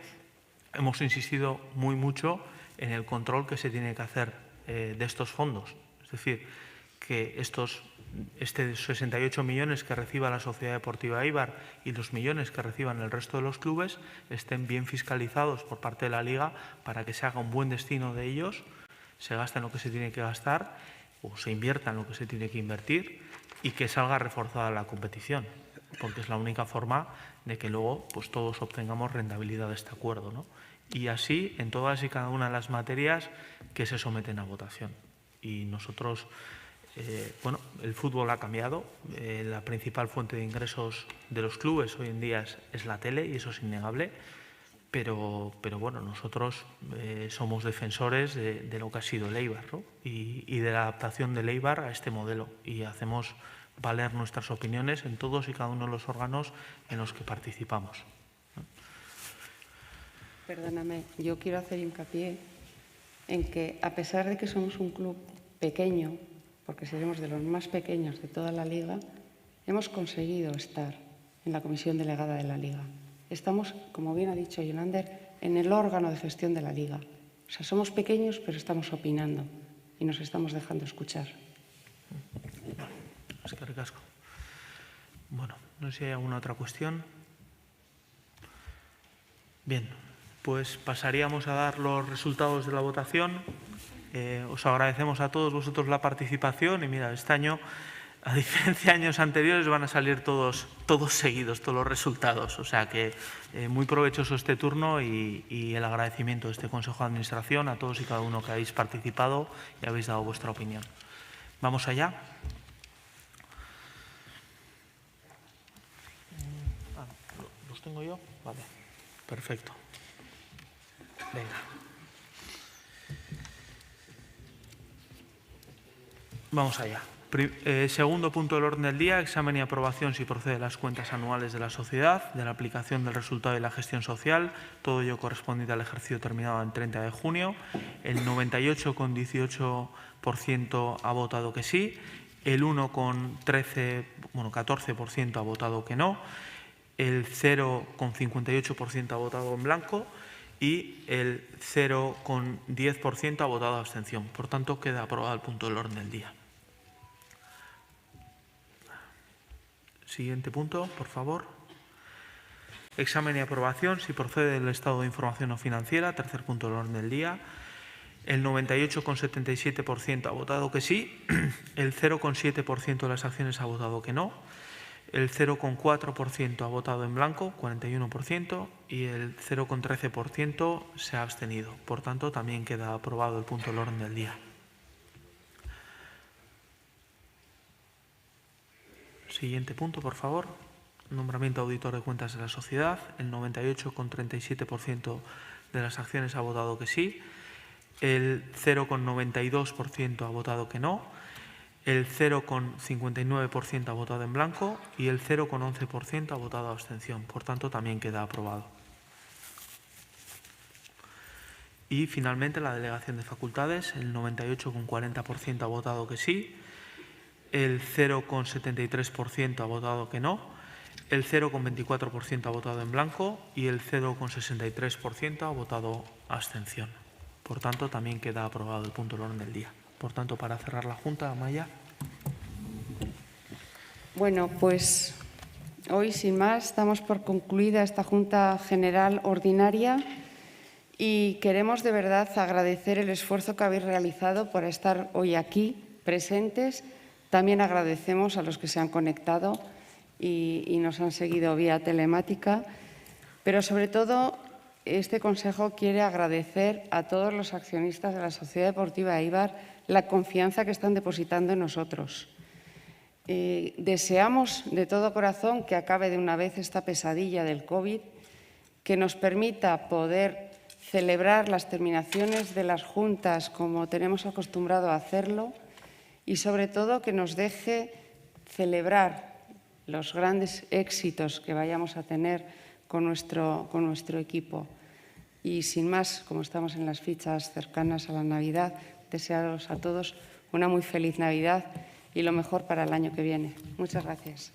Speaker 2: hemos insistido mucho en el control que se tiene que hacer de estos fondos. Es decir, que este 68 millones que reciba la Sociedad Deportiva Eibar y los millones que reciban el resto de los clubes estén bien fiscalizados por parte de la Liga para que se haga un buen destino de ellos, se gaste en lo que se tiene que gastar o se invierta en lo que se tiene que invertir y que salga reforzada la competición, porque es la única forma de que luego pues, todos obtengamos rentabilidad de este acuerdo, ¿no? Y así en todas y cada una de las materias que se someten a votación. Y nosotros... bueno, el fútbol ha cambiado, la principal fuente de ingresos de los clubes hoy en día es la tele y eso es innegable, pero bueno, nosotros somos defensores de lo que ha sido el Eibar, ¿no? y de la adaptación del Eibar a este modelo y hacemos valer nuestras opiniones en todos y cada uno de los órganos en los que participamos, ¿no?
Speaker 1: Perdóname, yo quiero hacer hincapié en que a pesar de que somos un club pequeño, porque seremos de los más pequeños de toda la Liga, hemos conseguido estar en la comisión delegada de la Liga. Estamos, como bien ha dicho Yolander, en el órgano de gestión de la Liga. O sea, somos pequeños, pero estamos opinando y nos estamos dejando escuchar.
Speaker 2: Es que ricasco. Bueno, no sé si hay alguna otra cuestión. Bien, pues pasaríamos a dar los resultados de la votación. Os agradecemos a todos vosotros la participación y mira, este año, a diferencia de años anteriores, van a salir todos seguidos, todos los resultados. O sea que muy provechoso este turno y el agradecimiento de este Consejo de Administración a todos y cada uno que habéis participado y habéis dado vuestra opinión. ¿Vamos allá? ¿Los tengo yo? Vale, perfecto. Venga. Vamos allá. Segundo punto del orden del día, examen y aprobación si procede las cuentas anuales de la sociedad, de la aplicación del resultado de la gestión social, todo ello correspondiente al ejercicio terminado el 30 de junio. El 98,18% ha votado que sí el 14% ha votado que no, el 0,58% ha votado en blanco y el 0,10% ha votado abstención. Por tanto, queda aprobado el punto del orden del día. Siguiente punto, por favor. Examen y aprobación, si procede del estado de información no financiera, tercer punto del orden del día. El 98,77% ha votado que sí, el 0,7% de las acciones ha votado que no, el 0,4% ha votado en blanco, 41%, y el 0,13% se ha abstenido. Por tanto, también queda aprobado el punto del orden del día. Siguiente punto, por favor. Nombramiento auditor de cuentas de la sociedad. El 98,37% de las acciones ha votado que sí, el 0,92% ha votado que no, el 0,59% ha votado en blanco y el 0,11% ha votado abstención. Por tanto, también queda aprobado. Y finalmente la delegación de facultades, el 98,40% ha votado que sí, el 0,73% ha votado que no, el 0,24% ha votado en blanco y el 0,63% ha votado abstención. Por tanto, también queda aprobado el punto del orden del día. Por tanto, para cerrar la Junta, Amaya.
Speaker 1: Bueno, pues hoy, sin más, damos por concluida esta Junta General Ordinaria y queremos de verdad agradecer el esfuerzo que habéis realizado por estar hoy aquí presentes. También agradecemos a los que se han conectado y nos han seguido vía telemática, pero sobre todo este Consejo quiere agradecer a todos los accionistas de la Sociedad Deportiva Eibar la confianza que están depositando en nosotros. Deseamos de todo corazón que acabe de una vez esta pesadilla del COVID, que nos permita poder celebrar las terminaciones de las juntas como tenemos acostumbrado a hacerlo y, sobre todo, que nos deje celebrar los grandes éxitos que vayamos a tener con nuestro equipo. Y sin más, como estamos en las fichas cercanas a la Navidad, desearos a todos una muy feliz Navidad y lo mejor para el año que viene. Muchas gracias.